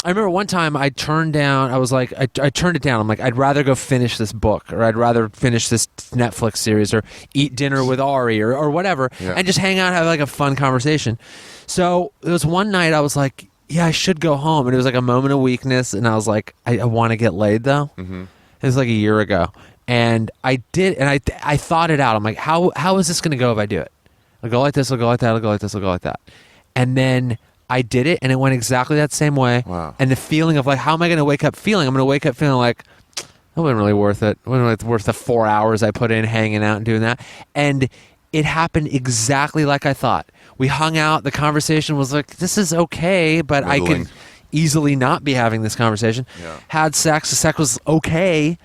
I remember one time I turned down. I was like, I turned it down. I'm like, I'd rather go finish this book, or I'd rather finish this Netflix series, or eat dinner with Ari, or whatever, Yeah. and just hang out, have like a fun conversation. So it was one night I was like, yeah, I should go home, and it was like a moment of weakness, and I was like, I want to get laid though. Mm-hmm. It was like a year ago, and I did, and I thought it out. I'm like, how is this going to go if I do it? I'll go like this. I'll go like that. I'll go like this. I'll go like that, and then I did it, and it went exactly that same way. Wow. And the feeling of like, how am I going to wake up feeling? I'm going to wake up feeling like, that wasn't really worth it. It wasn't really worth the 4 hours I put in hanging out and doing that. And it happened exactly like I thought. We hung out. The conversation was like, this is okay, but I Middling. could easily not be having this conversation. Yeah. Had sex. The sex was okay.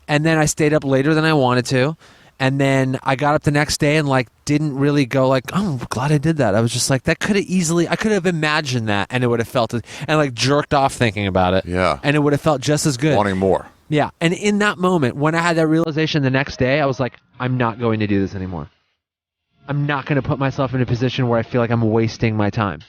And then I stayed up later than I wanted to. And then I got up the next day and like didn't really go like, oh, I'm glad I did that. I was just like, that could have easily, I could have imagined that, and it would have felt it, and like jerked off thinking about it. Yeah. And it would have felt just as good. Wanting more. Yeah. And in that moment, when I had that realization the next day, I was like, I'm not going to do this anymore. I'm not going to put myself in a position where I feel like I'm wasting my time.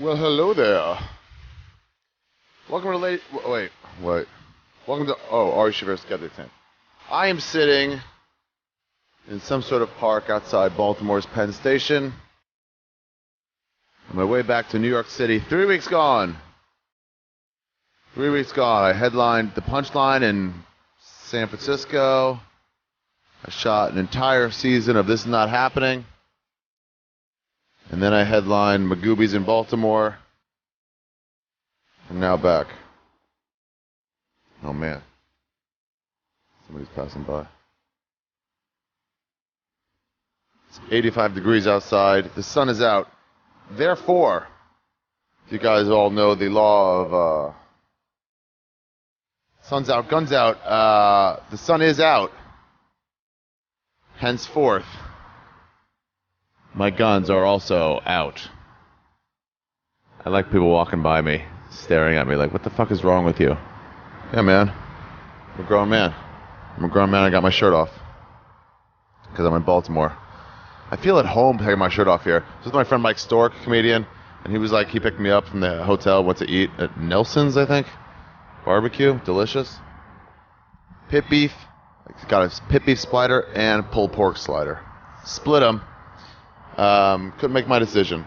Well, hello there. Welcome to wait. Welcome to Ari Shaver Skeptic Tank. I am sitting in some sort of park outside Baltimore's Penn Station. On my way back to New York City. 3 weeks gone. 3 weeks gone. I headlined the Punchline in San Francisco. I shot an entire season of This Is Not Happening. And then I headlined Magoobies in Baltimore. I'm now back. Oh man. Somebody's passing by. It's 85 degrees outside. The sun is out. Therefore, you guys all know the law of sun's out, guns out. The sun is out. Henceforth, my guns are also out. I like people walking by me, staring at me like, what the fuck is wrong with you? Yeah, man. I'm a grown man. I got my shirt off. Because I'm in Baltimore. I feel at home taking my shirt off here. This is my friend Mike Stork, comedian. And he was like, he picked me up from the hotel, went to eat at Nelson's, I think. Barbecue, delicious. Pit beef. Got a pit beef slider and pulled pork slider. Split them. Couldn't make my decision.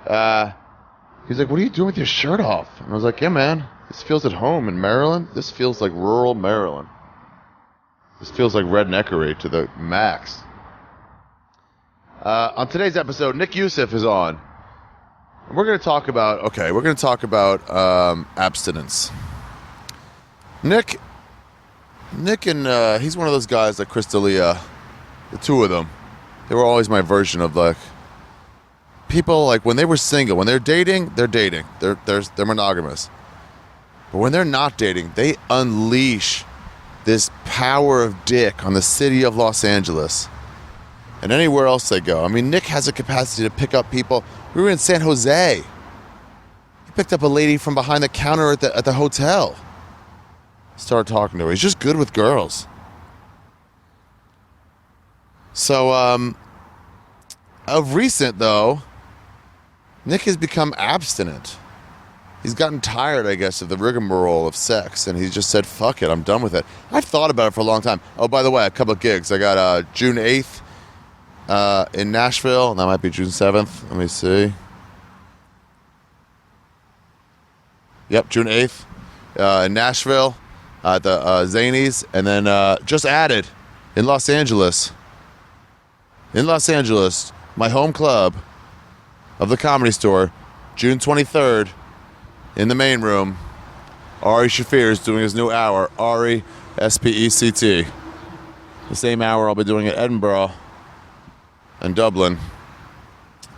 He's like, what are you doing with your shirt off? And I was like, yeah, man, this feels at home in Maryland. This feels like rural Maryland. This feels like redneckery to the max. On today's episode, Nick Youssef is on. And we're going to talk about, abstinence. Nick and he's one of those guys like Chris D'Elia, the two of them. They were always my version of like people like when they were single, when they're dating, they're monogamous. But when they're not dating, they unleash this power of dick on the city of Los Angeles and anywhere else they go. I mean, Nick has a capacity to pick up people. We were in San Jose. He picked up a lady from behind the counter at the hotel. Started talking to her. He's just good with girls. So, of recent, though, Nick has become abstinent. He's gotten tired, I guess, of the rigmarole of sex, and he's just said, fuck it, I'm done with it. I've thought about it for a long time. Oh, by the way, a couple of gigs. I got June 8th in Nashville. That might be June 7th. Let me see. Yep, June 8th. In Nashville at the Zanies. And then just added in Los Angeles. In Los Angeles, my home club of the Comedy Store, June 23rd, in the main room, Ari Shaffir is doing his new hour, Ari Spect. The same hour I'll be doing at Edinburgh and Dublin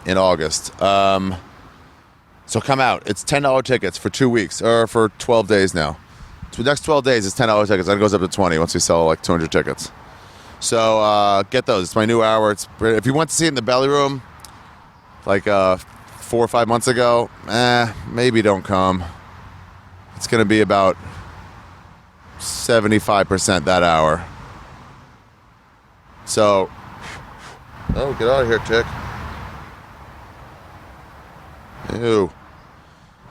in August. So come out. It's $10 tickets for 2 weeks, or for 12 days now. So the next 12 days, it's $10 tickets. Then it goes up to 20 once we sell like 200 tickets. So get those. It's my new hour. If you went to see it in the Belly Room, like 4 or 5 months ago, maybe don't come. It's going to be about 75% that hour. So, oh, get out of here, chick. Ew.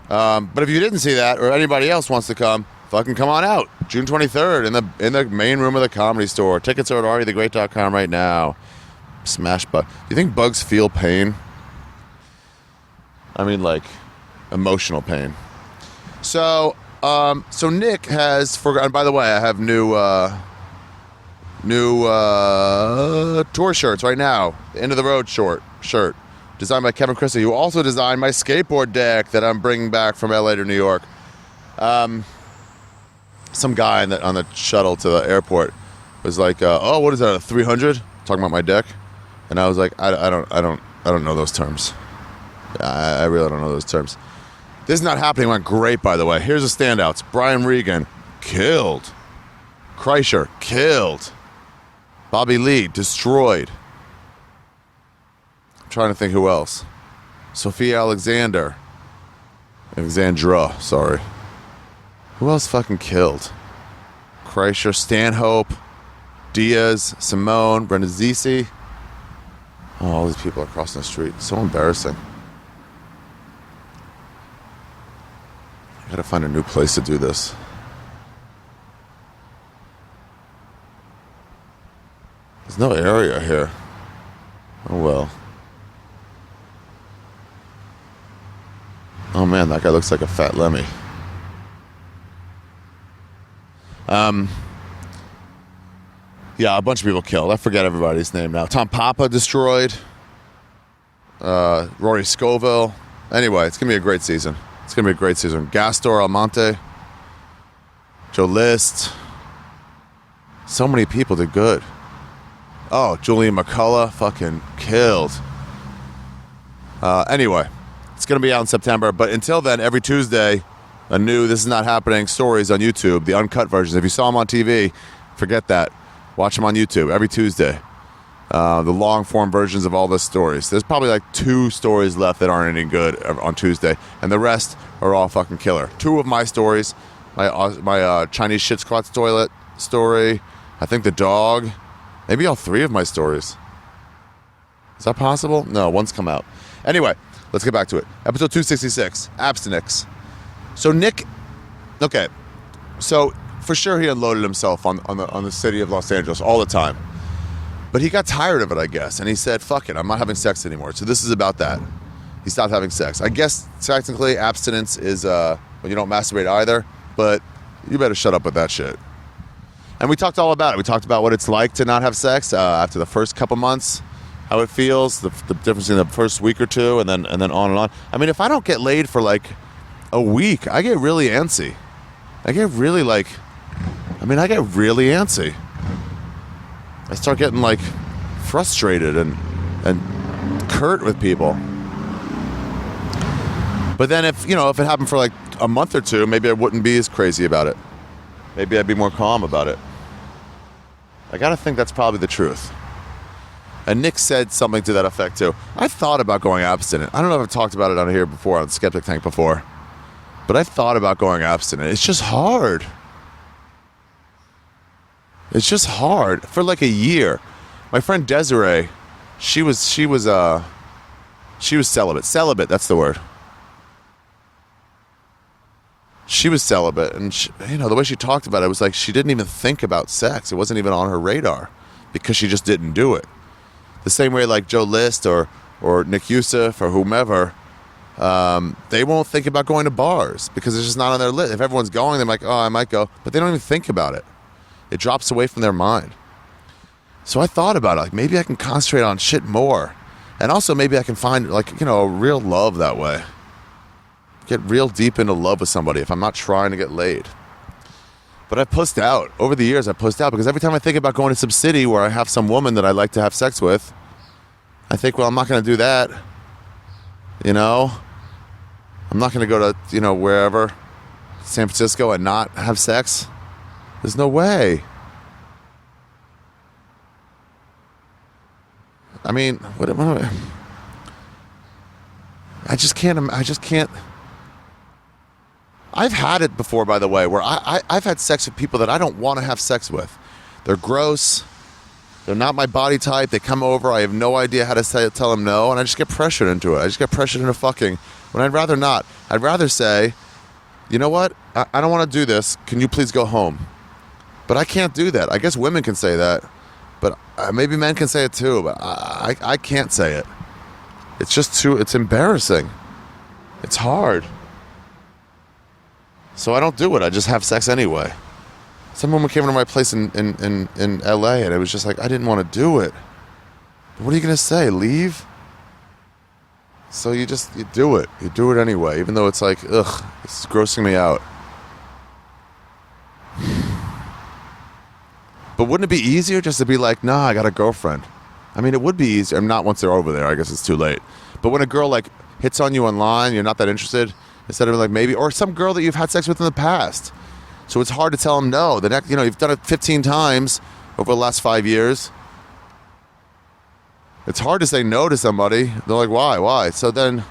But if you didn't see that, or anybody else wants to come, fucking come on out. June 23rd in the main room of the Comedy Store. Tickets are at arithegreat.com right now. Smash button. Do you think bugs feel pain? I mean, like, emotional pain. So Nick has forgotten. By the way, I have new tour shirts right now. End of the road shirt designed by Kevin Christie, who also designed my skateboard deck that I'm bringing back from LA to New York. Some guy on the shuttle to the airport was like, "Oh, what is that? A 300?" Talking about my deck, and I was like, "I don't know those terms. I really don't know those terms." This is not happening. Went great, by the way. Here's the standouts: Brian Regan, killed. Kreischer, killed. Bobby Lee, destroyed. I'm trying to think who else. Sophia Alexandra, sorry. Who else fucking killed? Kreischer, Stanhope, Diaz, Simone, Brenda Zisi. Oh, all these people are crossing the street. So embarrassing. I gotta find a new place to do this. There's no area here. Oh well. Oh man, that guy looks like a fat Lemmy. Yeah, a bunch of people killed. I forget everybody's name now. Tom Papa destroyed. Rory Scoville. Anyway, it's gonna be a great season. Gastor Almonte. Joe List. So many people did good. Oh, Julian McCullough fucking killed. Anyway, it's going to be out in September. But until then, every Tuesday, a new This Is Not Happening stories on YouTube, the uncut versions. If you saw them on TV, forget that. Watch them on YouTube every Tuesday. The long-form versions of all the stories. There's probably like 2 stories left that aren't any good on Tuesday. And the rest are all fucking killer. 2 of my stories, my Chinese shit squats toilet story, I think the dog, maybe all 3 of my stories. Is that possible? No, one's come out. Anyway, let's get back to it. Episode 266, abstinence. So Nick, okay, so for sure he unloaded himself on the city of Los Angeles all the time. But he got tired of it, I guess, and he said, fuck it, I'm not having sex anymore. So this is about that. He stopped having sex. I guess technically abstinence is when you don't masturbate either, but you better shut up with that shit. And we talked all about it. We talked about what it's like to not have sex after the first couple months, how it feels, the difference in the first week or 2, and then on and on. I mean, if I don't get laid for like a week, I get really antsy. I get really antsy. I start getting like frustrated and curt with people. But then if it happened for like a month or 2, maybe I wouldn't be as crazy about it. Maybe I'd be more calm about it. I gotta think that's probably the truth. And Nick said something to that effect too. I thought about going abstinent. I don't know if I've talked about it on here before, on Skeptic Tank before. But I thought about going abstinent. It's just hard. It's just hard for like a year. My friend Desiree, she was celibate. Celibate, that's the word. She was celibate, and the way she talked about it was like she didn't even think about sex. It wasn't even on her radar because she just didn't do it. The same way like Joe List or Nick Youssef or whomever, they won't think about going to bars because it's just not on their list. If everyone's going, they're like, oh, I might go. But they don't even think about it. It drops away from their mind. So I thought about it. Like, maybe I can concentrate on shit more. And also maybe I can find, like, you know, a real love that way. Get real deep into love with somebody if I'm not trying to get laid. But I've pussed out. Over the years, I've pussed out because every time I think about going to some city where I have some woman that I like to have sex with, I think, well, I'm not going to do that. You know? I'm not going to go to, you know, wherever, San Francisco, and not have sex. There's no way. I mean, what I just can't. I've had it before, by the way, where I've had sex with people that I don't want to have sex with. They're gross. They're not my body type. They come over. I have no idea how to tell them no, and I just get pressured into it. I just get pressured into fucking when I'd rather not. I'd rather say, you know what? I don't want to do this. Can you please go home? But I can't do that. I guess women can say that. But maybe men can say it too, but I can't say it. It's just it's embarrassing. It's hard. So I don't do it. I just have sex anyway. Some woman came into my place in LA and it was just like, I didn't want to do it. But what are you going to say? Leave? So you do it. You do it anyway, even though it's like, ugh, it's grossing me out. But wouldn't it be easier just to be like, nah, I got a girlfriend? I mean, it would be easier. Not once they're over there. I guess it's too late. But when a girl, like, hits on you online, you're not that interested, instead of, like, maybe, or some girl that you've had sex with in the past. So it's hard to tell them no. The next, you know, you've done it 15 times over the last 5 years. It's hard to say no to somebody. They're like, why? So then,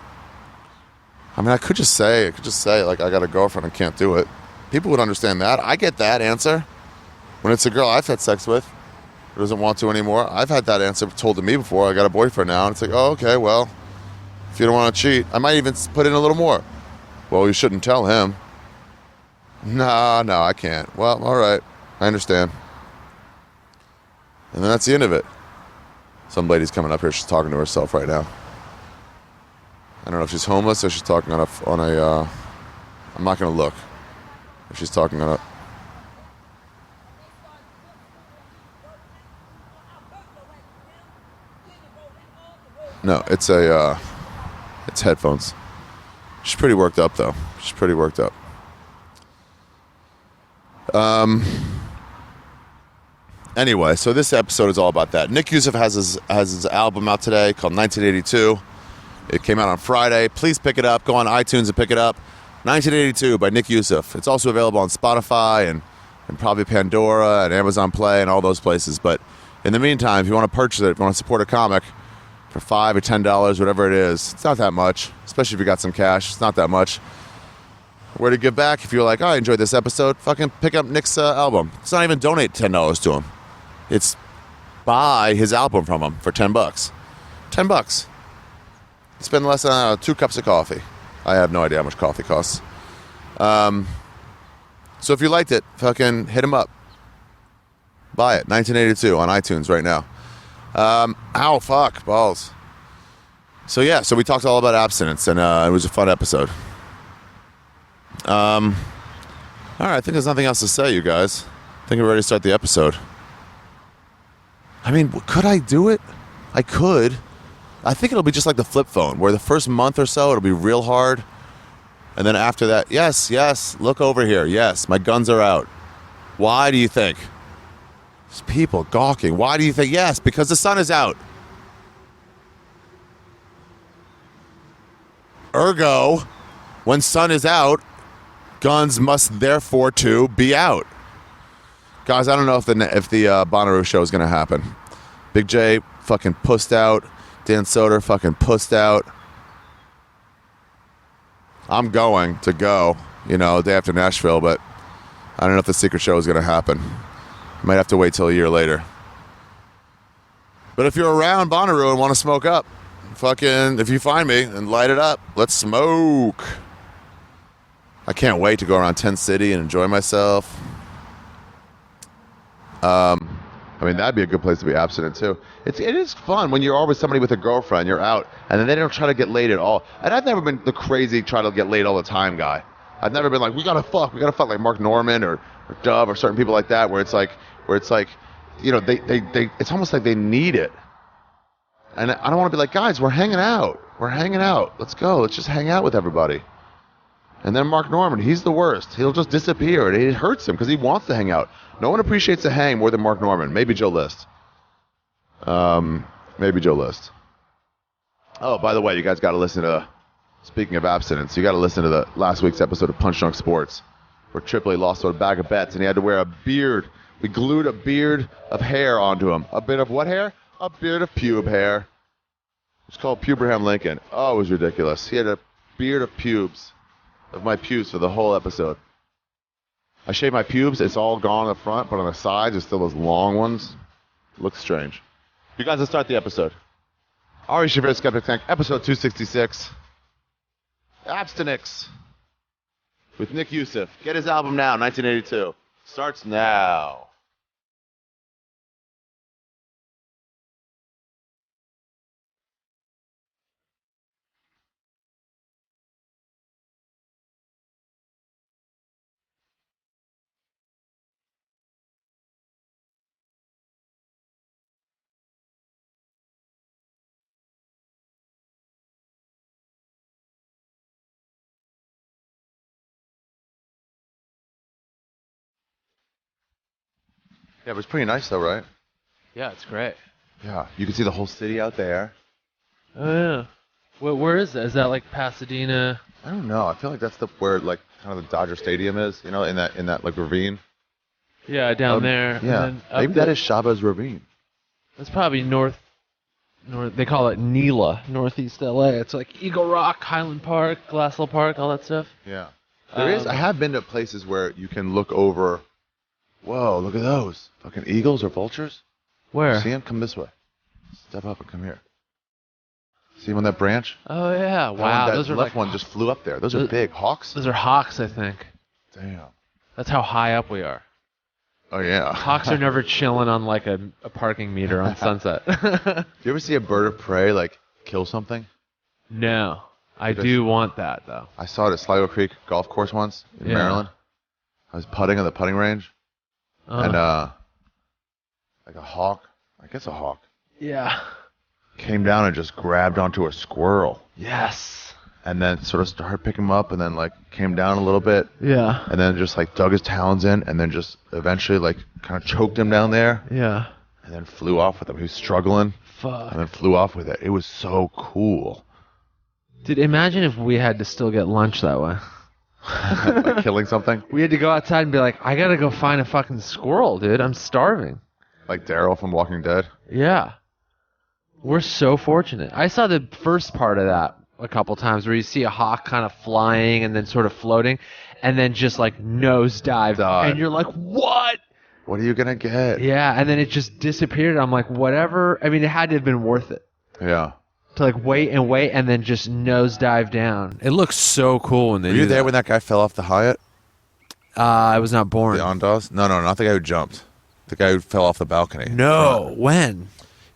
I mean, I could just say, like, I got a girlfriend and can't do it. People would understand that. I get that answer. When it's a girl I've had sex with who doesn't want to anymore, I've had that answer told to me before. I got a boyfriend now, and it's like, oh, okay, well, if you don't want to cheat, I might even put in a little more. Well, you shouldn't tell him. No, I can't. Well, all right, I understand. And then that's the end of it. Some lady's coming up here. She's talking to herself right now. I don't know if she's homeless or she's talking on a I'm not going to look. If she's talking on a... No, it's headphones. She's pretty worked up, though. She's pretty worked up. Anyway, so this episode is all about that. Nick Youssef has his album out today called 1982. It came out on Friday. Please pick it up. Go on iTunes and pick it up. 1982 by Nick Youssef. It's also available on Spotify and probably Pandora and Amazon Play and all those places. But in the meantime, if you want to purchase it, if you want to support a comic, for $5 or $10, whatever it is. It's not that much, especially if you got some cash. It's not that much. Where to give back? If you're like, oh, I enjoyed this episode, fucking pick up Nick's album. It's not even donate $10 to him. It's buy his album from him for $10. $10. Spend less than 2 cups of coffee. I have no idea how much coffee costs. So if you liked it, fucking hit him up. Buy it. 1982 on iTunes right now. Ow, fuck, balls. So yeah, so we talked all about abstinence, and it was a fun episode. All right, I think there's nothing else to say, you guys. I think we're ready to start the episode. I mean, could I do it? I could. I think it'll be just like the flip phone, where the first month or so, it'll be real hard. And then after that, yes, look over here. Yes, my guns are out. Why do you think? There's people gawking. Why do you think? Yes, because the sun is out. Ergo, when sun is out, guns must therefore too be out. Guys, I don't know if the Bonnaroo show is going to happen. Big J fucking pussed out. Dan Soder fucking pussed out. I'm going to go, day after Nashville, but I don't know if the secret show is going to happen. Might have to wait till a year later. But if you're around Bonnaroo and want to smoke up, fucking, if you find me and light it up, let's smoke. I can't wait to go around Tent City and enjoy myself. I mean, that'd be a good place to be abstinent too. It is fun when you're all with somebody with a girlfriend, you're out, and then they don't try to get laid at all. And I've never been the crazy try to get laid all the time guy. I've never been like, we gotta fuck like Mark Norman or Dove or certain people like that, where it's like, you know, they it's almost like they need it. And I don't want to be like, guys, we're hanging out. Let's go. Let's just hang out with everybody. And then Mark Norman, he's the worst. He'll just disappear, and it hurts him because he wants to hang out. No one appreciates the hang more than Mark Norman. Maybe Joe List. Maybe Joe List. Oh, by the way, you guys got to listen to, speaking of abstinence, you got to listen to the last week's episode of Punch Drunk Sports, where Tripoli lost to a bag of bets, and he had to wear a beard. We glued a beard of hair onto him. A bit of what hair? A beard of pube hair. It's called Pubraham Lincoln. Oh, it was ridiculous. He had a beard of pubes. Of my pubes for the whole episode. I shave my pubes, it's all gone up front, but on the sides, there's still those long ones. Looks strange. You guys, let's start the episode. Ari Shaffir, Skeptic Tank, episode 266. Abstinence. With Nick Youssef. Get his album now, 1982. Starts now. Yeah, but it's pretty nice though, right? Yeah, it's great. Yeah, you can see the whole city out there. Oh yeah. Where is that? Is that like Pasadena? I don't know. I feel like that's where like kind of the Dodger Stadium is, you know, in that like ravine. Yeah, down there. Yeah, And then maybe that is Shaba's ravine. That's probably north. They call it NELA, Northeast LA. It's like Eagle Rock, Highland Park, Glassell Park, all that stuff. Yeah, there is. I have been to places where you can look over. Whoa, look at those fucking eagles or vultures. Where? See them? Come this way. Step up and come here. See them on that branch? Oh yeah! Wow, That those are left like one just flew up there. Those are big hawks. Those are hawks, I think. Damn. That's how high up we are. Oh yeah. Hawks are never chilling on like a parking meter on Sunset. Do you ever see a bird of prey like kill something? No, I do want that though. I saw it at Sligo Creek Golf Course once in Maryland. I was putting on the putting range, and like a hawk, I guess a hawk, Yeah. came down and just grabbed onto a squirrel, Yes. and then sort of started picking him up, and then like came down a little bit, Yeah. and then just like dug his talons in, and then just eventually like kind of choked him down there, Yeah. and then flew off with him. He was struggling, Fuck. and then flew off with it. It was so cool. Dude, imagine if we had to still get lunch that way. Like killing something, We had to go outside and be like, I gotta go find a fucking squirrel, dude. I'm starving. like Daryl from Walking Dead. Yeah. We're so fortunate. I saw the first part of that a couple times where you see a hawk kind of flying and then sort of floating and then just like nosedive. And you're like, what? What are you gonna get? Yeah, and then it just disappeared. I'm like, whatever. I mean, it had to have been worth it. Yeah. To like wait and then just nosedive down. It looks so cool when they Were you there when that guy fell off the Hyatt? I was not born. The Ondas? No, not the guy who jumped. The guy who fell off the balcony. No, when?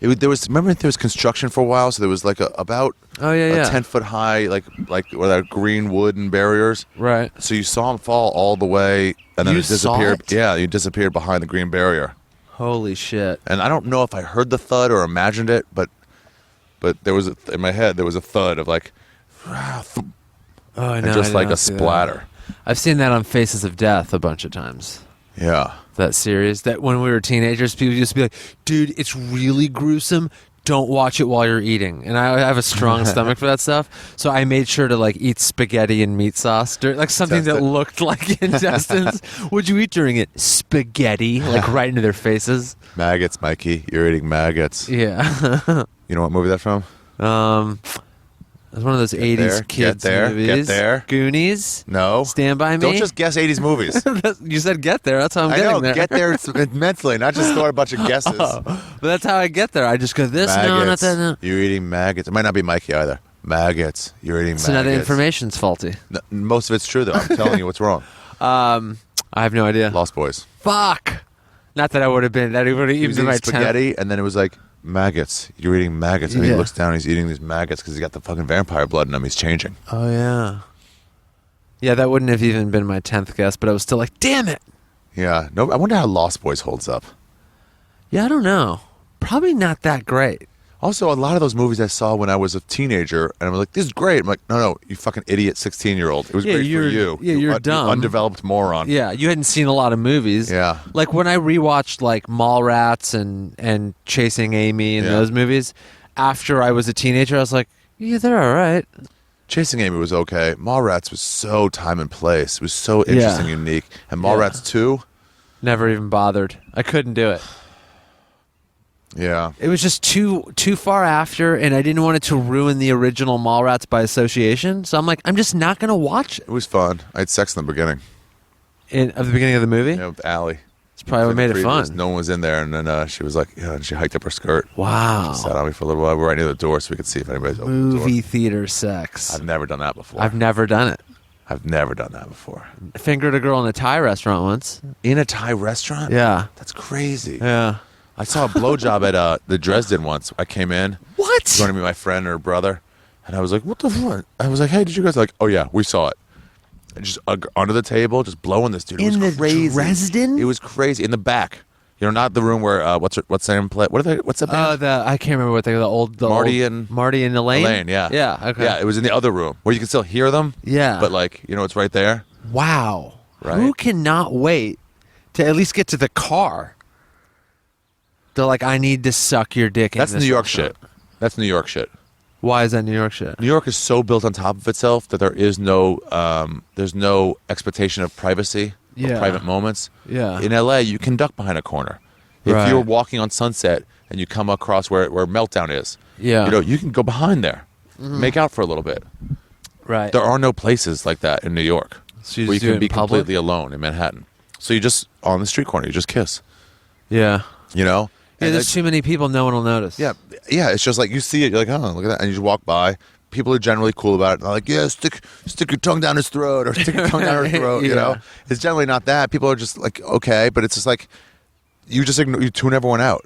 Remember there was construction for a while, so there was like about Oh yeah, 10-foot high, like where that green wooden barriers. Right. So you saw him fall all the way, and then You it disappeared. saw it? Yeah, he disappeared behind the green barrier. Holy shit. And I don't know if I heard the thud or imagined it, but there was in my head there was a thud of like, Oh, I and know. just I like did a not see that. splatter. I've seen that on Faces of Death a bunch of times. Yeah. That series. That when we were teenagers, people used to be like, dude, it's really gruesome. Don't watch it while you're eating. And I have a strong stomach for that stuff. So I made sure to like eat spaghetti and meat sauce. Like something Test that it. looked like intestines. What'd you eat during it? Spaghetti. Like right into their faces. Maggots, Mikey. You're eating maggots. Yeah. You know what movie that's from? It was one of those 80s there, kids get there, movies. get there. Goonies. No. Stand By Me. Don't just guess 80s movies. You said get there. That's how I'm I getting know, there. get there mentally, not just throw a bunch of guesses. But that's how I get there. I just go this, no, not Maggots. that, no. You're eating maggots. It might not be Mikey either. Maggots. You're eating So now the maggots. information's faulty. No, most of it's true, though. I'm telling you what's wrong. I have no idea. Lost Boys. Fuck. Not that I would have been. That would have He even was been eating my spaghetti, and then it was like maggots. You're eating maggots, and he Yeah. looks down. And he's eating these maggots because he's got the fucking vampire blood in him. He's changing. Oh yeah. Yeah, that wouldn't have even been my 10th guess, but I was still like, damn it. Yeah. No, I wonder how Lost Boys holds up. Yeah, I don't know. Probably not that great. Also, a lot of those movies I saw when I was a teenager, and I'm like, this is great. I'm like, no, you fucking idiot 16-year-old. It was Yeah, great for you're- you. yeah, you're you dumb. undeveloped moron. Yeah, you hadn't seen a lot of movies. Yeah. Like when I rewatched like Mallrats and Chasing Amy and Yeah. those movies, after I was a teenager, I was like, yeah, they're all right. Chasing Amy was okay. Mallrats was so time and place. It was so interesting, Yeah. unique. And Mallrats 2, Never even bothered. I couldn't do it. yeah. It was just too far after, and I didn't want it to ruin the original Mallrats by association. So I'm like, I'm just not going to watch it. It was fun. I had sex in the beginning. At the beginning of the movie? You know, with Allie. It's probably what made it fun. No one was in there, and then she was like, yeah, and she hiked up her skirt. Wow. Sat on me for a little while. We're right near the door so we could see if anybody's opened the door. Movie theater sex. I've never done that before. I've never done it. I've never done that before. Fingered a girl in a Thai restaurant once. In a Thai restaurant? Yeah. That's crazy. Yeah. I saw a blowjob at the Dresden once. I came in. What? Going to meet my friend or her brother. And I was like, what the fuck? I was like, hey, did you guys like, oh yeah, we saw it. And just under the table, just blowing this dude. It In was the crazy. Dresden? It was crazy. In the back. You know, not the room where, what's the name play? What's the band? I can't remember what they Marty and Elaine. Elaine, yeah. Yeah, okay. Yeah, it was in the other room where you can still hear them. Yeah. But like, you know, it's right there. Wow. Right. Who cannot wait to at least get to the car? They're like, I need to suck your dick in That's this New York restaurant. shit. That's New York shit. Why is that New York shit? New York is so built on top of itself that there is there's no expectation of privacy, Yeah. of private moments. Yeah. In LA, you can duck behind a corner. If Right. you're walking on Sunset and you come across where Meltdown is, Yeah. you know, you can go behind there, make out for a little bit. Right. There are no places like that in New York So you where you just do it can be in public? completely alone in Manhattan. So you just on the street corner, you just kiss. Yeah. You know. Yeah, And there's like- too many people. No one will notice. Yeah, yeah. It's just like you see it, you're like, oh, look at that, and you just walk by. People are generally cool about it. They're like, yeah, stick your tongue down his throat, or stick your tongue down her throat. You Yeah. know, it's generally not that. People are just like, okay, but it's just like you just you tune everyone out.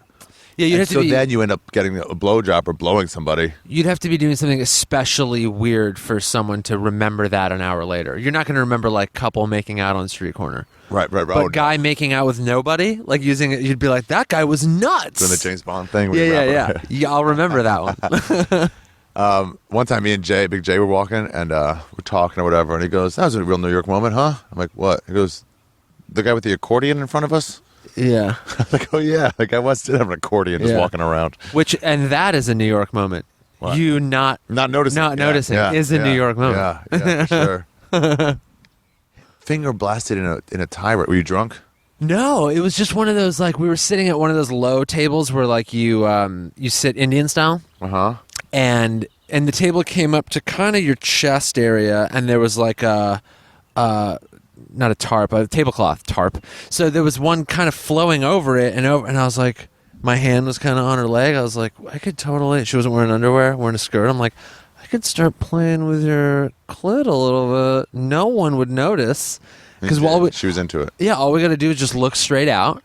Yeah, you'd And have so to be. then you end up getting a blowjob or blowing somebody. You'd have to be doing something especially weird for someone to remember that an hour later. You're not going to remember like couple making out on the street corner. Right. But guy making out with nobody, like using it, you'd be like, that guy was nuts. Doing the James Bond thing. where you Yeah, wrap yeah, it. yeah. I'll remember that one. One time, me and Big Jay, were walking and we're talking or whatever, and he goes, "That was a real New York moment, huh?" I'm like, "What?" He goes, "The guy with the accordion in front of us." Yeah. I'm like, "Oh yeah, like I did have an accordion just Yeah. walking around." And that is a New York moment. What? You not Noticing is a New York moment. Yeah, for sure. Finger blasted in a tie. Were you drunk? No, it was just one of those like we were sitting at one of those low tables where like you sit Indian style. Uh-huh. And the table came up to kind of your chest area, and there was like a not a tarp, a tablecloth tarp. So there was one kind of flowing over it, and I was like, my hand was kind of on her leg. I was like, I could totally. She wasn't wearing underwear, wearing a skirt. I'm like, I could start playing with your clit a little bit. No one would notice because she was into it. yeah, all we got to do is just look straight out.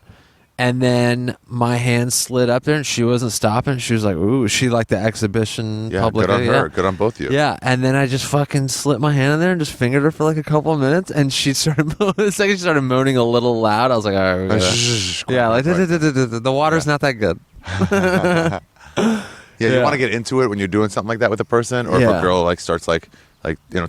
And then my hand slid up there, and she wasn't stopping. She was like, "Ooh," she liked the exhibition Yeah, public. good on her. Yeah. Good on both of you. Yeah, and then I just fucking slipped my hand in there and just fingered her for like a couple of minutes, and she started. The second she started moaning a little loud, I was like, "All right, we're gonna-" yeah, like the water's not that good." You Yeah. want to get into it when you're doing something like that with a person, or if Yeah. a girl like starts like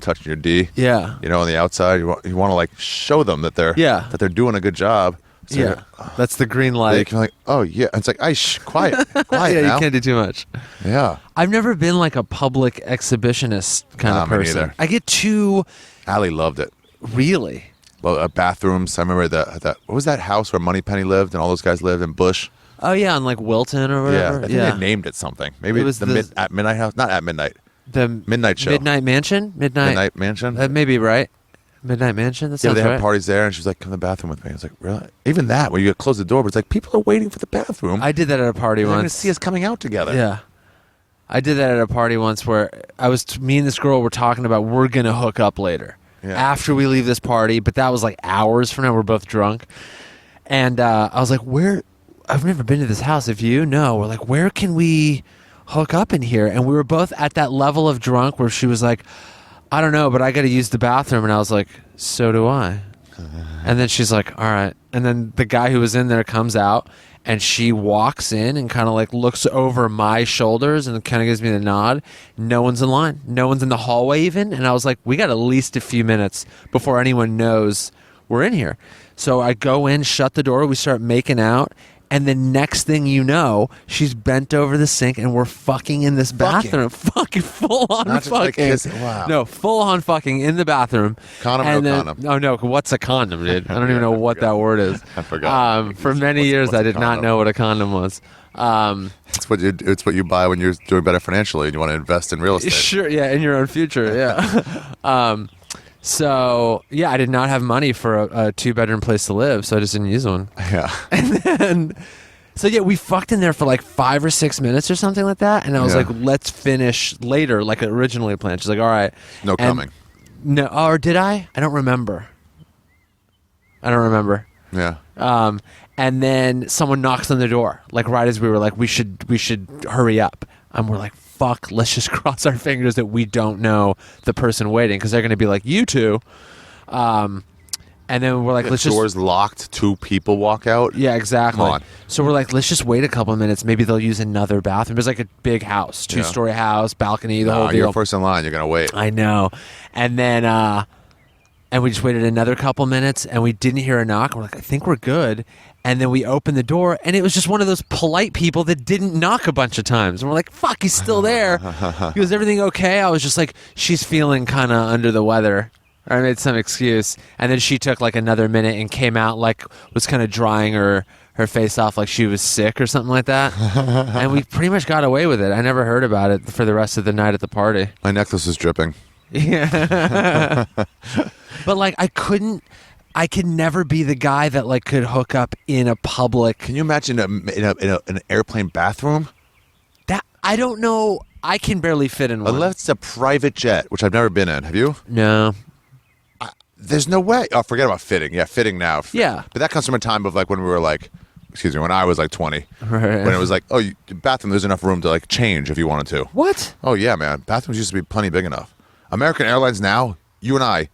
touching your D. Yeah, You know, on the outside, you want to like show them that they're doing a good job. So yeah, that's the green they light. can like, oh yeah, and it's like, quiet Yeah, now. you can't do too much. Yeah, I've never been like a public exhibitionist kind of me person. neither. I get too Allie loved it. really. Well, bathrooms. I remember that. What was that house where Moneypenny lived and all those guys lived in Bush? Oh yeah, on like Wilton or Yeah, whatever. I think they named it something. Maybe It was the the- at midnight house, not at midnight. The Midnight show. Midnight Mansion. Midnight Mansion. That may be right. Midnight Mansion. That Yeah, sounds they have right. parties there, and she's like, "Come to the bathroom with me." I was like, "Really?" Even that, when you close the door, but it's like people are waiting for the bathroom. I did that at a party They're going to once. see us coming out together. Yeah, I did that at a party once where me and this girl were talking about we're gonna hook up later Yeah. after we leave this party, but that was like hours from now. We're both drunk, And I was like, where? I've never been to this house. If you know, we're like, where can we hook up in here? And we were both at that level of drunk where she was like, I don't know, but I got to use the bathroom. And I was like, so do I. And then she's like, all right. And then the guy who was in there comes out, and she walks in and kind of like looks over my shoulders and kind of gives me the nod. No one's in line. No one's in the hallway even. And I was like, we got at least a few minutes before anyone knows we're in here. So I go in, shut the door, we start making out. And the next thing you know, she's bent over the sink and we're fucking in this bathroom. Fucking full on Not just like fucking. kissing. Wow. No, full on fucking in the bathroom. Condom or And no then- condom? Oh no, what's a condom, dude? I don't even know I what forgot. that word is. I forgot. For many What's- years, what's I a did not condom? know what a condom was. It's what you buy when you're doing better financially and you want to invest in real estate. Sure, yeah, in your own future, yeah. So yeah, I did not have money for a 2-bedroom place to live, so I just didn't use one. Yeah. And so yeah, we fucked in there for like 5 or 6 minutes or something like that, and I was Yeah. like, let's finish later, like originally planned. She's like, all right. No And- coming. No, or did I? I don't remember. Yeah. And then someone knocks on the door, like right as we were like, we should hurry up. And we're like, fuck, let's just cross our fingers that we don't know the person waiting, because they're going to be like, you two. And then we're like, let's just. Doors locked, 2 people walk out. Yeah, exactly. Come on. So we're like, let's just wait a couple of minutes. Maybe they'll use another bathroom. It's like a big house, 2-story house, balcony, the whole deal. You're first in line. You're gonna wait. I know. And then and we just waited another couple minutes and we didn't hear a knock. We're like, I think we're good. And then we opened the door and it was just one of those polite people that didn't knock a bunch of times. And we're like, fuck, he's still there. He goes, everything okay? I was just like, she's feeling kind of under the weather. Or I made some excuse. And then she took like another minute and came out, like was kind of drying her face off like she was sick or something like that. And we pretty much got away with it. I never heard about it for the rest of the night at the party. My necklace is dripping. Yeah. But like I could never be the guy that like could hook up in a public. Can you imagine an airplane bathroom? That I don't know. I can barely fit in one. Unless it's a private jet, which I've never been in. Have you? No. There's no way. Oh, forget about fitting. Yeah, fitting now. Yeah. But that comes from a time of like when we were like, when I was like 20. Right. When it was like, oh, bathroom, there's enough room to like change if you wanted to. What? Oh, yeah, man. Bathrooms used to be plenty big enough. American Airlines now, you and I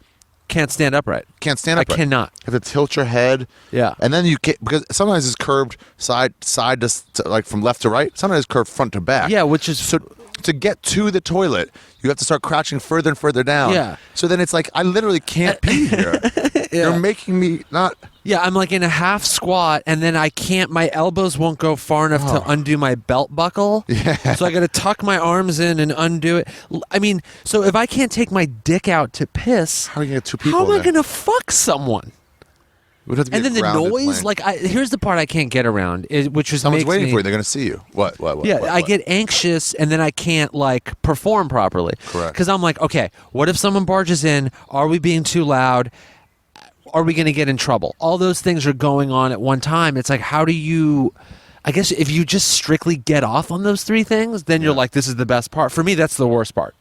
Can't stand upright. can't stand up. I cannot. You have to tilt your head. Yeah. And then you can't, because sometimes it's curved side to like from left to right. Sometimes it's curved front to back. Yeah, which is So to get to the toilet, you have to start crouching further and further down. Yeah. So then it's like, I literally can't pee here. You're making me not. yeah. I'm like in a half squat, and then I can't. My elbows won't go far enough to undo my belt buckle. Yeah. So I got to tuck my arms in and undo it. I mean, so if I can't take my dick out to piss, How are you going to get 2 people how am I there? going to fuck someone? It would have to be And a then the grounded noise, plane. like, here's the part I can't get around, which is Someone's makes waiting me, for you. They're going to see you. What? yeah, what, I get anxious, and then I can't like perform properly. Correct. Because I'm like, okay, what if someone barges in? Are we being too loud? Are we going to get in trouble? All those things are going on at one time. It's like, how do you? I guess if you just strictly get off on those 3 things, then you're like, this is the best part. For me, that's the worst part.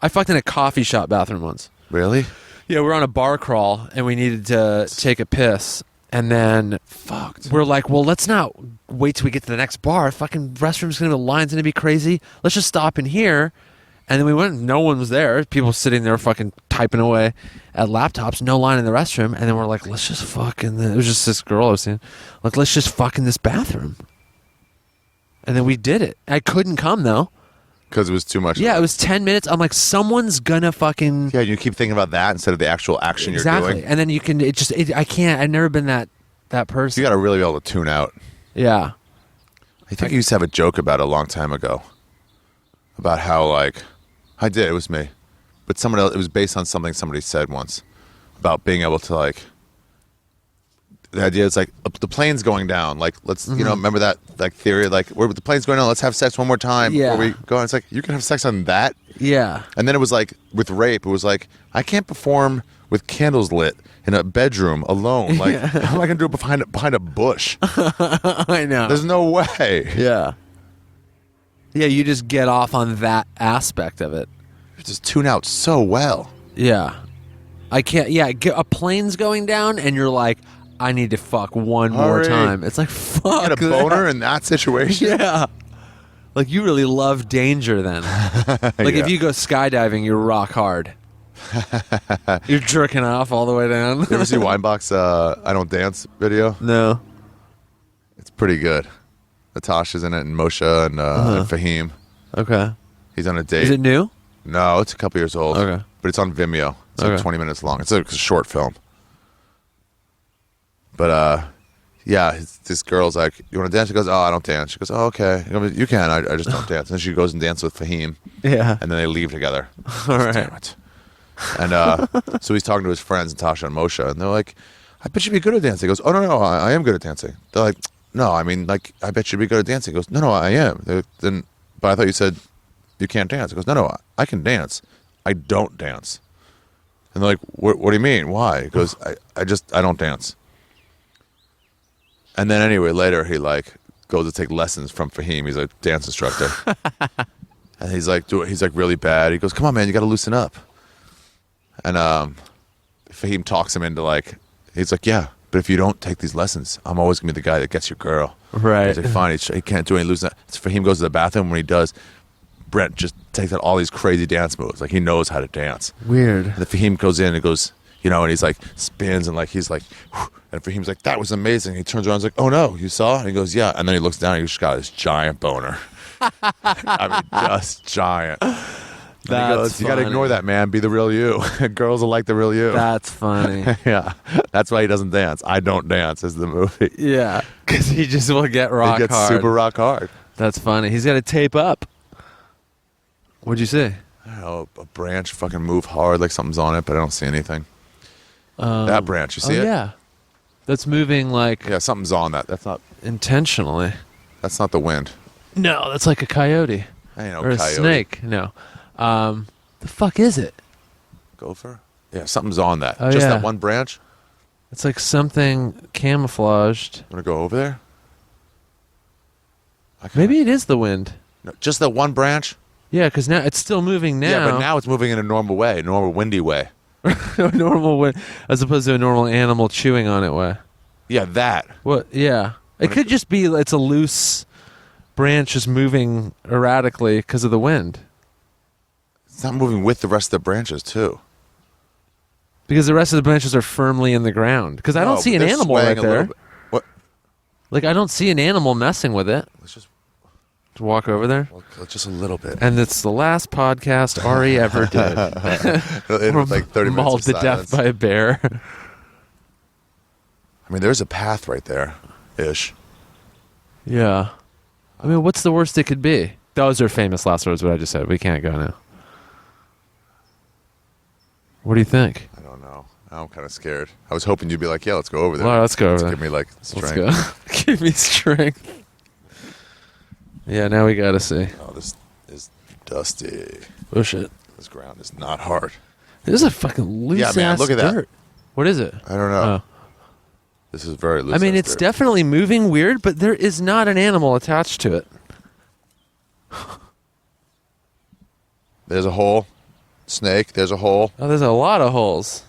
I fucked in a coffee shop bathroom once. Really? Yeah, we're on a bar crawl and we needed to take a piss. And then we're like, well, let's not wait till we get to the next bar. Fucking restroom's gonna, the line's gonna be crazy. Let's just stop in here. And then we went, no one was there. People sitting there fucking typing away at laptops, no line in the restroom. And then we're like, let's just fuck in the, it was just this girl I was seeing. Like, let's just fuck in this bathroom. And then we did it. I couldn't come though. Because it was too much. Yeah, it was 10 minutes. I'm like, someone's gonna fucking. Yeah, you keep thinking about that instead of the actual action Exactly. you're doing. And then you can, I can't, I've never been that person. You got to really be able to tune out. Yeah. I think I used to have a joke about it a long time ago. About how, like, I did, it was me. But someone else, it was based on something somebody said once. About being able to, like, the idea is like, the plane's going down. Like, let's, you know, remember that, like, theory? Like, where the plane's going down, let's have sex one more time Yeah. before we go. And it's like, you can have sex on that? Yeah. And then it was like, with rape, it was like, I can't perform with candles lit in a bedroom alone. Like, how am I going to do it behind a bush? I know. There's no way. Yeah. Yeah, you just get off on that aspect of it. You just tune out so well. Yeah. I can't, yeah, a plane's going down and you're like, I need to fuck one more Hurry. time. It's like, fuck. Get a boner in that situation? Yeah. Like, you really love danger then. Like, Yeah. if you go skydiving, you're rock hard. You're jerking off all the way down. You ever see Weinbach's I Don't Dance video? No. It's pretty good. Natasha's in it, and Moshe and Fahim. Okay. He's on a date. Is it new? No, it's a couple years old. Okay. But it's on Vimeo. It's like Okay. 20 minutes long. It's a short film. But, yeah, this girl's like, you want to dance? She goes, oh, I don't dance. She goes, oh, okay. You can. I just don't dance. And then she goes and dances with Fahim. Yeah. And then they leave together. All right. Damn it. And so he's talking to his friends, Natasha and Moshe, and they're like, I bet you'd be good at dancing. He goes, oh, no, I am good at dancing. They're like, no, I mean, like, I bet you'd be good at dancing. He goes, no, I am. Then, but I thought you said you can't dance. He goes, no, I can dance. I don't dance. And they're like, what do you mean? Why? He goes, I don't dance. And then anyway, later he like goes to take lessons from Fahim. He's a dance instructor. And he's like really bad. He goes, come on, man, you got to loosen up. And Fahim talks him into like, he's like, yeah, but if you don't take these lessons, I'm always going to be the guy that gets your girl. Right. He's like, fine, he can't do any losing. So Fahim goes to the bathroom. When he does, Brent just takes out all these crazy dance moves. Like, he knows how to dance. Weird. And then Fahim goes in and goes, you know, and he's like, spins and like, he's like, whew, and Fahim's like, that was amazing. He turns around and he's like, oh no, you saw? And he goes, yeah. And then he looks down and he's just got this giant boner. I mean, just giant. And he goes, you got to funny. ignore that, man. Be the real you. Girls will like the real you. That's funny. Yeah. That's why he doesn't dance. I don't dance is the movie. Yeah. Because he just will get rock He gets hard. super rock hard. That's funny. He's got to tape up. What'd you say? I don't know, a branch fucking move hard like something's on it, but I don't see anything. That branch, you see it? Yeah. That's moving like Yeah, something's on that. That's not intentionally. the wind. No, that's like a coyote. I ain't no Or a coyote. snake. No. The fuck is it? Gopher? Yeah, something's on that. Oh, Just yeah. that one branch? It's like something camouflaged. Want to go over there? Maybe it is the wind. No, just that one branch? Yeah, because now it's still moving now. Yeah, but now it's moving in a normal way, normal windy way. a normal wind, as opposed to a normal animal chewing on it way. Yeah, that. What? Yeah, it could just be it's a loose branch just moving erratically because of the wind. It's not moving with the rest of the branches, too. Because the rest of the branches are firmly in the ground. Because I don't No, see but an they're animal right swaying a little there. bit. What? Like I don't see an animal messing with it. Let's just To walk over there. just a little bit. And it's the last podcast Ari ever did. It was like 30 minutes Mauled of to death silence. by a bear. I mean, there's a path right there, ish. Yeah. I mean, what's the worst it could be? Those are famous last words, what I just said. We can't go now. What do you think? I don't know. I'm kind of scared. I was hoping you'd be like, yeah, let's go over there. Well, let's go over Let's there. give me like Let's strength. go. Give me strength. Yeah, now we gotta see. Oh, this is dusty. Oh shit. This ground is not hard. This is a fucking loose Yeah, man, ass look at that. dirt. What is it? I don't know. Oh. This is very loose. I mean, ass it's dirt. definitely moving weird, but there is not an animal attached to it. There's a hole. Snake. There's a hole. Oh, there's a lot of holes.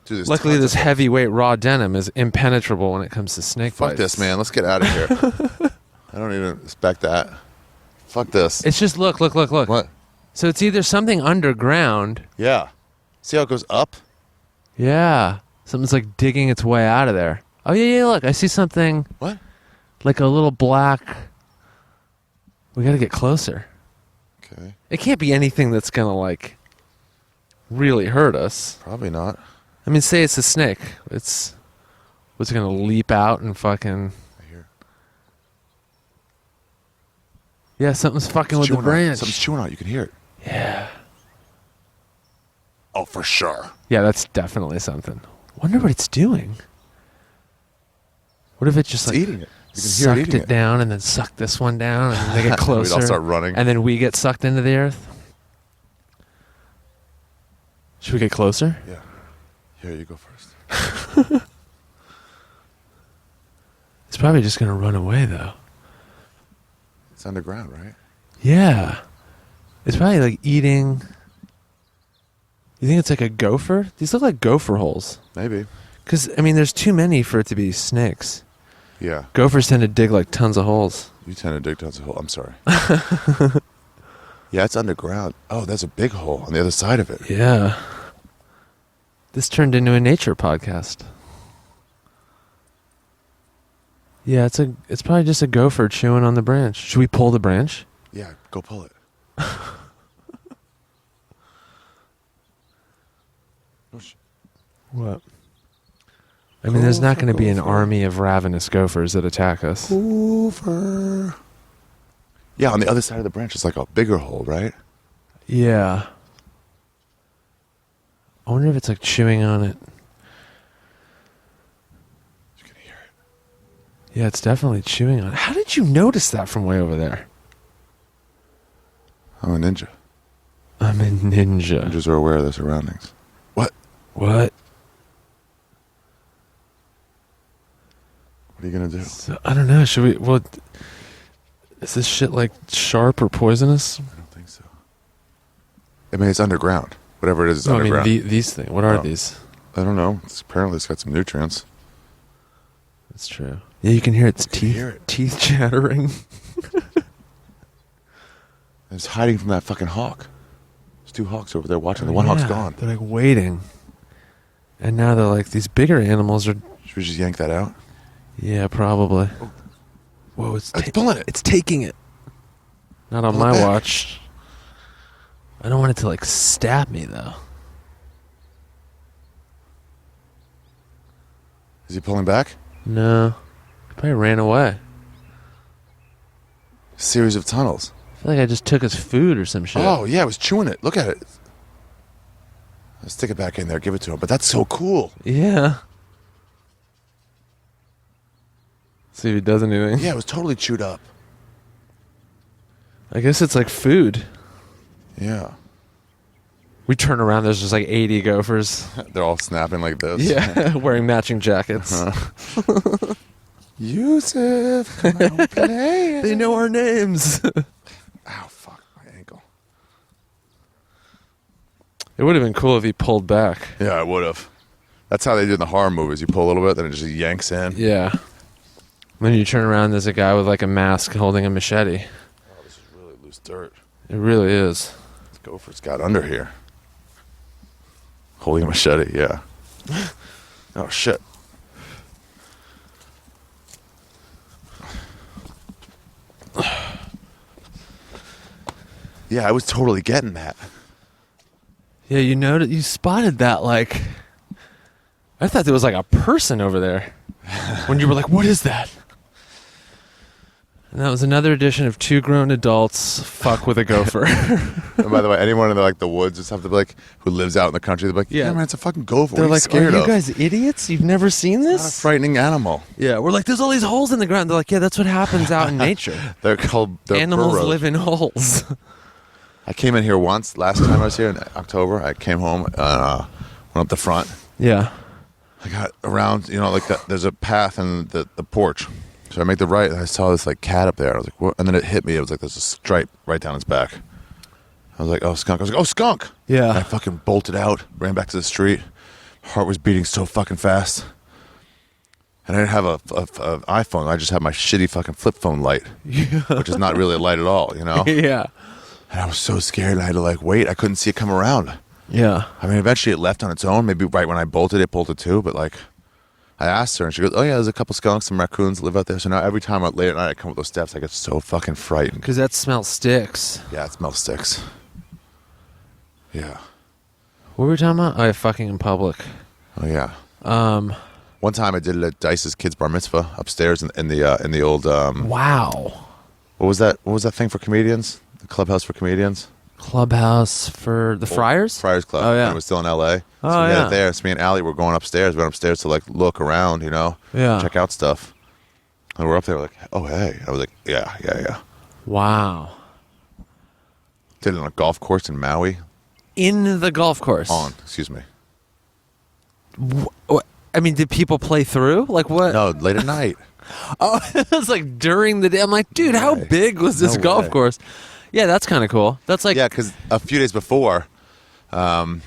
Dude, there's Luckily, tons this of holes. heavyweight raw denim is impenetrable when it comes to snake Fuck bites. this, man. Let's get out of here. I don't even expect that. Fuck this. It's just look. What? So it's either something underground. Yeah. See how it goes up? Yeah. Something's like digging its way out of there. Oh, yeah, look. I see something What? like a little black. We got to get closer. Okay. It can't be anything that's going to, like, really hurt us. Probably not. I mean, say it's a snake. What's it going to leap out and fucking... I hear. Yeah, something's fucking with the Chewing on it. branch. Something's chewing on it. You can hear it. Yeah. Oh, for sure. Yeah, that's definitely something. Wonder what it's doing. What if it just It's like eating it. You can hear it sucked eating it down and then sucked this one down and then they get closer? We'd all start running. And then we get sucked into the earth? Should we get closer? Yeah. Here, you go first. It's probably just going to run away, though. It's underground, right? Yeah. It's probably like eating... You think it's like a gopher? These look like gopher holes. Maybe. Because, I mean, there's too many for it to be snakes. Yeah. Gophers tend to dig like tons of holes. You tend to dig tons of hole. I'm sorry. Yeah, it's underground. Oh, there's a big hole on the other side of it. Yeah. This turned into a nature podcast. Yeah, it's probably just a gopher chewing on the branch. Should we pull the branch? Yeah, go pull it. What? I mean, there's not going to be an Gopher. army of ravenous gophers that attack us. Over. Yeah, on the other side of the branch is like a bigger hole, right? Yeah. I wonder if it's like chewing on it. You can hear it. Yeah, it's definitely chewing on it. How did you notice that from way over there? I'm a ninja. I'm a ninja. Ninjas are aware of their surroundings. What? What? What are you gonna do? So, I don't know. Should we? What? Is this shit like sharp or poisonous? I don't think so. I mean, it's underground. Whatever it is, it's No, I mean underground. these things. What are Oh. these? I don't know. Apparently, it's got some nutrients. That's true. Yeah, you can hear its You can teeth. hear it. Teeth chattering. And it's hiding from that fucking hawk. There's two hawks over there watching. The one hawk's Yeah, gone. They're like waiting. And now they're like these bigger animals are. Should we just yank that out? Yeah, probably. Whoa, it's pulling it. It's taking it. Not on Pull it my back. watch. I don't want it to like stab me though. Is he pulling back? No, he probably ran away. Series of tunnels. I feel like I just took his food or some shit. Oh yeah, it was chewing it. Look at it. Let's stick it back in there. Give it to him. But that's so cool. Yeah. See if he does anything. Yeah, it was totally chewed up. I guess it's like food. Yeah. We turn around, there's just like 80 gophers. They're all snapping like this. Yeah, wearing matching jackets. Yusuf, come on, play. They know our names. Ow, fuck, my ankle. It would have been cool if he pulled back. Yeah, I would have. That's how they do in the horror movies. You pull a little bit, then it just yanks in. Yeah. Then you turn around, there's a guy with like a mask holding a machete. Oh, this is really loose dirt. It really is. This gopher's got under here. Holding a machete, yeah. Oh, shit. Yeah, I was totally getting that. Yeah, you noted, you spotted that like. I thought there was like a person over there. When you were like, what is that? And that was another edition of Two Grown Adults Fuck with a Gopher. And by the way, anyone in the woods or something like who lives out in the country, they're like, Yeah. yeah, man, it's a fucking gopher. They're What are you like, scared are you of? guys idiots? You've never seen Not a this? frightening animal. Yeah, we're like, there's all these holes in the ground. They're like, yeah, that's what happens out in nature. They're Animals burrows. live in holes. I came in here once. Last time I was here in October, I came home, went up the front. Yeah. I got around, there's a path in the porch. So I make the right, and I saw this like cat up there. I was like, what? And then it hit me. It was like there's a stripe right down its back. I was like, oh, skunk. I was like, oh, skunk. Yeah. And I fucking bolted out, ran back to the street. Heart was beating so fucking fast. And I didn't have a iPhone. I just had my shitty fucking flip phone light, which is not really a light at all, Yeah. And I was so scared. I had to like wait. I couldn't see it come around. Yeah. I mean, eventually it left on its own. Maybe right when I bolted, it bolted too. But like, I asked her, and she goes, "Oh yeah, there's a couple skunks, some raccoons live out there." So now every time late at night I come up those steps, I get so fucking frightened. Because that smell sticks. Yeah, it smells sticks. Yeah. What were we talking about? Oh, yeah, fucking in public. Oh yeah. One time I did it at Dice's kid's bar mitzvah upstairs in the old Wow. what was that thing for comedians? The clubhouse for comedians? Clubhouse for the Friars? Friars Club. Oh, yeah. And it was still in LA. Oh, So we had yeah. it there. So me and Allie were going upstairs. We went upstairs to like look around, Yeah. check out stuff. And we're up there like, oh hey. I was like, yeah. Wow. Did it on a golf course in Maui. In the golf course. Excuse me. What? I mean, did people play through? Like what? No, late at night. Oh, it was like during the day. I'm like, dude, how way. big was this No golf way. course? Yeah, that's kind of cool. That's like, Yeah, because a few days before, I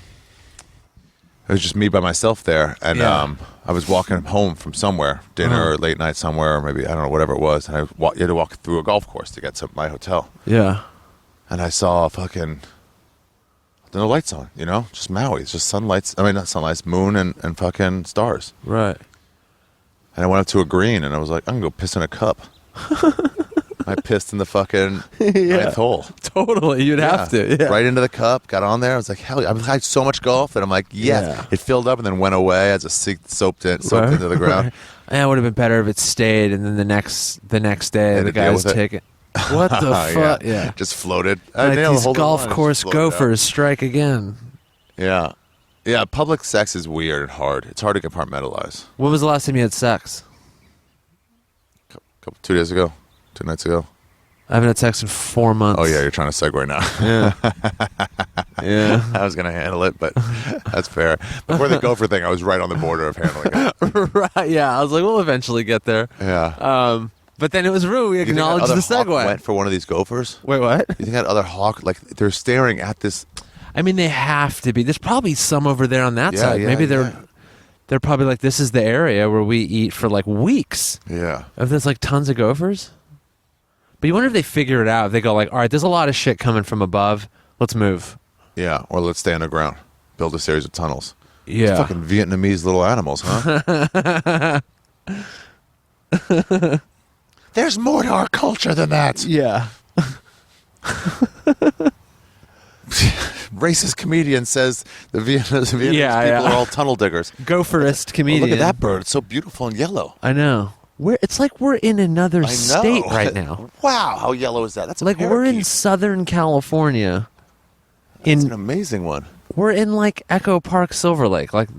It was just me by myself there, and Yeah. I was walking home from somewhere, dinner or late night somewhere, or maybe I don't know, whatever it was. And you had to walk through a golf course to get to my hotel, Yeah. and I saw fucking no lights on, just Maui. It's just sunlights. I mean, not sunlights, moon and fucking stars. Right. And I went up to a green, and I was like, I'm gonna go piss in a cup. I pissed in the fucking ninth hole. Totally. You'd have to. Yeah. Right into the cup, got on there. I was like, hell yeah. I've had so much golf that I'm like, yes. Yeah. It filled up and then went away as it soaked into the ground. Yeah, it would have been better if it stayed, and then the next day Had the to deal guy was with it. taking. What the fuck? Yeah. Just floated. Like nailed the these whole golf line, just course floated out. gophers strike again. Yeah. Yeah, public sex is weird and hard. It's hard to compartmentalize. When was the last time you had sex? 2 days ago. 2 nights ago. I haven't had sex in 4 months. Oh, yeah, you're trying to segue now. Yeah. Yeah. I was going to handle it, but that's fair. Before the gopher thing, I was right on the border of handling it. Right. Yeah. I was like, we'll eventually get there. Yeah. But then it was rude. We You think that acknowledged other the hawk segue. went for one of these gophers? Wait, what? You think that other hawk, like, they're staring at this? I mean, they have to be. There's probably some over there on that Yeah, side. yeah, Maybe yeah. they're probably like, this is the area where we eat for like weeks. Yeah. If there's like tons of gophers. But you wonder if they figure it out. If they go like, all right, there's a lot of shit coming from above. Let's move. Yeah, or let's stay underground. Build a series of tunnels. Yeah. Fucking Vietnamese little animals, huh? There's more to our culture than that. Yeah. Racist comedian says the Vietnamese people Yeah. are all tunnel diggers. Gopherist Oh, comedian. look at that bird. It's so beautiful and yellow. I know. It's like we're in another I know. state right now. Wow, how yellow is that? That's a Like we're in parakeet. Southern California. It's an amazing one. We're in like Echo Park, Silver Lake, like,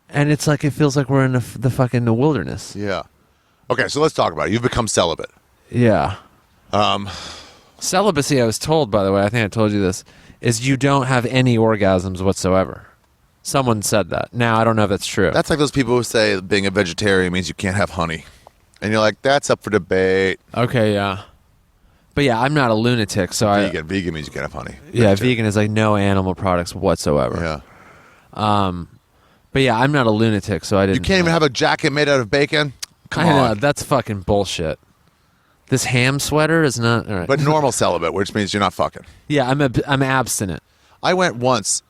and it's like it feels like we're in the fucking wilderness. Yeah. Okay, so let's talk about it. You've become celibate. Yeah. Celibacy, I was told, by the way, I think I told you this, is you don't have any orgasms whatsoever. Someone said that. Now I don't know if that's true. That's like those people who say being a vegetarian means you can't have honey. And you're like, that's up for debate. Okay, yeah. But yeah, I'm not a lunatic, so Vegan means you can't have honey. Yeah, vegan is like no animal products whatsoever. Yeah. But yeah, I'm not a lunatic, so I didn't. You can't even have a jacket made out of bacon? Come I know, on. that's fucking bullshit. This ham sweater is not. All right. But normal celibate, which means you're not fucking. yeah, I'm abstinent. I went once,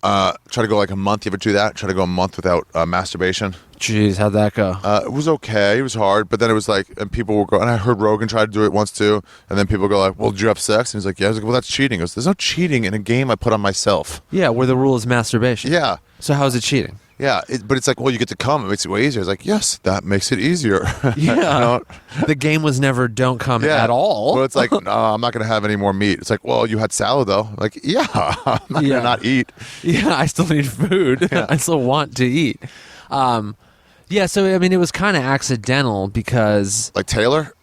try to go like a month. You ever do that? Try to go a month without masturbation? Jeez, how'd that go? It was okay. It was hard. But then it was like, and people were going, and I heard Rogan try to do it once too. And then people go like, well, did you have sex? And he's like, yeah. I was like, well, that's cheating. He goes, there's no cheating in a game I put on myself. Yeah, where the rule is masturbation. Yeah. So how is it cheating? Yeah. But it's like, well, you get to come. It makes it way easier. It's like, yes, that makes it easier. Yeah. The game was never don't come at all. Well, it's like, no, I'm not going to have any more meat. It's like, well, you had salad though. I'm like, yeah, I'm not going Yeah. to not eat. Yeah, I still need food. Yeah. I still want to eat. Yeah, so I mean, it was kind of accidental because Like Taylor,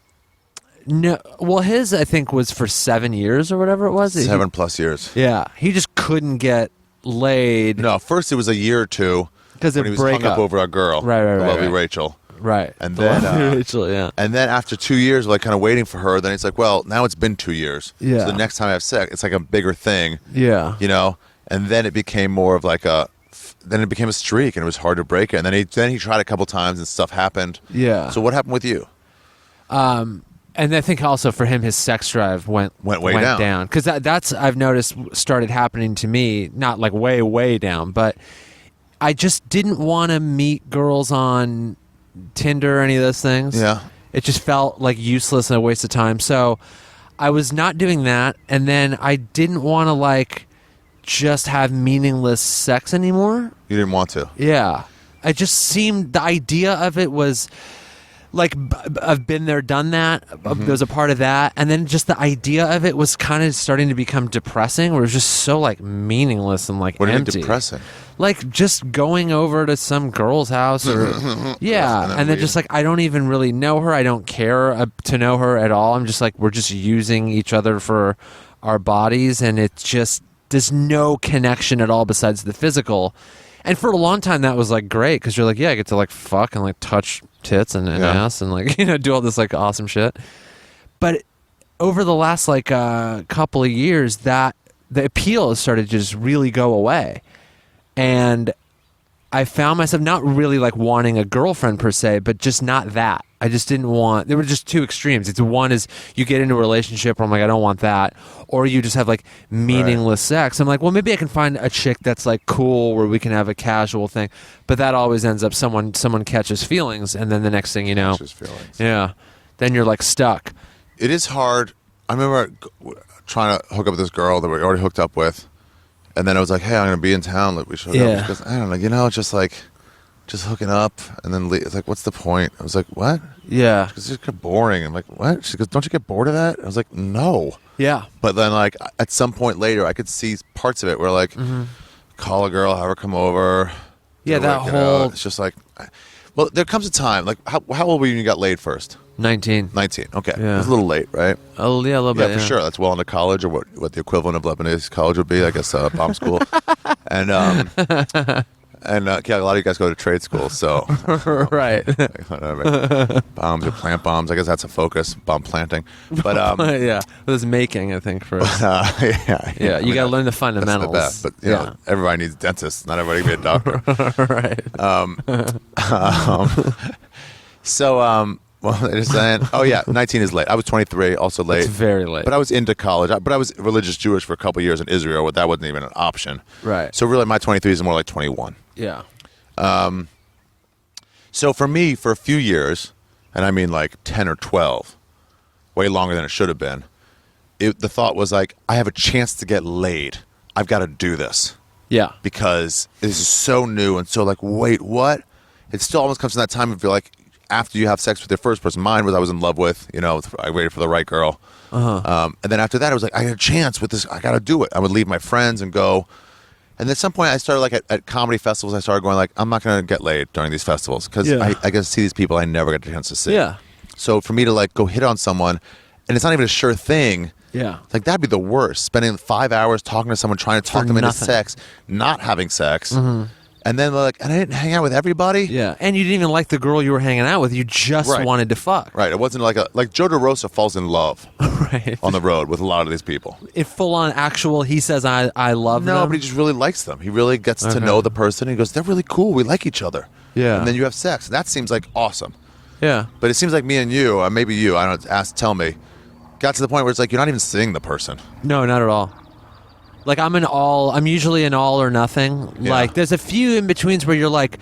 no, well, his I think was for 7 years or whatever it was. 7+ years. Yeah, he just couldn't get laid. No, first it was a year or two 'Cause of when he was breakup. hung up over a girl, Right, the lovely right. Rachel. Right, And The then, lovely Rachel, yeah. And then after 2 years, like kind of waiting for her, then it's like, well, now it's been 2 years. Yeah. So the next time I have sex, it's like a bigger thing, Yeah. you know. And then it became more of like then it became a streak, and it was hard to break it. And then he tried a couple times, and stuff happened. Yeah. So what happened with you? And I think also for him, his sex drive went way down. because that's I've noticed started happening to me. Not like way down, but I just didn't want to meet girls on Tinder or any of those things. Yeah. It just felt like useless and a waste of time. So I was not doing that, and then I didn't want to like just have meaningless sex anymore. You didn't want to. Yeah. I just seemed the idea of it was like I've been there, done that. Mm-hmm. There was a part of that, and then just the idea of it was kind of starting to become depressing. Where it was just so like meaningless and like What do you empty. mean depressing? Like just going over to some girl's house or yeah, And then and then leave. just like I don't even really know her. I don't care to know her at all. I'm just like we're just using each other for our bodies, and it's just there's no connection at all besides the physical. And for a long time, that was like great because you're like, yeah, I get to like fuck and like touch tits and Yeah. ass and like do all this like awesome shit. But over the last like couple of years, that the appeal has started to just really go away. And I found myself not really like wanting a girlfriend per se, but just not that. I just didn't want, there were just two extremes. It's one is you get into a relationship where I'm like, I don't want that. Or you just have like meaningless sex. I'm like, well, maybe I can find a chick that's like cool where we can have a casual thing. But that always ends up someone catches feelings. And then the next thing you know, Catches feelings. yeah, then you're like stuck. It is hard. I remember trying to hook up with this girl that we already hooked up with. And then I was like, hey, I'm going to be in town. Like, we should hook up. She goes, I don't know, just hooking up. And then it's like, what's the point? I was like, what? Yeah. It's just kind of boring. I'm like, what? She goes, don't you get bored of that? I was like, no. Yeah. But then, like, at some point later, I could see parts of it where, like, call a girl, have her come over. Yeah, do, that like, whole... It's just like, well, there comes a time. Like, how old were you when you got laid first? 19. 19. Okay. Yeah. It was a little late, right? Oh, yeah, a little Yeah, bit. for sure. That's well into college, or what the equivalent of Lebanese college would be, I guess, bomb school. And yeah, a lot of you guys go to trade school, so Right. bombs or plant bombs. I guess that's a focus, bomb planting. But Yeah. It was making, I think, first. yeah, Yeah, you got to learn the that's fundamentals. the best. But you know, everybody needs dentists. Not everybody can be a doctor. Right. So well, they're just saying, oh yeah, 19 is late. I was 23, also late. It's very late. But I was into college. But I was religious Jewish for a couple years in Israel, where that wasn't even an option. Right. So really, my 23 is more like 21. Yeah. So for me, for a few years, and I mean like 10 or 12, way longer than it should have been, the thought was like, I have a chance to get laid. I've got to do this. Yeah. Because this is so new and so like, wait, what? It still almost comes to that time of like, after you have sex with your first person. Mine was I was in love with, I waited for the right girl. And then after that, I was like, I had a chance with this. I got to do it. I would leave my friends and go. And at some point, I started like at comedy festivals, I started going like, I'm not going to get laid during these festivals because I get to see these people I never get a chance to see. Yeah. So for me to like go hit on someone, and it's not even a sure thing. Yeah. Like that'd be the worst. Spending 5 hours talking to someone, trying to talk them into nothing. sex, not having sex. And then and I didn't hang out with everybody. Yeah. And you didn't even like the girl you were hanging out with. You just Right. wanted to fuck. Right. It wasn't like Joe DeRosa falls in love Right. on the road with a lot of these people. It full on actual, he says, I love No, them. but he just really likes them. He really gets to know the person. He goes, they're really cool. We like each other. Yeah. And then you have sex. That seems like awesome. Yeah. But it seems like me and you, maybe you, I don't know, tell me, got to the point where it's like you're not even seeing the person. No, not at all. Like I'm usually an all or nothing. Yeah. Like there's a few in betweens where you're like,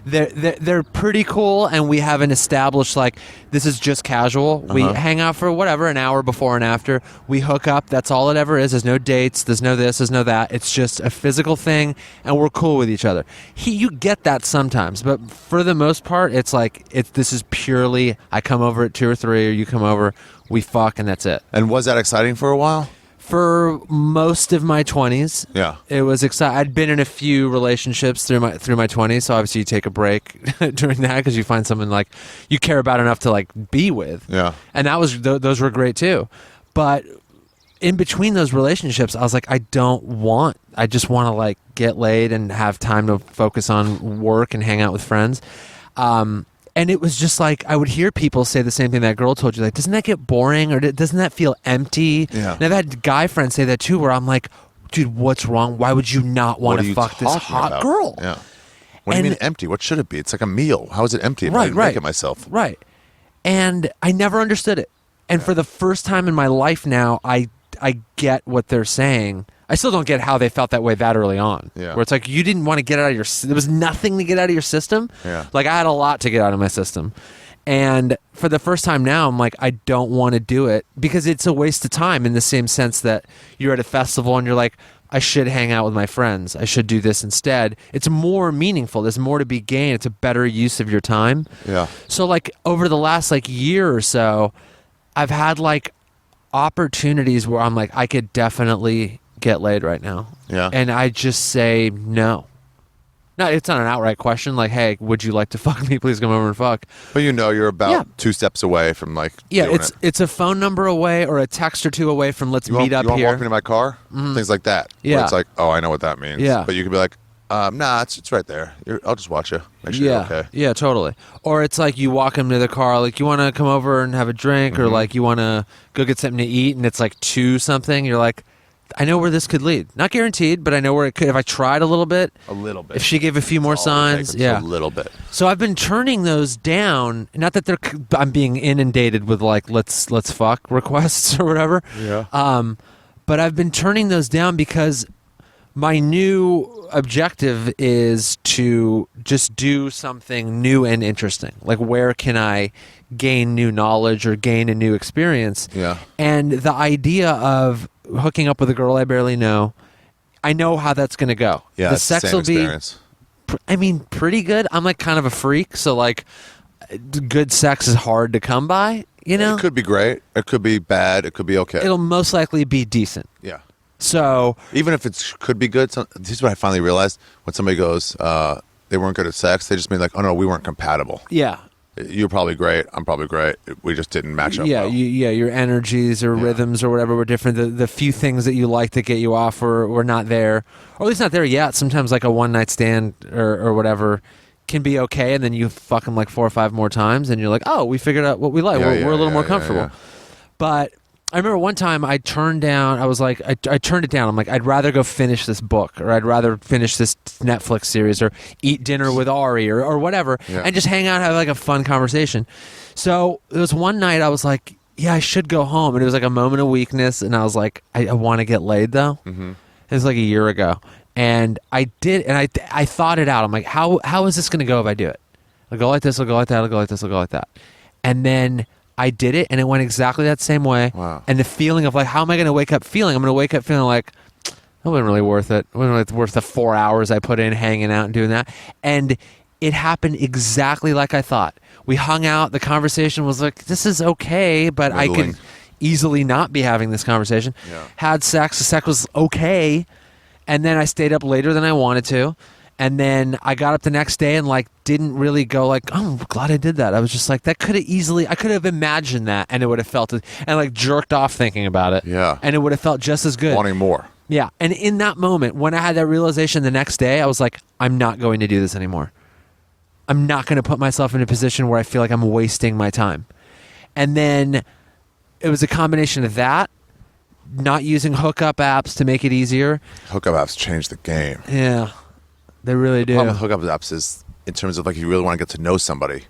they're pretty cool, and we haven't established like this is just casual. We hang out for whatever, an hour before and after. We hook up. That's all it ever is. There's no dates. There's no this. There's no that. It's just a physical thing, and we're cool with each other. You get that sometimes, but for the most part, it's like this is purely I come over at 2 or 3, or you come over, we fuck, and that's it. And was that exciting for a while? For most of my 20s, Yeah. it was exciting. I'd been in a few relationships through my 20s, so obviously you take a break during that because you find someone like you care about enough to like be with. Yeah. And that was those were great too. But in between those relationships, I was like, I just want to like get laid and have time to focus on work and hang out with friends. And it was just like, I would hear people say the same thing that girl told you, like, doesn't that get boring, or doesn't that feel empty? Yeah. And I've had guy friends say that too, where I'm like, dude, what's wrong? Why would you not want What are to you fuck this talking hot about? girl? Yeah. What do you And- mean empty? What should it be? It's like a meal. How is it empty if I Right, didn't right. make it myself? Right. And I never understood it. And for the first time in my life now, I get what they're saying. I still don't get how they felt that way that early on. Yeah. Where it's like, you didn't want to get out of there was nothing to get out of your system. Yeah. Like I had a lot to get out of my system. And for the first time now, I'm like, I don't want to do it because it's a waste of time, in the same sense that you're at a festival and you're like, I should hang out with my friends. I should do this instead. It's more meaningful. There's more to be gained. It's a better use of your time. Yeah. So like over the last like year or so, I've had like opportunities where I'm like, I could definitely get laid right now. Yeah. And I just say no. No, it's not an outright question. Like, hey, would you like to fuck me? Please come over and fuck. But you're about Yeah. 2 steps away from like Yeah, doing it's a phone number away or a text or two away from let's meet up you want to here. walk me to my car? Things like that. Where Yeah. it's like, oh, I know what that means. Yeah. But you could be like, nah, it's right there. I'll just watch you. Make sure Yeah, you're okay. yeah, totally. Or it's like you walk him to the car, like you want to come over and have a drink, or like you want to go get something to eat, and it's like 2 something. You're like, I know where this could lead. Not guaranteed, but I know where it could. If I tried a little bit, If she gave a few more signs, a little bit. So I've been turning those down. Not that I'm being inundated with like let's fuck requests or whatever. Yeah. But I've been turning those down because my new objective is to just do something new and interesting. Like, where can I gain new knowledge or gain a new experience? Yeah. And the idea of hooking up with a girl I barely know, I know how that's going to go. Yeah. The it's the sex same will be, experience. pretty good. I'm like kind of a freak, so like good sex is hard to come by, you know? It could be great. It could be bad. It could be okay. It'll most likely be decent. Yeah. So Even if it could be good, this is what I finally realized. When somebody goes, they weren't good at sex, they just mean like, oh no, we weren't compatible. yeah. You're probably great. I'm probably great. We just didn't match up. Yeah, well. your energies or rhythms or whatever were different. The few things that you like to get you off were not there, or at least not there yet. Sometimes like a one night stand or whatever can be okay, and then you fuck them like 4 or 5 more times, and you're like, oh, we figured out what we like. Yeah, we're a little more yeah, comfortable. yeah. But I remember one time I turned down. I was like, I turned it down. I'm like, I'd rather go finish this book, or I'd rather finish this Netflix series, or eat dinner with Ari, or whatever, Yeah. and just hang out, have like a fun conversation. So it was one night I was like, yeah, I should go home, and it was like a moment of weakness, and I was like, I want to get laid though. Mm-hmm. It was like a year ago, and I did, and I thought it out. I'm like, how is this going to go if I do it? I'll go like this, I'll go like that, I'll go like this, I'll go like that, and then I did it, and it went exactly that same way. Wow. And the feeling of like, how am I going to wake up feeling? I'm going to wake up feeling like, that wasn't really worth it. It wasn't really worth the 4 hours I put in hanging out and doing that. And it happened exactly like I thought. We hung out. The conversation was like, this is okay, but I Middling. could easily not be having this conversation. Yeah. Had sex. The sex was okay. And then I stayed up later than I wanted to. And then I got up the next day and like didn't really go like, oh, I'm glad I did that. I was just like, that could have easily, I could have imagined that, and it would have felt it, and like jerked off thinking about it. Yeah. And it would have felt just as good. Wanting more. Yeah. And in that moment, when I had that realization the next day, I was like, I'm not going to do this anymore. I'm not going to put myself in a position where I feel like I'm wasting my time. And then it was a combination of that, not using hookup apps to make it easier. Hookup apps change the game. Yeah. They really do. The problem with hookup apps is, in terms of like, if you really want to get to know somebody,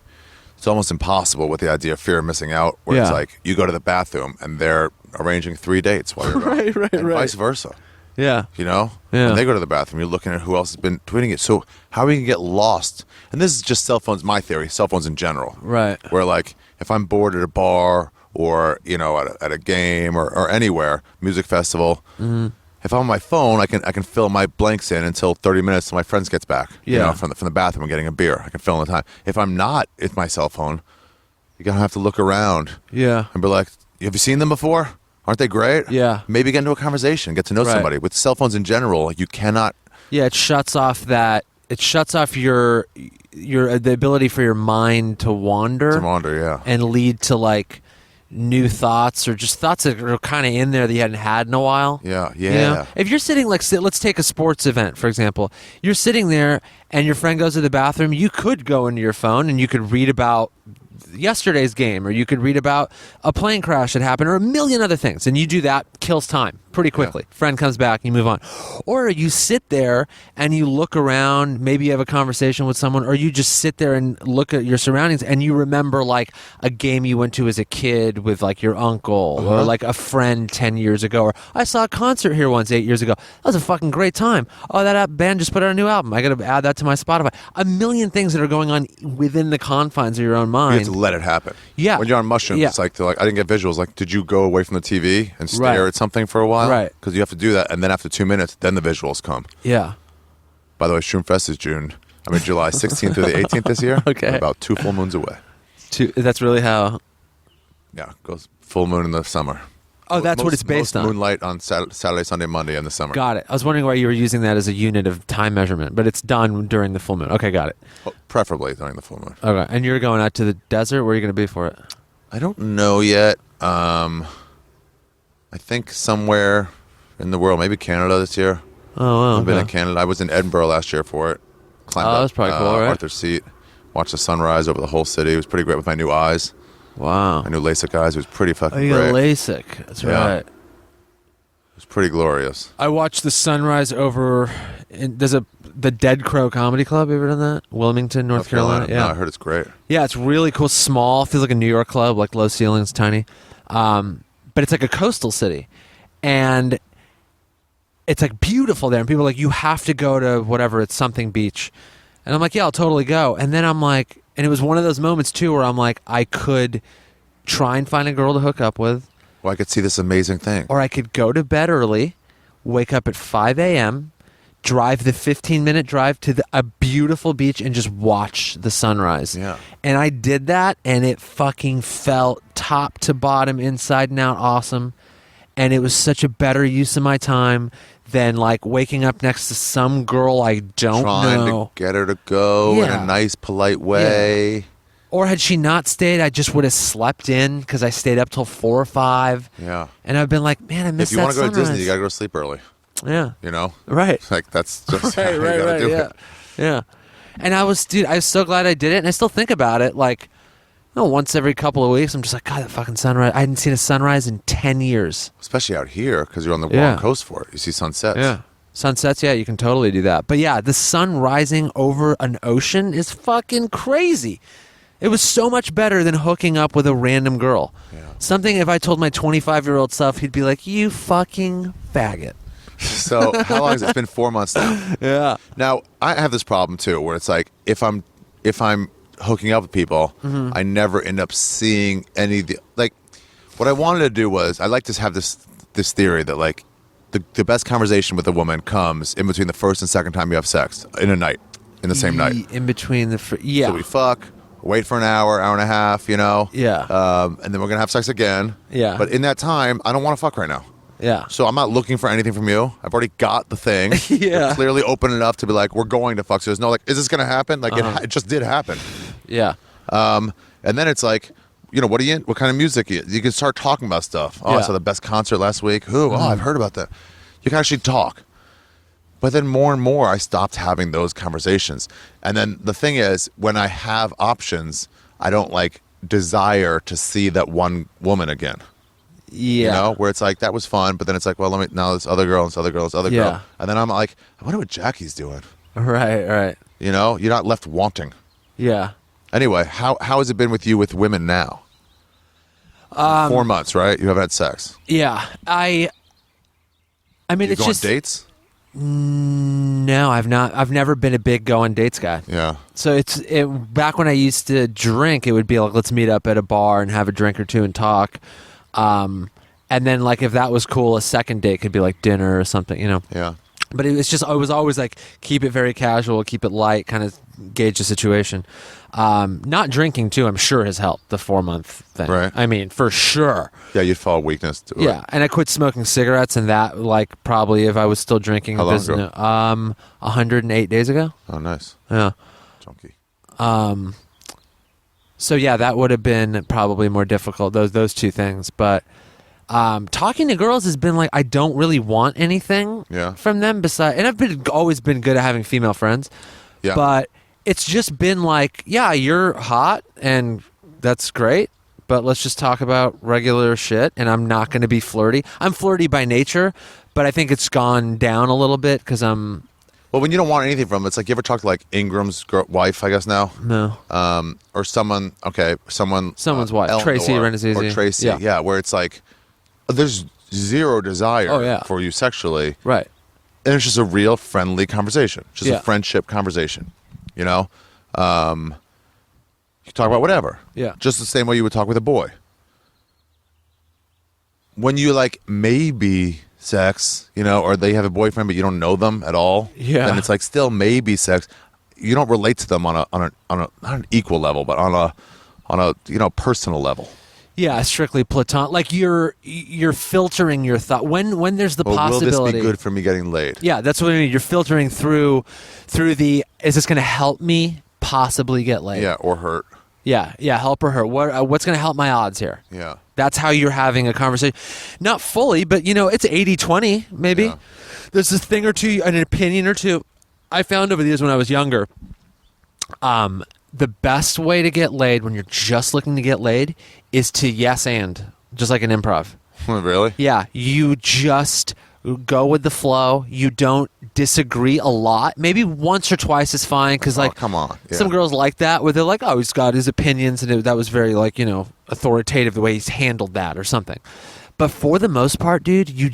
it's almost impossible with the idea of fear of missing out, where it's Yeah. like you go to the bathroom and they're arranging 3 dates while you're gone. Right, and right. vice versa. Yeah. You know? Yeah. When they go to the bathroom, you're looking at who else has been tweeting it. So how are we going to get lost? And this is just cell phones, my theory, cell phones in general. Right. Where like, if I'm bored at a bar or, you know, at a game or anywhere, music festival, if I'm on my phone, I can fill my blanks in until 30 minutes till my friends gets back. You Yeah. know, from the bathroom and getting a beer. I can fill in the time. If I'm not with my cell phone, you're going to have to look around Yeah. and be like, have you seen them before? Aren't they great? Yeah. Maybe get into a conversation, get to know Right. somebody. With cell phones in general, like, you cannot. Yeah, it shuts off your the ability for your mind to wander, Yeah. and lead to like new thoughts, or just thoughts that are kind of in there that you hadn't had in a while. Yeah. You know? If you're sitting like, let's take a sports event, for example. You're sitting there and your friend goes to the bathroom. You could go into your phone and you could read about yesterday's game, or you could read about a plane crash that happened, or a million other things. And you do that, kills time pretty quickly. Friend comes back, you move on. Or you sit there and you look around, maybe you have a conversation with someone, or you just sit there and look at your surroundings and you remember like a game you went to as a kid with like your uncle, or like a friend 10 years ago, or I saw a concert here once 8 years ago. That was a fucking great time. Oh, that band just put out a new album. I got to add that to my Spotify. A million things that are going on within the confines of your own You mind. have to let it happen. Yeah. When you're on mushrooms, Yeah. it's like, I didn't get visuals. Like, did you go away from the TV and stare Right. at something for a while? Right. Because you have to do that. And then after 2 minutes, then the visuals come. Yeah. By the way, Shroomfest is July 16th through the 18th this year. Okay. We're about 2 full moons away. That's really how. Yeah. Goes full moon in the summer. Oh, that's what it's based most on. Moonlight on Saturday, Sunday, Monday in the summer. Got it. I was wondering why you were using that as a unit of time measurement, but it's done during the full moon. Okay, got it. Well, preferably during the full moon. Okay, and you're going out to the desert? Where are you going to be for it? I don't know yet. I think somewhere in the world, maybe Canada this year. Oh, wow. I've been in okay. Canada. I was in Edinburgh last year for it. Climbed Oh, up that's probably cool, right? Arthur's Seat. Watched the sunrise over the whole city. It was pretty great with my new eyes. Wow. My new LASIK eyes. It was pretty fucking Oh, you great. got LASIK. That's Yeah. right. It's pretty glorious. I watched the sunrise over. There's the Dead Crow Comedy Club. You ever done that? Wilmington, North Carolina. Yeah, No, I heard it's great. yeah, it's really cool. Small, feels like a New York club, like low ceilings, tiny. But it's like a coastal city, and it's like beautiful there. And people are like, you have to go to whatever, it's something beach. And I'm like, yeah, I'll totally go. And then I'm like, and it was one of those moments too where I'm like, I could try and find a girl to hook up with, Well, I could see this amazing thing. or I could go to bed early, wake up at 5 a.m., drive the 15-minute drive to a beautiful beach and just watch the sunrise. Yeah. And I did that, and it fucking felt top to bottom, inside and out awesome. And it was such a better use of my time than like waking up next to some girl I don't Trying know. to get her to go in Yeah. a nice, polite way. Or had she not stayed, I just would have slept in because I stayed up till 4 or 5. Yeah. And I've been like, man, I missed If you that want to go to sunrise. Disney, you got to go to sleep early. Yeah. You know? Right. Like, that's just how you got to do yeah. it. Yeah. And I was so glad I did it. And I still think about it like, once every couple of weeks. I'm just like, God, that fucking sunrise. I hadn't seen a sunrise in 10 years. Especially out here because you're on the Yeah. wrong coast for it. You see sunsets. Sunsets, yeah, you can totally do that. But yeah, the sun rising over an ocean is fucking crazy. It was so much better than hooking up with a random girl. Yeah. Something if I told my 25-year-old self, he'd be like, you fucking faggot. So how long has it? It's been 4 months now. Yeah. Now I have this problem too, where it's like if I'm hooking up with people, Mm-hmm. I never end up seeing any of the like. What I wanted to do was I like to have this theory that like the best conversation with a woman comes in between the first and second time you have sex in a night, in the same night. In between the... yeah. So we fuck, wait for an hour and a half, you know. Yeah. And then we're gonna have sex again. Yeah. But in that time, I don't want to fuck right now. Yeah. So I'm not looking for anything from you. I've already got the thing. Yeah. You're clearly open enough to be like, we're going to fuck. So there's no like, is this going to happen? Like it just did happen. Yeah. And then it's like, you know, what kind of music? You can start talking about stuff. Oh, I Yeah. saw the best concert last week. Who? Oh, I've heard about that. You can actually talk. But then more and more, I stopped having those conversations. And then the thing is, when I have options, I don't like desire to see that one woman again. Yeah. You know, where it's like, that was fun, but then it's like, well, now this other girl, this other girl, this other Yeah. girl. And then I'm like, I wonder what Jackie's doing. Right. You know, you're not left wanting. Yeah. Anyway, how has it been with you with women now? 4 months, right? You haven't had sex. Yeah. I mean, You it's go on just... dates? No, I've not. I've never been a big go on dates guy. Yeah. So back when I used to drink, it would be like, let's meet up at a bar and have a drink or two and talk. And then like if that was cool, a second date could be like dinner or something, you know. Yeah. But it was always like keep it very casual, keep it light, kind of gauge the situation. Not drinking too, I'm sure has helped the 4-month thing. Right. I mean, for sure. Yeah, you'd fall weakness to it. Yeah, and I quit smoking cigarettes, and that like probably if I was still drinking. How long ago? 108 days ago. Oh, nice. Yeah. Junkie. So yeah, that would have been probably more difficult. Those two things, but talking to girls has been like I don't really want anything Yeah. from them besides, and I've always been good at having female friends. Yeah. But it's just been like, yeah, you're hot and that's great, but let's just talk about regular shit. And I'm not going to be flirty. I'm flirty by nature, but I think it's gone down a little bit because I'm Well, when you don't want anything from them, it's like you ever talk to like Ingram's wife, I guess now? no. Or someone's wife. Eleanor Tracy Renazizi. or Tracy, Yeah. yeah, where it's like there's zero desire Oh, yeah. for you sexually, Right. and it's just a real friendly conversation, just Yeah. a friendship conversation, you know. You talk about whatever, Yeah. just the same way you would talk with a boy. When you like maybe sex, you know, or they have a boyfriend but you don't know them at all, Yeah. then it's like still maybe sex. You don't relate to them on a not an equal level, but on a you know personal level. Yeah, strictly platonic. Like you're filtering your thought when there's the Or will possibility. this be good for me getting laid? Yeah, that's what I mean. You're filtering through the. Is this going to help me possibly get laid? Yeah, or hurt. yeah, help or hurt. What's going to help my odds here? Yeah. That's how you're having a conversation. Not fully, but you know, it's 80-20 maybe. Yeah. There's a thing or two, an opinion or two. I found over the years when I was younger, the best way to get laid when you're just looking to get laid is to yes and, just like an improv. Really? Yeah, you just go with the flow. You don't disagree a lot. Maybe once or twice is fine because like come on. Yeah. some girls like that where they're like, oh, he's got his opinions and that was very like, authoritative the way he's handled that or something. But for the most part, dude, you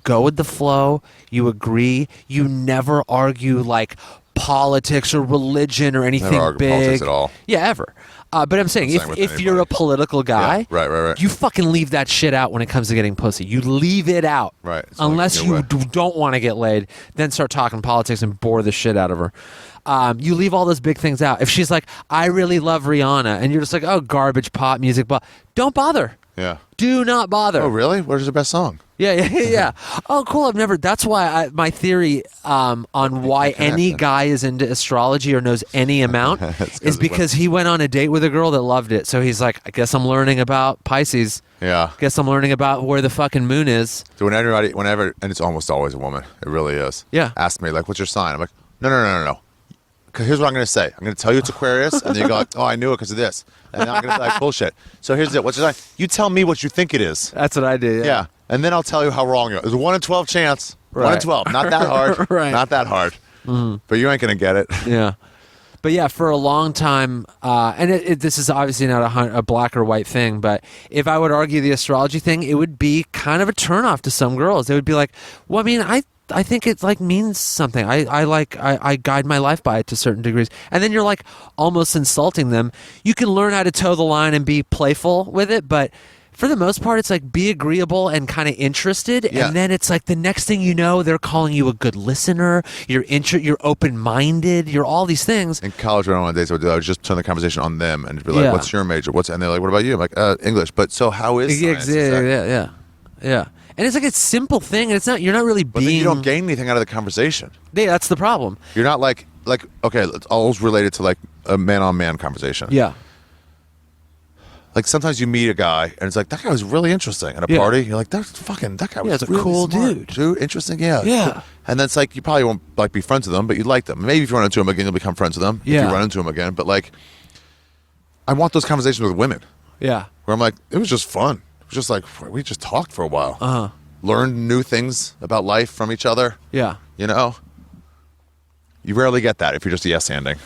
go with the flow. You agree. You never argue like politics or religion or anything Never argue big. politics at all. Yeah, ever. But I'm saying, Same with if you're a anybody. political guy, Yeah, right. you fucking leave that shit out when it comes to getting pussy. You leave it out. Right. It's like Unless your you way. don't want to get laid, then start talking politics and bore the shit out of her. You leave all those big things out. If she's like, I really love Rihanna, and you're just like, oh, garbage pop music, but don't bother. Yeah. Do not bother. Oh, really? Where's the best song? Yeah. Oh, cool. That's why my theory on why any guy is into astrology or knows any amount is because he went on a date with a girl that loved it. So he's like, I guess I'm learning about Pisces. Yeah. Guess I'm learning about where the fucking moon is. So whenever, and it's almost always a woman. It really is. Yeah. Ask me, like, what's your sign? I'm like, no. Because here's what I'm going to say. I'm going to tell you it's Aquarius, and then you go like, oh, I knew it because of this. And then I'm going to be like, bullshit. So here's it. What's your sign? You tell me what you think it is. That's what I do. Yeah. And then I'll tell you how wrong you are. There's a 1 in 12 chance. 1 in Right. 12. Not that hard. Right. Not that hard. But you ain't going to get it. Yeah. But yeah, for a long time, and this is obviously not a black or white thing, but if I would argue the astrology thing, it would be kind of a turnoff to some girls. They would be like, well, I mean, I think it like means something. I guide my life by it to certain degrees. And then you're like almost insulting them. You can learn how to toe the line and be playful with it, but for the most part, it's like be agreeable and kind of interested. Yeah. And then it's like the next thing you know, they're calling you a good listener. You're open-minded. You're all these things. In college, when I went on dates, I would just turn the conversation on them and be like, Yeah. what's your major? And they're like, what about you? I'm like, English. But so how is science? Yeah. And it's like a simple thing, and you're not really But being. then you don't gain anything out of the conversation. Yeah, that's the problem. You're not like okay, it's all related to like a man-on-man conversation. Yeah. Like sometimes you meet a guy and it's like that guy was really interesting at a Yeah. party. You're like that guy was it's a really cool smart, dude. Interesting, yeah. Yeah. And then it's like you probably won't like be friends with them, but you like them. Maybe if you run into them again, you'll become friends with them. If Yeah. you run into them again, but like I want those conversations with women Yeah. where I'm like, it was just fun. It was just like we just talked for a while. Uh-huh. Learned new things about life from each other. Yeah. You know, you rarely get that if you're just yes-anding.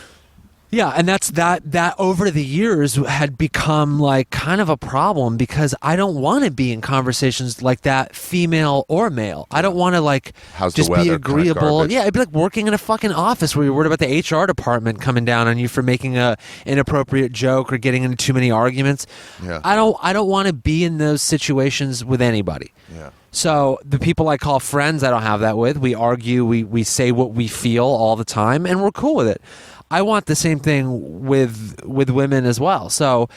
Yeah, and that's that over the years had become like kind of a problem because I don't want to be in conversations like that, female or male. I don't want to like How's the just be weather? Kinda agreeable. garbage. Yeah, it'd be like working in a fucking office where you're worried about the HR department coming down on you for making a inappropriate joke or getting into too many arguments. Yeah. I don't want to be in those situations with anybody. Yeah. So the people I call friends, I don't have that with. We argue, we say what we feel all the time, and we're cool with it. I want the same thing with women as well. So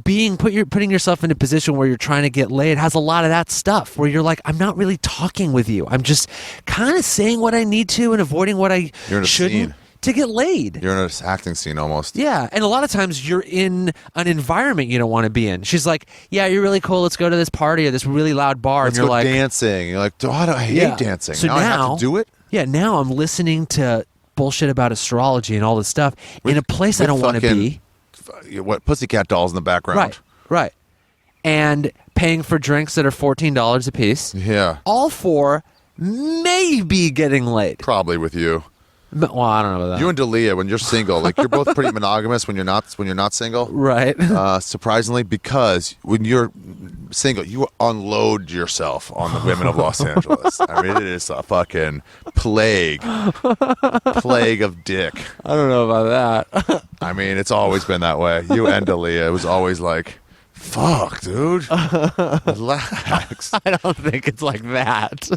putting yourself in a position where you're trying to get laid has a lot of that stuff where you're like, I'm not really talking with you. I'm just kind of saying what I need to and avoiding what I You're in a shouldn't scene. to get laid. You're in an acting scene almost. Yeah, and a lot of times you're in an environment you don't want to be in. She's like, yeah, you're really cool. Let's go to this party or this really loud bar. Let's and you're go like, dancing. You're like, I hate Yeah. dancing. So now I have to do it. Yeah, now I'm listening to bullshit about astrology and all this stuff in a place I with don't want to fucking- be. What pussycat dolls in the background? Right. And paying for drinks that are $14 a piece. Yeah, All for maybe getting laid. probably with you. Well, I don't know about that. You and Dalia, when you're single, like you're both pretty monogamous when you're not single. Right. Surprisingly, because when you're single, you unload yourself on the women of Los Angeles. I mean, it is a fucking plague of dick. I don't know about that. I mean, it's always been that way. You and Dalia, it was always like, fuck, dude, relax. I don't think it's like that.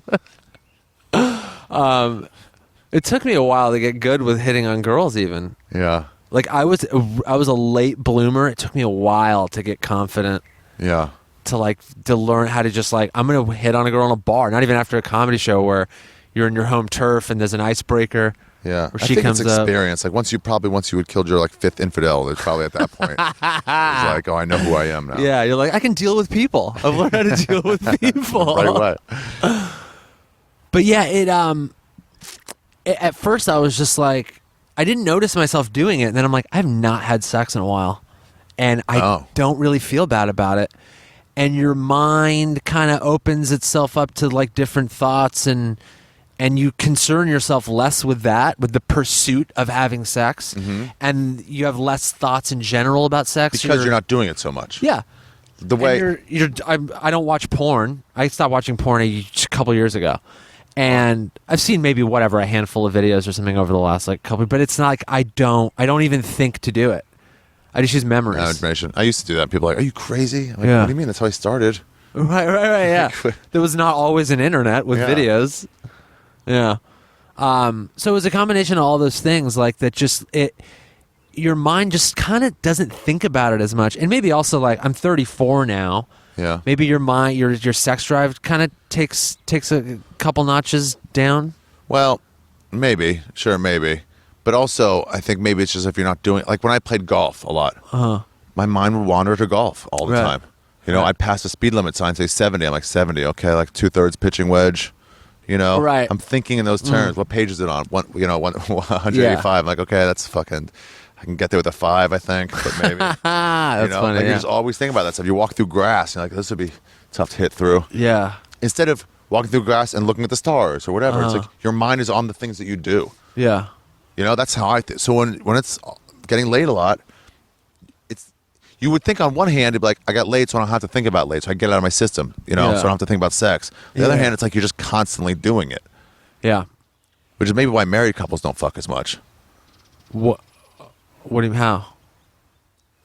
It took me a while to get good with hitting on girls even. Yeah, Like I was a late bloomer. It took me a while to get confident yeah. to learn how to just like I'm gonna hit on a girl in a bar, not even after a comedy show where you're in your home turf and there's an icebreaker. Yeah, Where I she think comes it's up. experience. Like once you had killed your like fifth infidel, it's probably at that point. It's like, oh, I know who I am now. Yeah, you're like I can deal with people. I've learned how to deal with people. Right away. But yeah, at first I was just like I didn't notice myself doing it, and then I'm like I've not had sex in a while, and I Oh. don't really feel bad about it. and your mind kind of opens itself up to like different thoughts, and you concern yourself less with that, with the pursuit of having sex, and you have less thoughts in general about sex Because you're not doing it so much. Yeah. The And way I don't watch porn. I stopped watching porn a couple years ago, and I've seen maybe a handful of videos or something over the last like couple. But it's not like I don't even think to do it. I just use memories. information. I used to do that. People are like, "Are you crazy?" I'm like, Yeah. "What do you mean? That's how I started." Right. Yeah. There was not always an internet with Yeah. videos. Yeah. So it was a combination of all those things, like that. Just your mind just kind of doesn't think about it as much, and maybe also like I'm 34 now. Yeah. Maybe your mind, your sex drive, kind of takes a couple notches down. Well, maybe, sure, maybe, but also I think maybe it's just if you're not doing like when I played golf a lot, my mind would wander to golf all the Right. time. You know, Right. I pass the speed limit sign, say 70. I'm like 70, okay, like 2/3 pitching wedge. You know, Right. I'm thinking in those terms. What page is it on? 185. I'm like, okay, that's fucking. I can get there with a 5, I think, but maybe. That's you know, funny. like Yeah. you just always think about that stuff. You walk through grass, and you're like, this would be tough to hit through. Yeah. Instead of walking through grass and looking at the stars or whatever, it's Uh-huh. like your mind is on the things that you do. Yeah. You know, that's how I think. So when it's getting laid a lot, you would think on one hand, it'd be like, I got laid, so I don't have to think about laid, so I get it out of my system, you know, Yeah. so I don't have to think about sex. The other Yeah. hand, it's like you're just constantly doing it, Yeah. which is maybe why married couples don't fuck as much. What? What do you? How?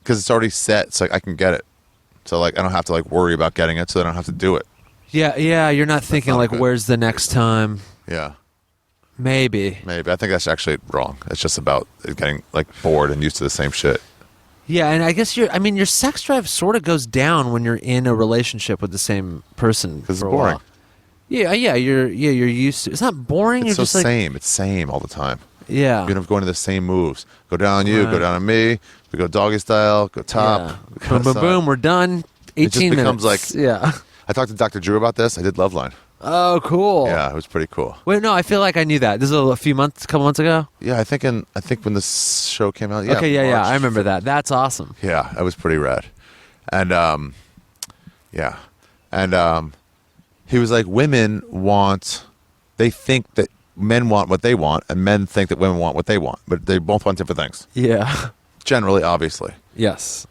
Because it's already set. It's like, I can get it. So, like, I don't have to, like, worry about getting it, so I don't have to do it. Yeah. You're not thinking not like, good. where's the next time? Yeah, Maybe. maybe. I think that's actually wrong. It's just about getting, like, bored and used to the same shit. Yeah, and I guess your sex drive sort of goes down when you're in a relationship with the same person. Because it's for a boring. while. Yeah. You're used to. It's not boring. It's you're so just like, same. It's same all the time. Yeah. You end up going to the same moves. Go down on you, go Right. down on me. We go doggy style, go top. Yeah. Boom, boom, boom. We're done. 18 just becomes minutes. like- yeah. I talked to Dr. Drew about this. I did Loveline. Oh, cool. Yeah, it was pretty cool. Wait, no, I feel like I knew that. This is a couple months ago. Yeah, I think when this show came out. Yeah, Okay, yeah, March. I remember that. That's awesome. Yeah, that was pretty rad. And he was like, they think that men want what they want, and men think that women want what they want, but they both want different things. Yeah. Generally, obviously. Yes.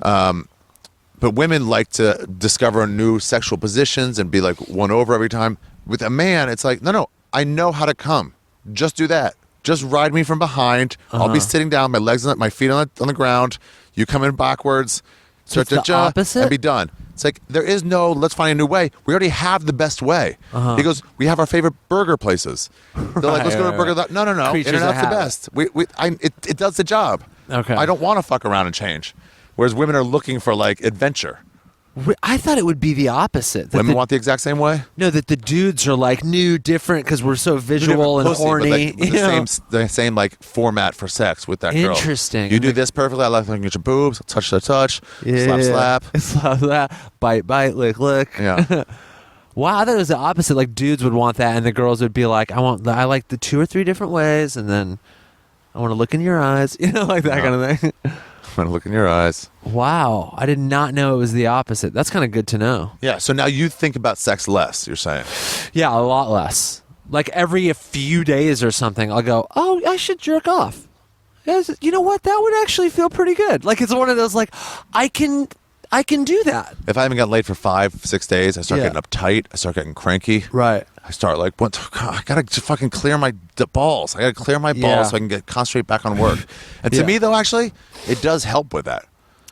But women like to discover new sexual positions and be like won over every time. With a man, it's like, no, I know how to come. Just do that. Just ride me from behind. I'll be sitting down, my feet on the ground. You come in backwards. So it's the opposite? And be done. It's like, there is no, let's find a new way. We already have the best way. He goes, we have our favorite burger places. They're like, let's go to a burger. No. Creatures Internet's of the habit. best. It does the job. Okay. I don't want to fuck around and change. Whereas women are looking for like adventure. I thought it would be the opposite. That Women want the exact same way. No, that the dudes are like new, different, because we're so visual and Pussy, horny. but like, with you know? the same like format for sex with that girl. Interesting. You do this perfectly. I like looking at your boobs. Touch, slap, slap. slap, bite, lick. Yeah. Wow, I thought it was the opposite. Like dudes would want that, and the girls would be like, I like the 2 or 3 different ways, and then I want to look in your eyes, like that kind of thing. I'm gonna look in your eyes. Wow, I did not know it was the opposite. That's kind of good to know. Yeah. So now you think about sex less. You're saying. Yeah, a lot less. Like every few days or something, I'll go, oh, I should jerk off. Yes, you know what? That would actually feel pretty good. Like it's one of those like, I can do that. If I haven't got laid for 5-6 days, I start Yeah. getting uptight. I start getting cranky. Right. I start like, I gotta just fucking clear my balls. I gotta clear my balls Yeah. so I can concentrate back on work. And to Yeah. me, though, actually, it does help with that.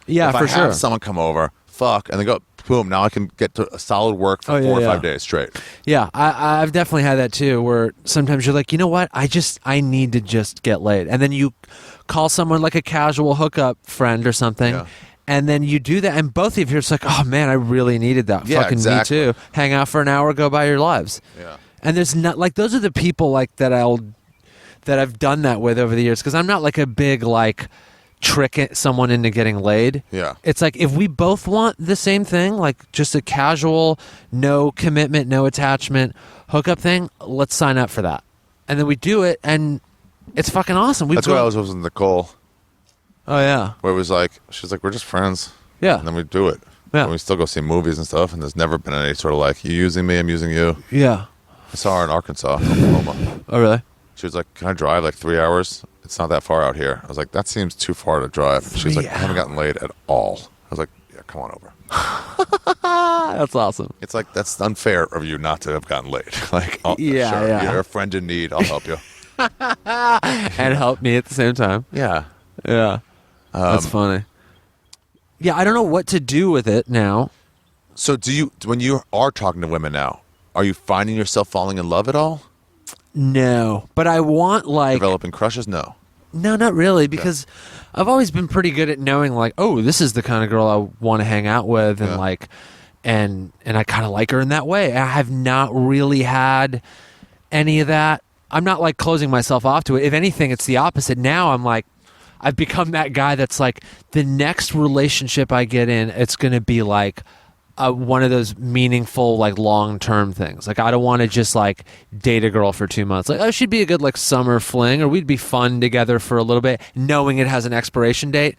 Yeah, if for I sure. have someone come over, and they go, boom, now I can get to a solid work for 4 or 5 days straight. Yeah, I've definitely had that too, where sometimes you're like, you know what? I need to just get laid. And then you call someone like a casual hookup friend or something. Yeah. And then you do that, and both of you are just like, oh man, I really needed that. Yeah, Fucking exactly. me too. Hang out for an hour, go by your lives. Yeah. And there's not like those are the people like that I've done that with over the years, because I'm not like a big like trick someone into getting laid. Yeah. It's like if we both want the same thing, like just a casual, no commitment, no attachment hookup thing, let's sign up for that. And then we do it, and it's fucking awesome. That's why I was with Nicole, Oh yeah, where it was like, she's like, we're just friends. yeah. And then we do it. Yeah. And we still go see movies and stuff, and there's never been any sort of like, you using me, I'm using you. Yeah. I saw her in Arkansas, Oklahoma. Oh, really? She was like, can I drive like 3 hours? It's not that far out here. I was like, that seems too far to drive. She was 3 like, I haven't gotten laid at all. I was like, yeah, come on over. That's awesome. It's like, that's unfair of you not to have gotten laid. Like, oh, Yeah, sure, yeah. you're a friend in need. I'll help you. And help me at the same time. Yeah. Yeah. That's funny. Yeah, I don't know what to do with it now. So do you, when you are talking to women now, are you finding yourself falling in love at all? No. But I want, like... Developing crushes? No. No, not really, because I've always been pretty good at knowing, like, oh, this is the kind of girl I want to hang out with, and Yeah. like, and I kind of like her in that way. I have not really had any of that. I'm not like closing myself off to it. If anything, it's the opposite. Now I'm like, I've become that guy that's like, the next relationship I get in, it's going to be like one of those meaningful, like long-term things. Like, I don't want to just like date a girl for 2 months. Like, oh, she'd be a good like summer fling, or we'd be fun together for a little bit, knowing it has an expiration date.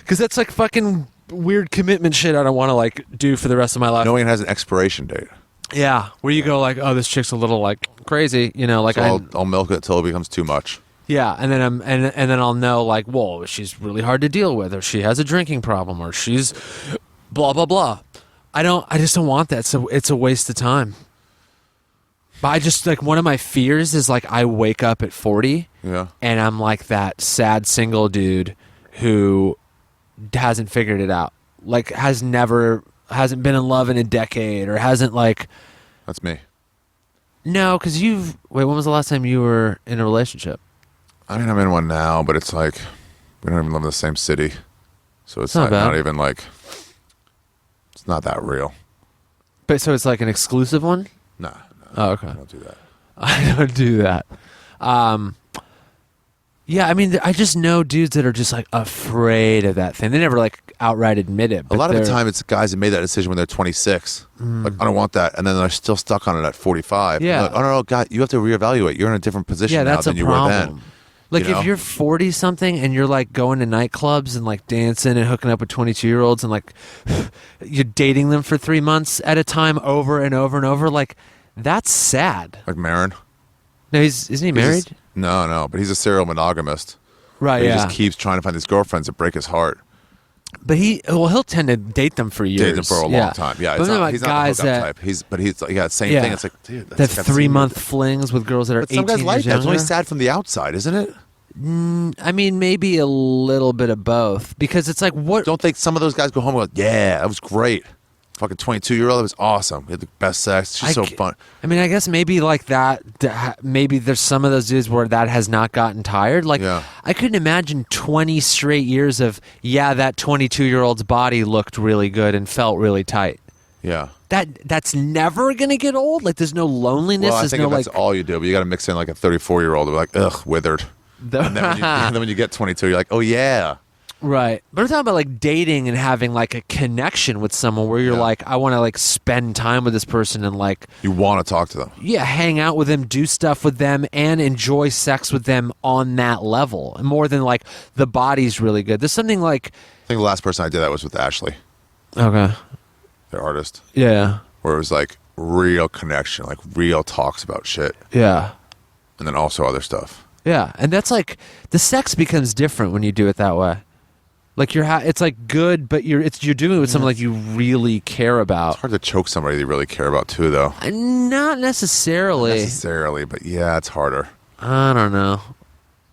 Because that's like fucking weird commitment shit I don't want to like do for the rest of my life. Knowing it has an expiration date. Yeah, where you go like, oh, this chick's a little like crazy, you know, like So I'll milk it till it becomes too much. yeah, and then and then I'll know like, whoa, she's really hard to deal with, or she has a drinking problem, or she's blah blah blah. I just don't want that. So it's a waste of time. But I just like, one of my fears is like, I wake up at 40 Yeah. and I'm like that sad single dude who hasn't figured it out. Like hasn't been in love in a decade, or hasn't like, That's me. no, because when was the last time you were in a relationship? I mean, I'm in one now, but it's like, we don't even live in the same city. So it's not like bad. not even like, it's not that real. But so it's like an exclusive one? Nah, Oh, okay. I don't do that. I don't do that. Yeah, I mean, I just know dudes that are just like afraid of that thing. They never like outright admit it. A but lot of the they're- time, it's guys that made that decision when they're 26. Like, I don't want that. And then they're still stuck on it at 45. Yeah. Like, oh, no, God, you have to reevaluate. You're in a different position yeah, now that's a than you were then. problem. Like you know? if you're 40 something and you're like going to nightclubs and like dancing and hooking up with 22-year-olds and like you're dating them for 3 months at a time over and over and over, like that's sad. Like Marin. No, isn't he married? No, but he's a serial monogamist. Right, But he yeah. just keeps trying to find these girlfriends that break his heart. But he'll tend to date them for years. Date them for a long time. Yeah, But it's I'm not, about he's not guys the hookup that type. But he's like, yeah, same Yeah. thing. It's like, dude, that that's 3-month flings with girls that are But 18 some guys like years that. It's only younger. sad from the outside, isn't it? I mean, maybe a little bit of both, because it's like, what? Don't think some of those guys go home and go, yeah, that was great. Fucking 22-year-old, that was awesome. We had the best sex. She's so fun. I mean, I guess maybe like that. Maybe there's some of those dudes where that has not gotten tired. Like, Yeah. I couldn't imagine 20 straight years of that 22-year-old's body looked really good and felt really tight. Yeah. That's never gonna get old. Like, there's no loneliness. Well, I there's think no if that's like. all you do, but you got to mix in like a 34-year-old. They're like, ugh, withered. And then when you get 22, you're like, oh yeah. Right. But I'm talking about like dating and having like a connection with someone where you're Yeah. like, I want to like spend time with this person and like, You want to talk to them. yeah, hang out with them, do stuff with them, and enjoy sex with them on that level. And more than like the body's really good. There's something like, I think the last person I did that was with Ashley, okay, their artist, yeah, where it was like real connection, like real talks about shit, yeah, and then also other stuff. yeah. And that's like, the sex becomes different when you do it that way. Like it's like good, but you're doing it with someone like you really care about. It's hard to choke somebody you really care about too, though. Not necessarily. Necessarily, but yeah, it's harder. I don't know.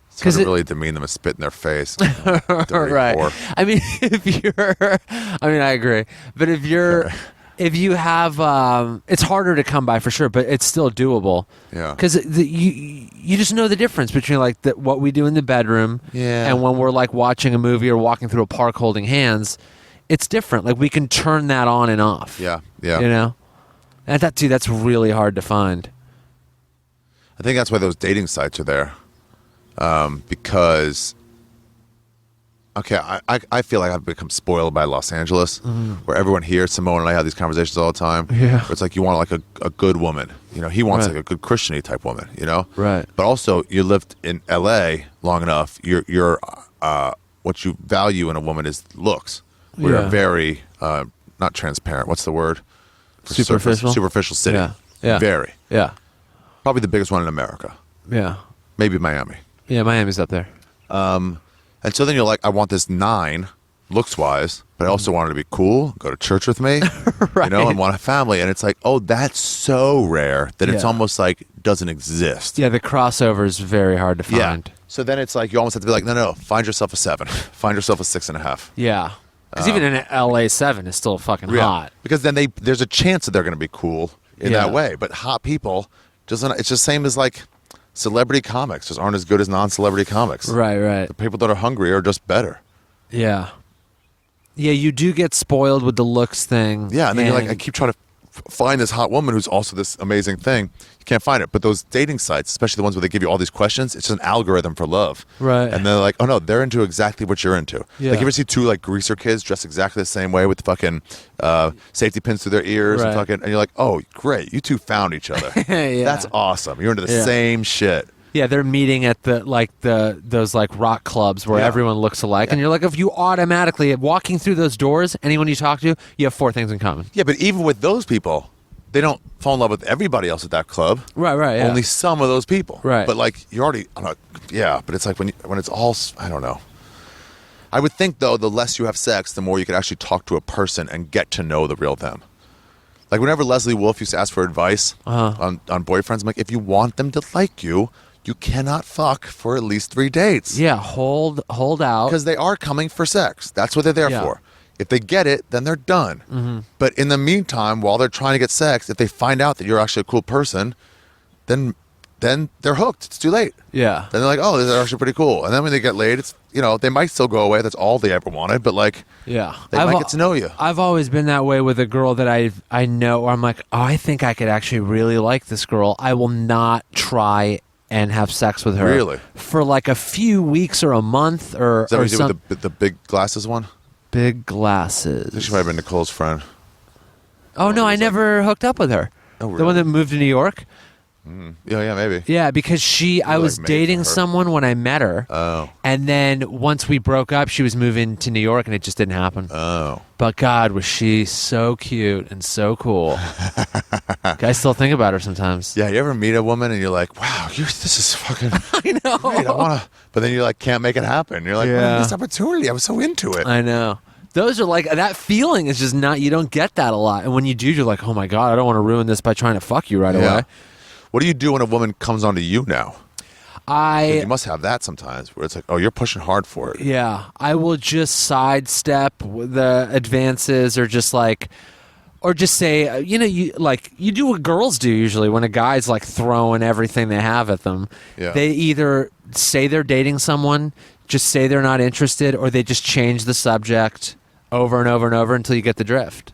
It's hard 'Cause to it- really demean them and spit in their face. Dirty Right. whore. I mean, I agree. But if you have, it's harder to come by for sure, but it's still doable. Yeah. Because you just know the difference between like what we do in the bedroom, Yeah. and when we're like watching a movie or walking through a park holding hands. It's different. Like we can turn that on and off. Yeah, yeah. You know, and that's really hard to find. I think that's why those dating sites are there. Because, okay, I feel like I've become spoiled by Los Angeles, where everyone here, Simone and I have these conversations all the time. Yeah. Where it's like you want like a good woman. You know, he wants Right. like a good Christian-y type woman, you know? Right. But also, you lived in L.A. long enough, you're what you value in a woman is looks. We Yeah. are very not transparent. What's the word? For Superficial? Superficial city. Yeah. Yeah. Very. Yeah. Probably the biggest one in America. Yeah. Maybe Miami. Yeah, Miami's up there. And so then you're like, I want this 9, looks wise, but I also want her to be cool, go to church with me, Right. you know, and want a family. And it's like, oh, that's so rare that it's Yeah. almost like doesn't exist. Yeah, the crossover is very hard to find. So then it's like you almost have to be like, no, find yourself a 7, find yourself a 6.5. Yeah. Because even in LA, 7 is still fucking hot. Because then there's a chance that they're going to be cool in Yeah. that way. But hot people it's just same as like celebrity comics just aren't as good as non-celebrity comics. Right, right. The people that are hungry are just better. Yeah. Yeah, you do get spoiled with the looks thing. Yeah, and then you're like, I keep trying to find this hot woman who's also this amazing thing. You can't find it. But those dating sites, especially the ones where they give you all these questions, it's just an algorithm for love. Right. And they're like, oh no, they're into exactly what you're into. Yeah. Like, you ever see 2 like greaser kids dressed exactly the same way with fucking safety pins through their ears Right. and you're like, oh great, you 2 found each other. Yeah. That's awesome. You're into the Yeah. same shit. Yeah, they're meeting at those like rock clubs where Yeah. everyone looks alike, and you're like, if you automatically walking through those doors, anyone you talk to, you have 4 things in common. Yeah, but even with those people, they don't fall in love with everybody else at that club. Right, right. Yeah. Only some of those people. Right. But like you're already, but it's like when it's all, I don't know. I would think though, the less you have sex, the more you could actually talk to a person and get to know the real them. Like whenever Leslie Wolf used to ask for advice on boyfriends, I'm like, if you want them to like you, you cannot fuck for at least 3 dates. Yeah, hold out. Because they are coming for sex. That's what they're there Yeah. for. If they get it, then they're done. Mm-hmm. But in the meantime, while they're trying to get sex, if they find out that you're actually a cool person, then they're hooked. It's too late. Yeah. Then they're like, oh, this is actually pretty cool. And then when they get laid, it's, they might still go away. That's all they ever wanted. But like, Yeah. they might get to know you. I've always been that way with a girl that I know, where I'm like, oh, I think I could actually really like this girl. I will not try and have sex with her. Really? For like a few weeks or a month or Is that what you some did with the big glasses one? big I think glasses. she might have been Nicole's friend. Oh no, I never hooked up with her. Oh, The one really? that moved to New York. Yeah, maybe. Yeah, because I was like, made dating for her. someone when I met her. Oh. And then once we broke up, she was moving to New York, and it just didn't happen. Oh. But God, was she so cute and so cool. I still think about her sometimes. Yeah, you ever meet a woman and you're like, wow, this is fucking I know. great. I want to. But then you're like, can't make it happen. You're like, Yeah. this opportunity. I was so into it. I know. Those are like, that feeling is just not, you don't get that a lot. And when you do, you're like, oh my God, I don't want to ruin this by trying to fuck you right away. What do you do when a woman comes onto you now? 'Cause you I must have that sometimes where it's like, oh, you're pushing hard for it. Yeah, I will just sidestep the advances, or just say, you do what girls do usually when a guy's like throwing everything they have at them. Yeah. They either say they're dating someone, just say they're not interested, or they just change the subject over and over and over until you get the drift.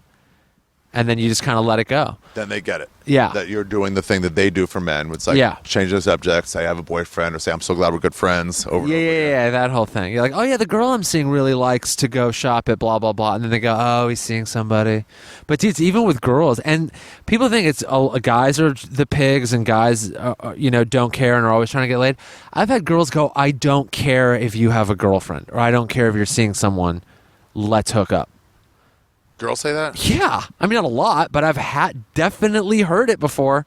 And then you just kind of let it go. Then they get it. Yeah. That you're doing the thing that they do for men. It's like, Yeah. change the subject, say I have a boyfriend, or say I'm so glad we're good friends. Over and over again. Yeah, that whole thing. You're like, oh yeah, the girl I'm seeing really likes to go shop at blah blah blah, and then they go, oh, he's seeing somebody. But dude, it's even with girls, and people think it's guys are the pigs, and guys, don't care and are always trying to get laid. I've had girls go, I don't care if you have a girlfriend, or I don't care if you're seeing someone. Let's hook up. Girls say that? Yeah, I mean not a lot, but I've definitely heard it before.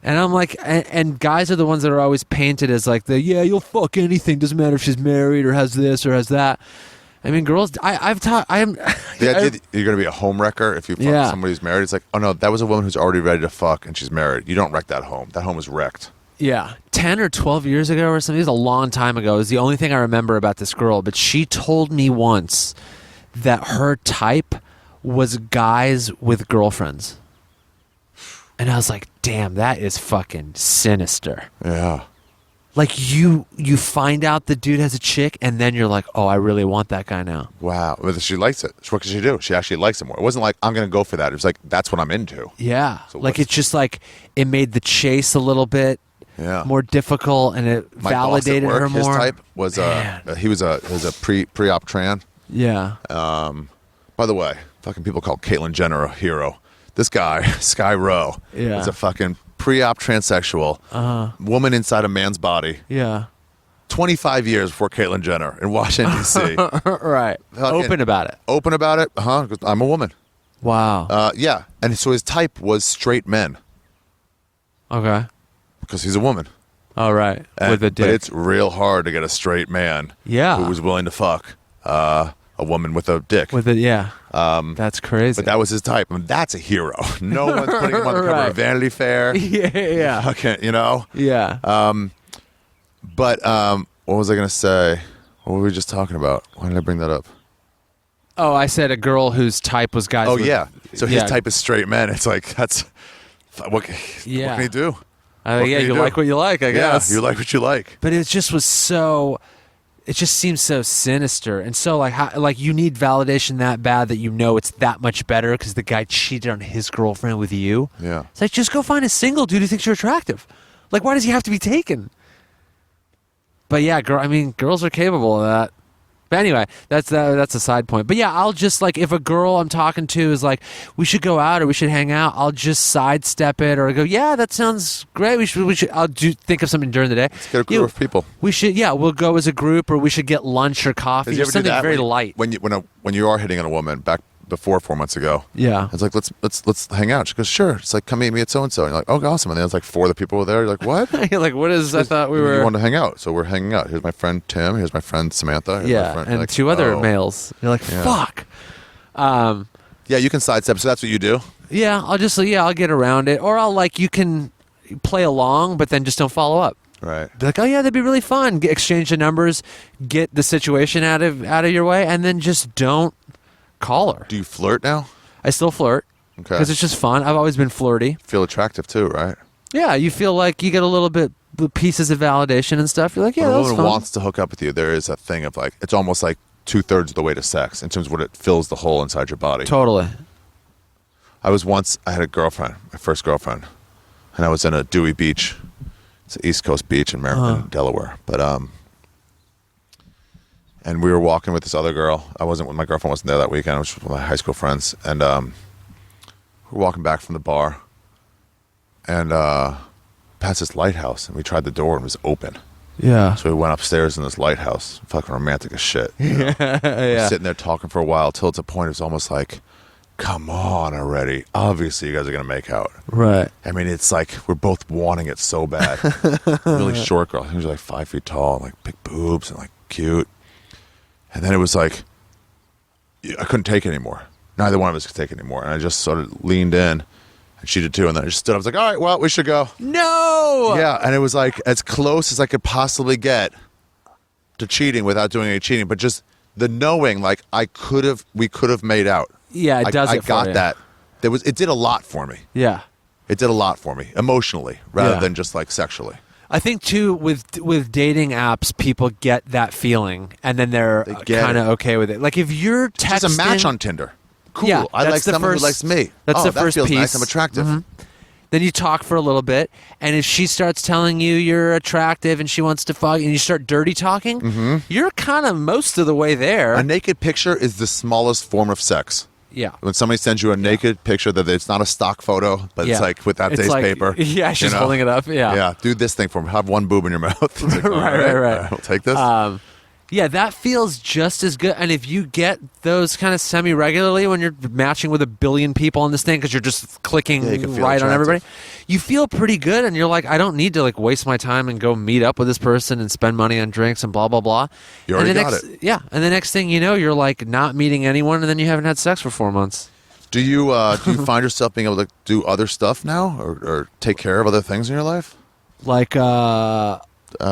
And I'm like, and guys are the ones that are always painted as like you'll fuck anything, doesn't matter if she's married or has this or has that. I mean, girls, I've taught, I am. The idea that you're going to be a home wrecker if you fuck Yeah. somebody who's married. It's like, oh no, that was a woman who's already ready to fuck and she's married. You don't wreck that home. That home is wrecked. Yeah, 10 or 12 years ago or something. It was a long time ago. It was the only thing I remember about this girl. But she told me once that her type was guys with girlfriends. And I was like, damn, that is fucking sinister. Yeah. Like you find out the dude has a chick, and then you're like, oh, I really want that guy now. Wow. But she likes it. What can she do? She actually likes it more. It wasn't like, I'm going to go for that. It was like, that's what I'm into. Yeah. So like what's- it's just like it made the chase a little bit Yeah. more difficult, and it My boss at validated work, her his more. type was Man. he was a pre-op tran. Yeah. By the way, fucking people call Caitlyn Jenner a hero. This guy, Sky Rowe, Yeah. is a fucking pre-op transsexual woman inside a man's body. Yeah. 25 years before Caitlyn Jenner in Washington, D.C. Right. Fucking- Open about it. Open about it, 'cause I'm a woman. Wow. Yeah, and so his type was straight men Okay. because he's a woman. All right. With a But dick. it's real hard to get a straight man Yeah. who was willing to fuck a woman with a dick. With it, yeah. That's crazy. But that was his type. I mean, that's a hero. No one's putting him on the cover Right. of Vanity Fair. yeah. Okay, you know? Yeah. But what was I going to say? What were we just talking about? Why did I bring that up? Oh, I said a girl whose type was guys. Oh, with- yeah. So his yeah. type is straight men. It's like, that's... What can he do? What Yeah, can you do? like what you like, I Yeah, guess. you like what you like. But it just was so. It just seems so sinister and so like you need validation that bad that you know it's that much better because the guy cheated on his girlfriend with you. Yeah. It's like just go find a single dude who thinks you're attractive. Like why does he have to be taken? But yeah, girls are capable of that. But anyway, that's a side point. But yeah, I'll just like if a girl I'm talking to is like, we should go out or we should hang out, I'll just sidestep it or go, yeah, that sounds great. We should. I'll think of something during the day. Let's get a group of people. We should. Yeah, we'll go as a group or we should get lunch or coffee. Did you Or ever do something that very when, light. when you are hitting on a woman back before 4 months ago? Yeah. It's like let's hang out. She goes, sure. It's like come meet me at so and so. And you're like, oh, awesome. And then it's like 4 of the people were there. You're like, what? You're like, what is? I thought we You were. wanted to hang out, so we're hanging out. Here's my friend Tim. Here's my friend Samantha. Here's my Yeah, friend. and Like, 2 other oh. males. You're like, Yeah. fuck. Yeah, you can sidestep. So that's what you do. Yeah, I'll get around it, or you can play along, but then just don't follow up. Right. Be like, oh yeah, that'd be really fun. Exchange the numbers, get the situation out of your way, and then just don't call her. Do you flirt now? I still flirt Okay. because it's just fun. I've always been flirty. Feel attractive too, right? Yeah, you feel like you get a little bit pieces of validation and stuff. You're like, yeah, When a that's woman fun. wants to hook up with you, there is a thing of like it's almost like 2/3 of the way to sex in terms of what it fills the hole inside your body. Totally. I had a girlfriend, my first girlfriend, and I was in a Dewey Beach. It's an East Coast beach in Maryland, Delaware. But and we were walking with this other girl. My girlfriend wasn't there that weekend. I was with my high school friends, and we were walking back from the bar, and past this lighthouse, and we tried the door and it was open. Yeah. So we went upstairs in this lighthouse, fucking romantic as shit. You know? Yeah. Sitting there talking for a while till it's a point. It was almost like, come on already. Obviously, you guys are gonna make out. Right. I mean, it's like we're both wanting it so bad. Really short girl. I think she was like 5 feet tall, and like big boobs and like cute. And then it was like I couldn't take it anymore. Neither one of us could take it anymore. And I just sort of leaned in, and she did too. And then I just stood up. I was like, all right, well, we should go. No. Yeah, and it was like as close as I could possibly get to cheating without doing any cheating, but just the knowing, like we could have made out. Yeah, it does I it for got you. that. It did a lot for me. Yeah. It did a lot for me emotionally, rather Yeah. than just like sexually. I think too with dating apps, people get that feeling, and then they're They get kind of it. okay with it. Like if you're texting, Just a match on Tinder. Cool. Yeah, I that's like the someone first- who likes me. that's oh, the that first feels piece. nice. I'm attractive. Mhm. Then you talk for a little bit, and if she starts telling you you're attractive and she wants to fuck, and you start dirty talking, you're kind of most of the way there. A naked picture is the smallest form of sex. Yeah. When somebody sends you a naked picture that it's not a stock photo, but Yeah. it's like with that It's day's like- paper. yeah, she's you know? holding it up. Yeah. Yeah, do this thing for me. Have one boob in your mouth. It's like, all Right. We'll take this. Yeah, that feels just as good. And if you get those kind of semi-regularly when you're matching with a billion people on this thing because you're just clicking Yeah, you can feel right on attractive. everybody, you feel pretty good. And you're like, I don't need to like waste my time and go meet up with this person and spend money on drinks and blah, blah, blah. You And already the got next, it. Yeah. And the next thing you know, you're like not meeting anyone and then you haven't had sex for 4 months. Do you find yourself being able to do other stuff now, or take care of other things in your life? Like,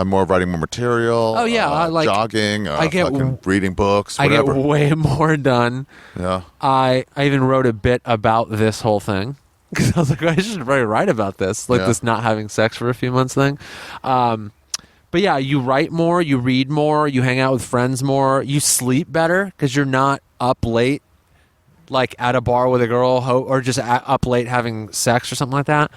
More writing more material. Oh, yeah, I like- jogging. I get- fucking reading books. I Whatever. get way more done. Yeah. I even wrote a bit about this whole thing because I was like, I should probably write about this, like Yeah. this not having sex for a few months thing. But yeah, you write more, you read more, you hang out with friends more, you sleep better because you're not up late, like at a bar with a girl, or just up late having sex or something like that.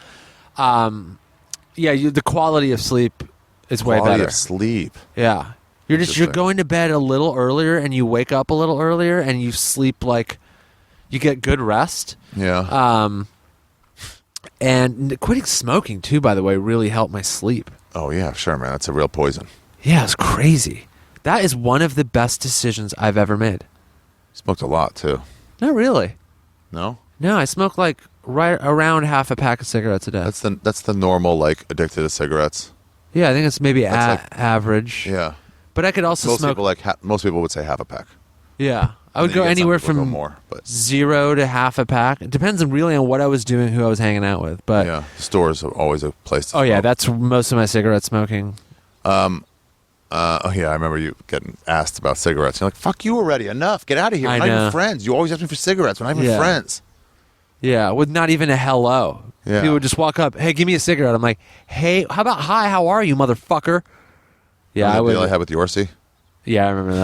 Yeah, the quality of sleep is way Quality better. of sleep. Yeah. You're Interesting. going to bed a little earlier and you wake up a little earlier and you sleep like you get good rest. Yeah. And quitting smoking too, by the way, really helped my sleep. Oh yeah, sure, man. That's a real poison. Yeah, it's crazy. That is one of the best decisions I've ever made. Smoked a lot too. Not really. No, No, I smoke like right around half a pack of cigarettes a day. that's the normal like addicted to cigarettes. Yeah, I think it's maybe That's like- average. Yeah, But I could also most smoke. people most people would say half a pack. Yeah, I would And then go you get some anywhere people who from go more, but 0 to half a pack. It depends really on what I was doing, who I was hanging out with. But yeah, stores are always a place. To oh yeah, smoke. that's most of my cigarette smoking. Oh yeah, I remember you getting asked about cigarettes. You're like, "Fuck you already! Enough! Get out of here! I We're not know. even friends. You always ask me for cigarettes. We're not even Yeah. friends." Yeah, with not even a hello. Yeah. People would just walk up, "Hey, give me a cigarette." I'm like, "Hey, how about hi? How are you, motherfucker?" Yeah, Remember I the would. deal I had with Yorsi. Yeah, I remember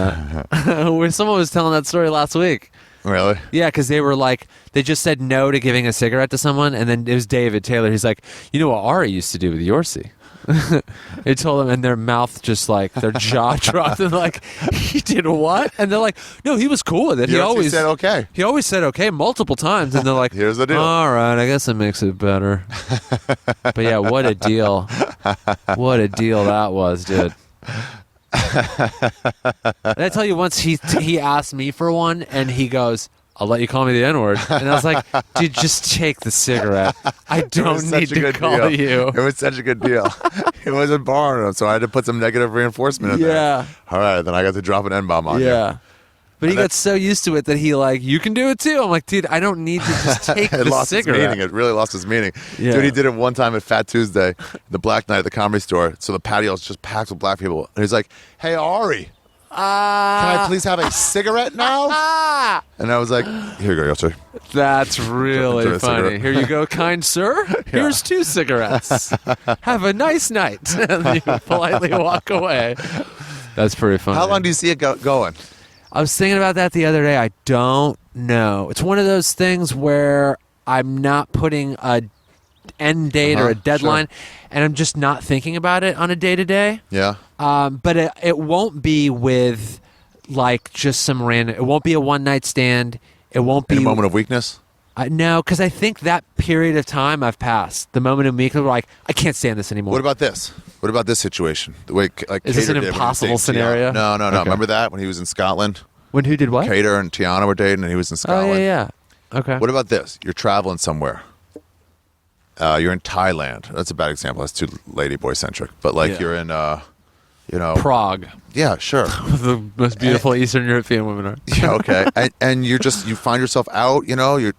that. Where someone was telling that story last week. Really? Yeah, because they were like, they just said no to giving a cigarette to someone, and then it was David Taylor. He's like, "You know what Ari used to do with Yorsi?" They told them, and their mouth just like their jaw dropped, and like, "He did what?" And they're like, "No, he was cool with it. He Yorsi always said okay. He always said okay multiple times." And they're like, Here's the deal. All right, I guess it makes it better. But yeah, what a deal! What a deal that was, dude. Did I tell you once he asked me for one, and he goes, "I'll let you call me the N-word," and I was like, "Dude, just take the cigarette. I It don't was such need a to good call deal. you." It was such a good deal. It wasn't borrowing them, so I had to put some negative reinforcement in there. Yeah. All right, then I got to drop an N-bomb on you. Yeah. But he And got that's- so used to it that he like, "You can do it too." I'm like, "Dude, I don't need to just take It the lost its cigarette." meaning. It really lost its meaning. Yeah. Dude, he did it one time at Fat Tuesday, the Black Night at the Comedy Store. So the patio is just packed with black people. And he's like, "Hey, Ari, can I please have a cigarette now?" Ah! And I was like, "Here you go, Yoshi." That's really Enjoy a funny. cigarette. Here you go, kind sir. Here's 2 cigarettes. Have a nice night. And you politely walk away. That's pretty funny. How long do you see it going? I was thinking about that the other day. I don't know. It's one of those things where I'm not putting a end date or a deadline, and I'm just not thinking about it on a day to day. Yeah. But it won't be with like just some random. It won't be a one night stand. It won't be In a moment of weakness? no, because I think that period of time I've passed. The moment of me, like I can't stand this anymore. What about this? What about this situation? The way like Is this Cater an did when he was impossible dating scenario? Tiana. No, no, no. Okay. Remember that when he was in Scotland? When who did what? Cater and Tiana were dating, and he was in Oh Scotland. yeah. Okay. What about this? You're traveling somewhere. You're in Thailand. That's a bad example. That's too ladyboy centric. But like Yeah. you're in, Prague, yeah, sure. the most beautiful Eastern European women are. Yeah, okay. And you find yourself out. You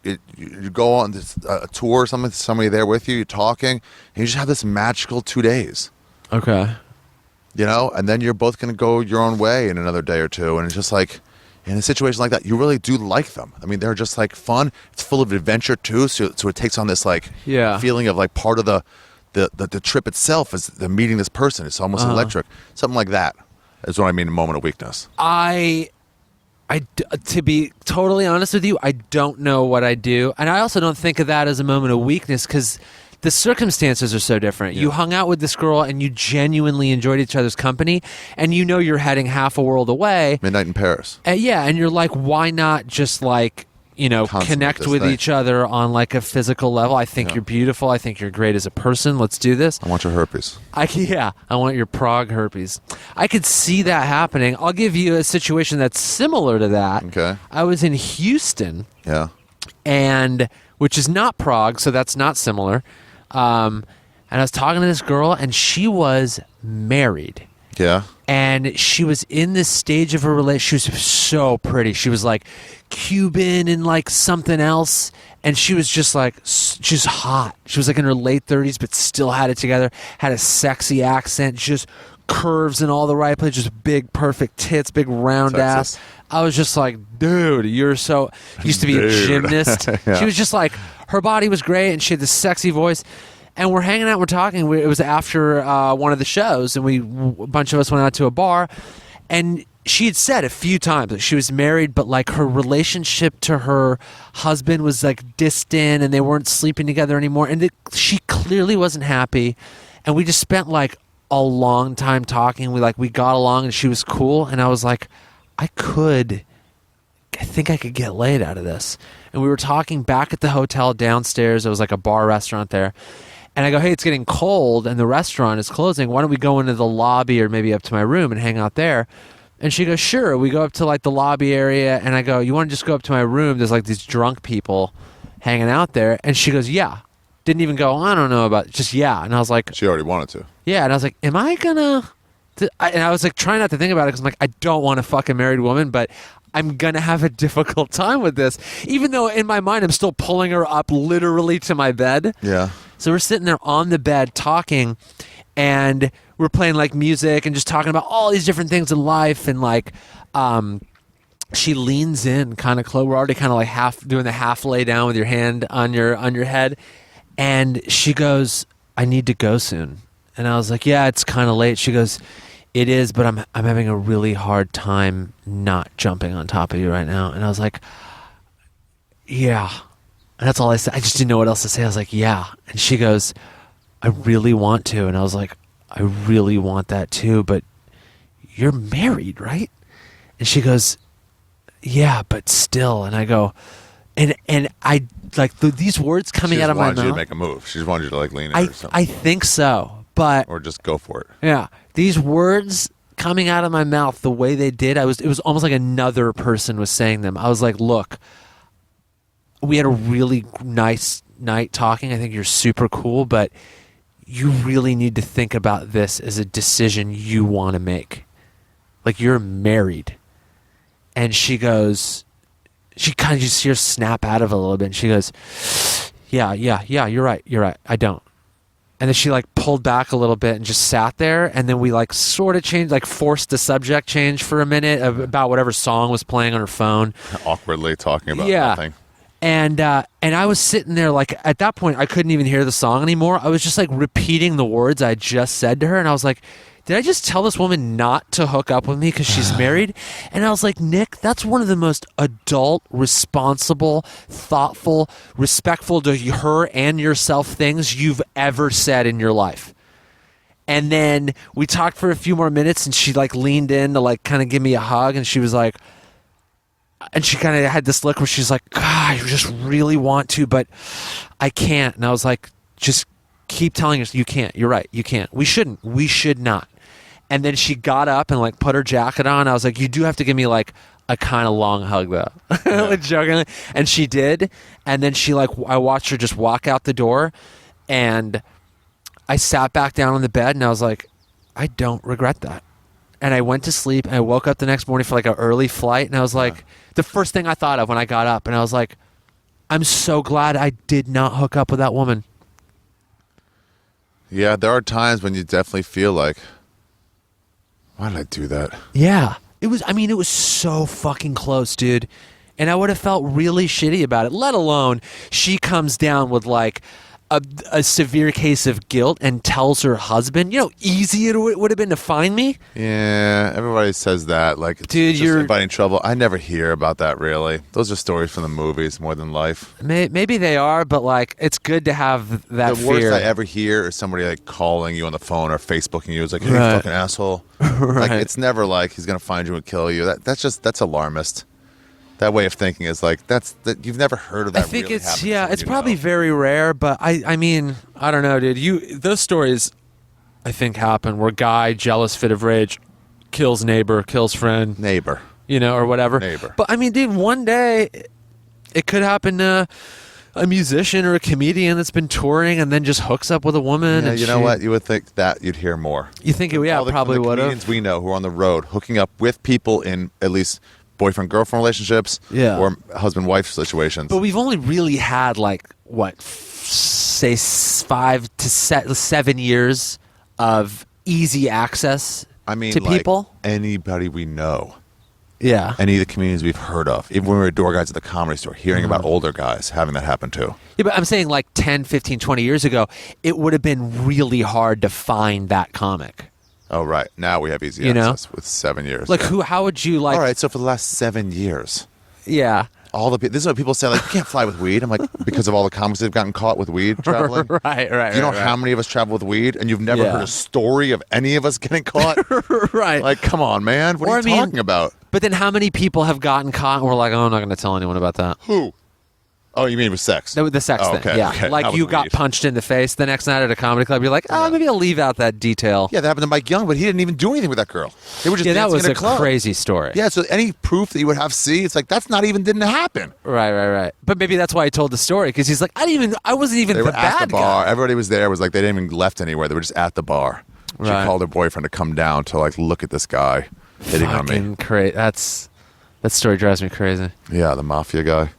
go on this tour or something. Somebody there with you. You're talking, and you just have this magical 2 days. Okay. And then you're both going to go your own way in another day or two. And it's just like, in a situation like that, you really do like them. I mean, they're just like fun. It's full of adventure too. So it takes on this like Yeah. feeling of like part of the trip itself is the meeting this person. It's almost electric. Something like that is what I mean. A moment of weakness. To be totally honest with you, I don't know what I do, and I also don't think of that as a moment of weakness because the circumstances are so different. You hung out with this girl and you genuinely enjoyed each other's company, and you know you're heading half a world away. Midnight in Paris. Yeah, and you're like, why not just like, Consummate connect this with thing. each other on like a physical level? I think you're beautiful. I think you're great as a person. Let's do this. I want your herpes. I want your Prague herpes. I could see that happening. I'll give you a situation that's similar to that. Okay. I was in Houston, Yeah. and which is not Prague, so that's not similar. And I was talking to this girl, and she was married. Yeah. And she was in this stage of her relationship. She was so pretty. She was like Cuban and like something else. And she was just like, she's hot. She was like in her late 30s, but still had it together. Had a sexy accent, just curves in all the right places, just big, perfect tits, big round Sexist. ass. I was just like, dude, you're so. Used to be a Dude. gymnast. Yeah. She was just like, her body was great, and she had this sexy voice. And we're hanging out, we're talking. It was after one of the shows, and a bunch of us went out to a bar. And she had said a few times that she was married, but like her relationship to her husband was like distant, and they weren't sleeping together anymore. And she clearly wasn't happy. And we just spent like a long time talking. We got along, and she was cool. And I was like, I think I could get laid out of this. And we were talking back at the hotel downstairs. There was like a bar restaurant there. And I go, hey, it's getting cold and the restaurant is closing. Why don't we go into the lobby or maybe up to my room and hang out there? And she goes, sure. We go up to like the lobby area, and I go, you want to just go up to my room? There's like these drunk people hanging out there. And she goes, yeah. Didn't even go, I don't know about it. Just yeah. And I was like, She already wanted to. yeah. And I was like, am I gonna? And I was like trying not to think about it because I'm like, I don't want to fuck a married woman, but I'm gonna have a difficult time with this. Even though in my mind I'm still pulling her up literally to my bed. Yeah. So we're sitting there on the bed talking, and we're playing like music and just talking about all these different things in life. And like, she leans in kind of close. We're already kind of like half doing the half lay down with your hand on your head. And she goes, I need to go soon. And I was like, yeah, it's kind of late. She goes, it is, but I'm having a really hard time not jumping on top of you right now. And I was like, yeah. And that's all I said. I just didn't know what else to say. I was like, yeah. And she goes, I really want to. And I was like, I really want that too, but you're married, right? And she goes, yeah, but still. And I go, and I like these words coming She out just of my wanted you to mouth. make a move. She just wanted you to like lean in or something. I think so, but or just go for it. yeah, these words coming out of my mouth the way they did, it was almost like another person was saying them. I was like, look, we had a really nice night talking. I think you're super cool, but you really need to think about this as a decision you want to make. Like, you're married. And she goes, she kind of just hears snap out of it a little bit. And she goes, yeah, you're right. I don't. And then she like pulled back a little bit and just sat there. And then we like sort of changed, like forced the subject change for a minute about whatever song was playing on her phone. Awkwardly talking about Yeah. nothing. And I was sitting there like, at that point I couldn't even hear the song anymore. I was just like repeating the words I just said to her. And I was like, did I just tell this woman not to hook up with me because she's married? And I was like, Nick, that's one of the most adult, responsible, thoughtful, respectful to her and yourself things you've ever said in your life. And then we talked for a few more minutes, and she like leaned in to like kind of give me a hug, and she was like, and she kind of had this look where she's like, God, I just really want to, but I can't. And I was like, just keep telling us you can't. You're right. You can't. We shouldn't. We should not. And then she got up and like put her jacket on. I was like, you do have to give me like a kind of long hug though. Like jokingly. And she did. And then she like, I watched her just walk out the door, and I sat back down on the bed, and I was like, I don't regret that. And I went to sleep, and I woke up the next morning for like an early flight, and I was like, the first thing I thought of when I got up, and I was like, I'm so glad I did not hook up with that woman. Yeah, there are times when you definitely feel like, why did I do that? Yeah. It was so fucking close, dude. And I would have felt really shitty about it, let alone she comes down with like a severe case of guilt and tells her husband, you know, easy it would have been to find me. Yeah, everybody says that. Like, it's Dude, just you're- inviting trouble. I never hear about that, really. Those are stories from the movies more than life. Maybe they are, but like, it's good to have that The worst fear. I ever hear is somebody like calling you on the phone or Facebooking you. It's like, hey, Right. you fucking asshole. Like, it's never like he's gonna find you and kill you. That's alarmist. That way of thinking is like that. You've never heard of that. I think really it's happening yeah, to it's someone you probably know. very rare, but I mean, I don't know, dude. Those stories I think happen where guy jealous fit of rage kills neighbor, kills friend, Neighbor. you know, or whatever. Neighbor. But I mean, dude, one day it could happen to a musician or a comedian that's been touring and then just hooks up with a woman. Yeah, and you know what? You would think that you'd hear more. You think it? Yeah, All the, probably the would have. comedians we know who are on the road hooking up with people in at least boyfriend-girlfriend relationships, Yeah. or husband-wife situations. But we've only really had like what, say 5 to 7 years of easy access. I mean, to like people. anybody we know, Yeah. any of the comedians we've heard of, even when we were door guys at the Comedy Store, hearing about older guys having that happen too. Yeah, but I'm saying like 10, 15, 20 years ago, it would have been really hard to find that comic. Oh, right. Now we have easy You know? access with 7 years. Like Yeah. how would you like? All right, so for the last 7 years, Yeah. this is what people say, like, you can't fly with weed. I'm like, because of all the comics that have gotten caught with weed traveling. Right. You know how many of us travel with weed, and you've never Yeah. heard a story of any of us getting caught? Right. Like, come on, man. What Or, are I you mean- talking about? But then how many people have gotten caught and we're like, oh, I'm not going to tell anyone about that? Who? Oh, you mean with sex? The sex Oh, thing, okay, yeah. okay. Like That you was got weird. punched in the face the next night at a comedy club. You're like, maybe I'll leave out that detail. Yeah, that happened to Mike Young, but he didn't even do anything with that girl. They were just Yeah, that dancing was in a a club. crazy story. Yeah, so any proof that you would have it's like that's not even didn't happen. Right. But maybe that's why he told the story, because he's like, I wasn't even They the were at the bad bar. guy. Everybody was there. It was like they didn't even left anywhere. They were just at the bar. She Right. called her boyfriend to come down to like look at this guy hitting on me. Fucking crazy. That story drives me crazy. Yeah, the mafia guy.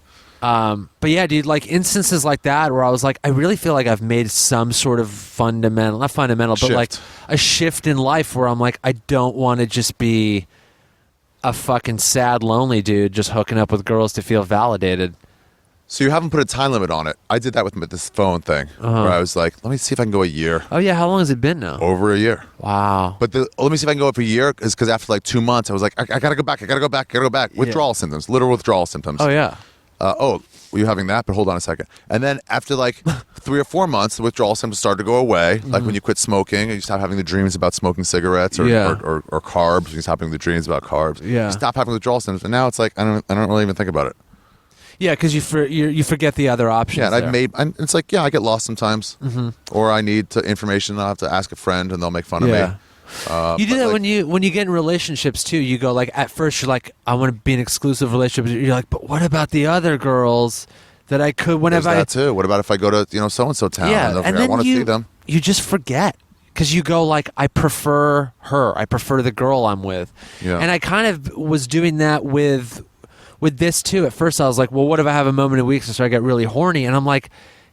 But yeah, dude, like instances like that where I was like, I really feel like I've made some sort of not fundamental, but Shift. like a shift in life where I'm like, I don't want to just be a fucking sad, lonely dude just hooking up with girls to feel validated. So you haven't put a time limit on it. I did that with this phone thing, where I was like, let me see if I can go a year. Oh yeah, how long has it been now? Over a year. Wow. But let me see if I can go up a year, is because after like 2 months, I was like, I gotta go back. Withdrawal symptoms, literal withdrawal symptoms. Oh yeah. Were you having that? But hold on a second. And then after like 3 or 4 months, the withdrawal symptoms started to go away. Like when you quit smoking, and you stop having the dreams about smoking cigarettes or, Yeah. or carbs. You stop having the dreams about carbs. Yeah. You stop having withdrawal symptoms. And now it's like, I don't really even think about it. Yeah, because you forget the other options. Yeah, and there. and it's like, yeah, I get lost sometimes. Or I need information. I'll have to ask a friend and they'll make fun of Yeah. me. You do but, that like- when you get in relationships too. You go like, at first you're like, I want to be in an exclusive relationship. You're like, but what about the other girls that I could There's whenever I that too. What about if I go to so-and-so town yeah, and they'll and figure, I then want to see them? you just forget because you go like, I prefer her. I prefer the girl I'm with. Yeah. And I kind of was doing that with this too. At first I was like, well, what if I have a moment in weeks and so I get really horny? And I'm like,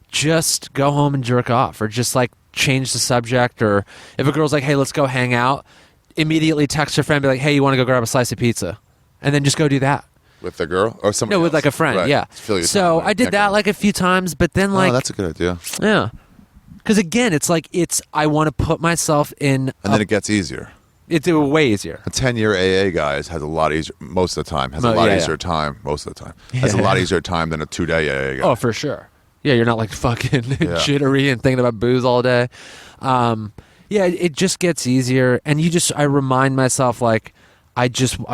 just go home and jerk off, or just like change the subject. Or if a girl's like, hey, let's go hang out, immediately text her friend, be like, hey, you want to go grab a slice of pizza? And then just go do that. With the girl or somebody No, with else? like a friend, Right. yeah. Fill your So time. I did that like a few times, but then like, oh, that's a good idea. yeah. Because again, it's like, I want to put myself in, And then it gets easier. it's way easier. A 10-year AA guy has a lot easier, most of the time, has a Oh, lot yeah, easier yeah. time, most of the time. Has a Yeah. lot easier time than a 2-day AA guy. Oh, for sure. Yeah, you're not like fucking jittery and thinking about booze all day. Yeah, it just gets easier, and I remind myself like, I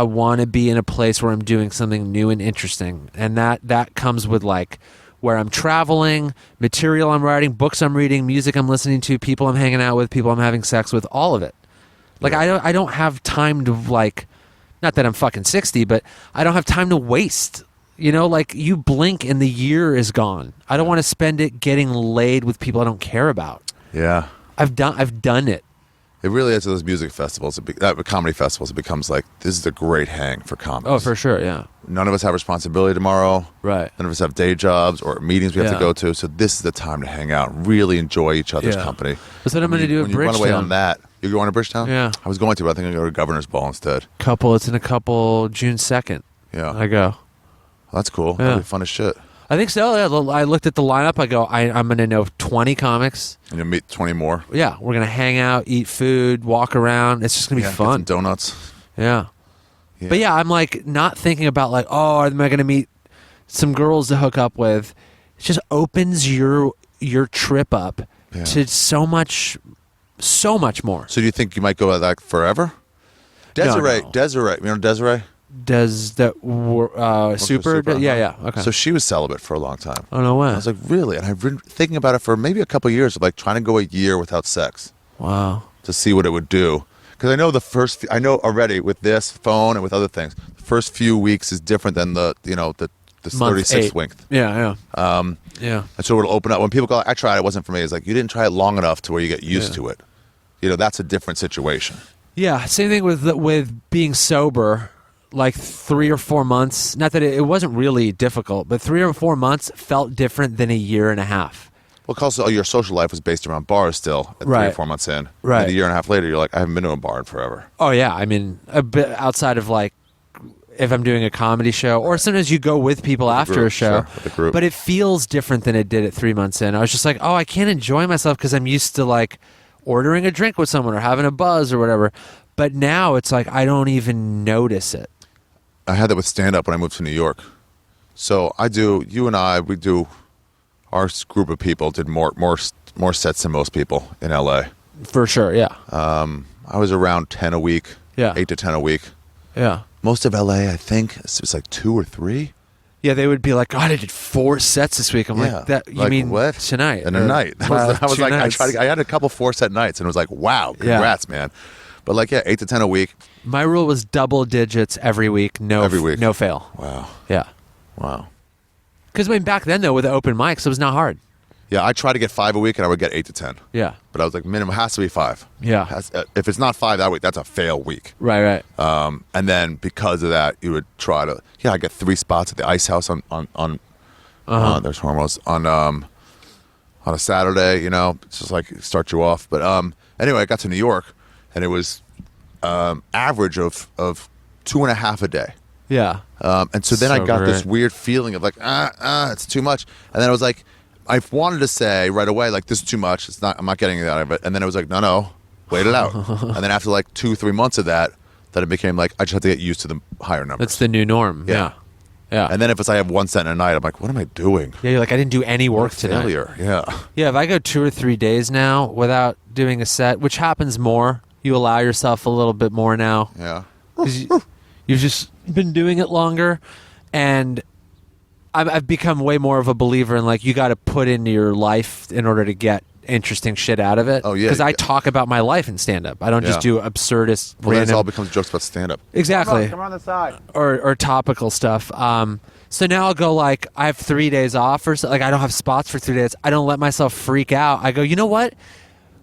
want to be in a place where I'm doing something new and interesting, and that comes with like where I'm traveling, material I'm writing, books I'm reading, music I'm listening to, people I'm hanging out with, people I'm having sex with, all of it. Like I don't have time to like, not that I'm fucking 60, but I don't have time to waste. You know, like you blink and the year is gone. I don't want to spend it getting laid with people I don't care about. Yeah. I've done it. It really is at those music festivals, comedy festivals, it becomes like, this is a great hang for comics. Oh, for sure, yeah. None of us have responsibility tomorrow. Right. None of us have day jobs or meetings we have Yeah. to go to. So this is the time to hang out, really enjoy each other's Yeah. company. That's what I'm When going to you- do at when you run away Bridgetown. on that. You're going to Bridgetown? Yeah. I was going to, but I think I'm going to go to Governor's Ball instead. It's in a couple, June 2nd. Yeah. I go. Well, that's cool. Yeah. That'll be fun as shit. I think so. Yeah. I looked at the lineup. I go, I'm going to know 20 comics. And you'll meet 20 more. Yeah, we're going to hang out, eat food, walk around. It's just going to be Get some fun. donuts. Yeah. Yeah. But yeah, I'm like not thinking about like, oh, am I going to meet some girls to hook up with? It just opens your trip up Yeah. to so much more. So do you think you might go at that forever? Desiree, no. Desiree, you know Desiree? Does that super? Super, Yeah, uh-huh. yeah. Okay. So she was celibate for a long time. oh no way. I was like, really? And I've been thinking about it for maybe a couple of years of like trying to go a year without sex Wow. to see what it would do. Because I know I know already with this phone and with other things, the first few weeks is different than the Month 36th 8. week. Yeah, yeah. Yeah. And so it'll open up when people go, I tried, it wasn't for me. It's like, you didn't try it long enough to where you get used Yeah. to it. You know, that's a different situation. Yeah, same thing with being sober. Like 3 or 4 months. Not that it wasn't really difficult, but 3 or 4 months felt different than a year and a half. Well, because your social life was based around bars still at 3 or Right. 4 months in. Right. And a year and a half later, you're like, I haven't been to a bar in forever. Oh yeah, I mean a bit outside of like if I'm doing a comedy show, or sometimes you go with people after group, a show. sure, with the group. But it feels different than it did at 3 months in. I was just like, oh, I can't enjoy myself because I'm used to like ordering a drink with someone or having a buzz or whatever. But now it's like I don't even notice it. I had that with stand-up when I moved to New York. So you and I, our group of people did more sets than most people in LA. For sure, yeah. I was around 10 a week, Yeah. 8 to 10 a week. Yeah. Most of LA, I think, it was like 2 or 3. Yeah, they would be like, God, I did 4 sets this week. I'm like, that you like, mean what? tonight? And a Or, night. I was 2 like, nights. I had a couple 4-set nights, and it was like, wow, congrats, man. But like, 8 to 10 a week. My rule was double digits every week. No, Every week. no fail. Wow, Yeah. wow. Because back then though, with the open mics, it was not hard. Yeah, I tried to get 5 a week, and I would get 8 to 10. Yeah. But I was like, minimum has to be 5. Yeah. If it's not 5 that week, that's a fail week. Right. And then because of that, you would try to I get 3 spots at the Ice House on there's Hormos on a Saturday. It's just like start you off. But anyway, I got to New York, and it was average of 2.5 a day. Yeah. And so then I So got this great. weird feeling of like it's too much. And then I was like, I wanted to say right away like this is too much. I'm not getting it out of it. And then I was like, no, wait it out. And then after like 2-3 months of that, it became like I just have to get used to the higher numbers. That's the new norm. Yeah. Yeah. And then if I have 1 set in a night, I'm like, what am I doing? Yeah, you're like, I didn't do any work today. Failure. Yeah. Yeah, if I go 2 or 3 days now without doing a set, which happens more, you allow yourself a little bit more now. Yeah. 'Cause you've just been doing it longer, and I've become way more of a believer in like you got to put into your life in order to get interesting shit out of it. Oh, yeah. Because I talk about my life in stand up. I don't just Yeah. do absurdist Well, then it random all becomes jokes about stand-up. exactly Come on the side. or topical stuff. So now I'll go like I have 3 days off or so, like I don't have spots for 3 days. I don't let myself freak out. I go, you know what?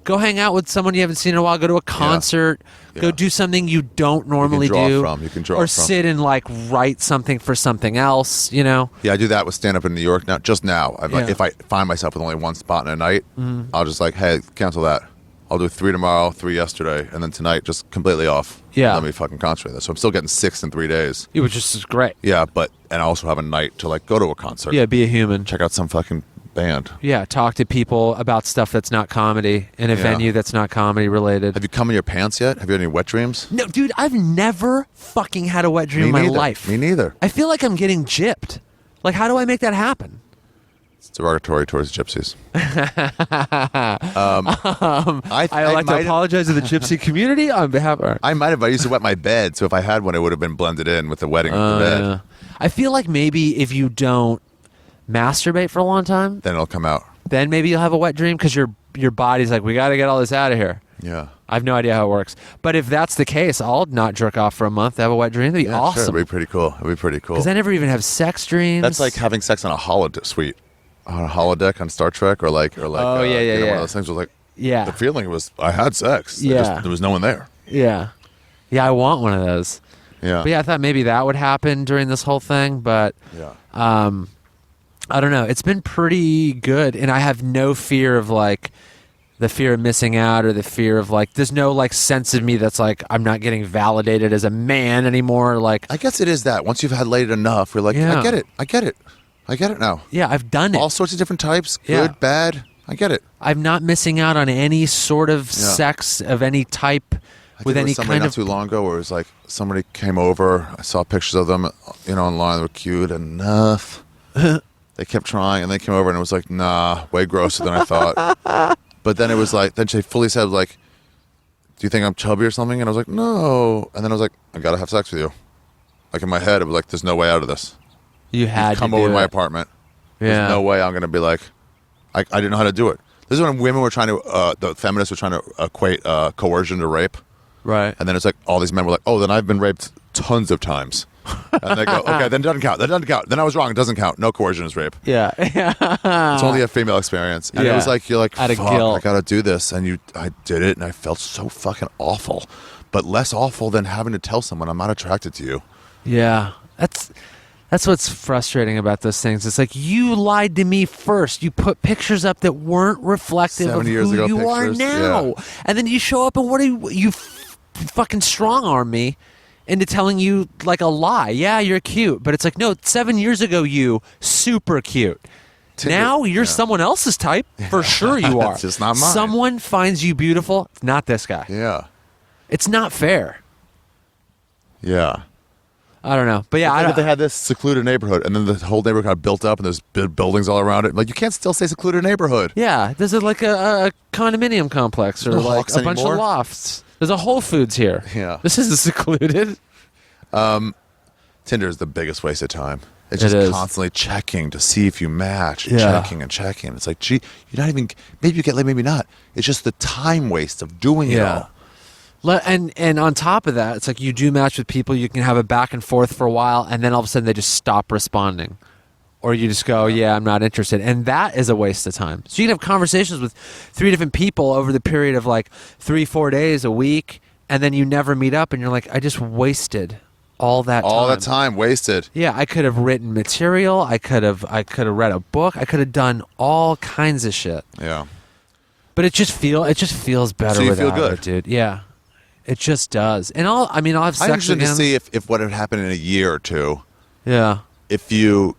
Go hang out with someone you haven't seen in a while. Go to a concert. Go Yeah. do something you don't normally draw do. from. You can draw or from. sit and like write something for something else. Yeah, I do that with stand-up in New York now. Just now, I'm like, Yeah. if I find myself with only 1 spot in a night, I'll just like, hey, cancel that. I'll do 3 tomorrow, 3 yesterday, and then tonight just completely off. Yeah. Let me fucking concentrate this. So I'm still getting 6 in 3 days. It was just great. Yeah, and I also have a night to like go to a concert. Yeah, be a human. Check out some fucking band. Yeah, talk to people about stuff that's not comedy in a Yeah. venue that's not comedy related. Have you come in your pants yet? Have you had any wet dreams? No, dude, I've never fucking had a wet dream in my neither. life. Me neither. I feel like I'm getting gypped. Like, how do I make that happen? It's derogatory towards gypsies. I like to apologize to the gypsy community on behalf of. I might have. I used to wet my bed, so if I had one, it would have been blended in with the wetting of the bed. Yeah. I feel like maybe if you don't masturbate for a long time, Then it'll come out. then maybe you'll have a wet dream because your body's like, we got to get all this out of here. Yeah. I have no idea how it works. But if that's the case, I'll not jerk off for a month to have a wet dream. That'd be Yeah, awesome. Sure. It'd be pretty cool. It'd be pretty cool. Because I never even have sex dreams. That's like having sex on a holodeck suite, on a holodeck on Star Trek, or like, Oh, yeah, one yeah. of those things was like, Yeah. the feeling was I had sex. Yeah. There was no one there. Yeah. Yeah, I want one of those. Yeah. But yeah, I thought maybe that would happen during this whole thing, but Yeah. I don't know. It's been pretty good, and I have no fear of like the fear of missing out or the fear of like there's no like sense of me that's like I'm not getting validated as a man anymore. Like I guess it is that once you've had laid enough, you're like, Yeah. I get it. I get it. I get it now. yeah, I've done it. All sorts of different types, Yeah. good, bad. I get it. I'm not missing out on any sort of Yeah. sex of any type I with did it any somebody kind not of too long ago where it was like somebody came over. I saw pictures of them, online. They were cute enough. They kept trying, and they came over, and it was like, nah, way grosser than I thought. But then it was like, then she fully said like, do you think I'm chubby or something? And I was like, no. And then I was like, I gotta have sex with you. Like in my head, it was like, there's no way out of this. you had Come to over do to my it. apartment. Yeah. There's no way I'm gonna be like, I didn't know how to do it. This is when women were trying to, the feminists were trying to equate coercion to rape. Right. And then it's like all these men were like, "Oh, then I've been raped tons of times." And they go, "Okay, then it doesn't count. That doesn't count. Then I was wrong. It doesn't count. No coercion is rape. Yeah. It's only a female experience." And it Yeah. was like you're like, Out of "Fuck, guilt. I gotta do this." And I did it, and I felt so fucking awful, but less awful than having to tell someone I'm not attracted to you. Yeah, that's what's frustrating about those things. It's like you lied to me first. You put pictures up that weren't reflective 7 of years who ago you are pictures, now, yeah. and then you show up and what are you fucking strong arm me into telling you like a lie. Yeah, you're cute, but it's like no, 7 years ago you super cute. Tinder- Now you're yeah. someone else's type for sure. You are. It's just not mine. Someone finds you beautiful. It's not this guy. Yeah, It's not fair. yeah. I don't know, but yeah, Like I if they had this secluded neighborhood, and then the whole neighborhood got built up, and there's big buildings all around it. Like you can't still say secluded neighborhood. Yeah, there's like a condominium complex or no like Hawks a bunch anymore. of lofts. There's a Whole Foods here. Yeah. This isn't secluded. Tinder is the biggest waste of time. It's just It is. constantly checking to see if you match, and Yeah. checking and checking. It's like, gee, you're not even. Maybe you get laid, maybe not. It's just the time waste of doing it all. And on top of that, it's like you do match with people, you can have a back and forth for a while, and then all of a sudden they just stop responding. Or you just go, yeah, I'm not interested. And that is a waste of time. So you can have conversations with 3 different people over the period of like 3-4 days, a week, and then you never meet up, and you're like, I just wasted all that time. All that time wasted. Yeah, I could have written material, I could have read a book, I could have done all kinds of shit. Yeah. But it just feels better So you feel without good. it, dude. Yeah. It just does. And I'll have I'm sex interested again. to see if what would happen in a year or two, Yeah. if your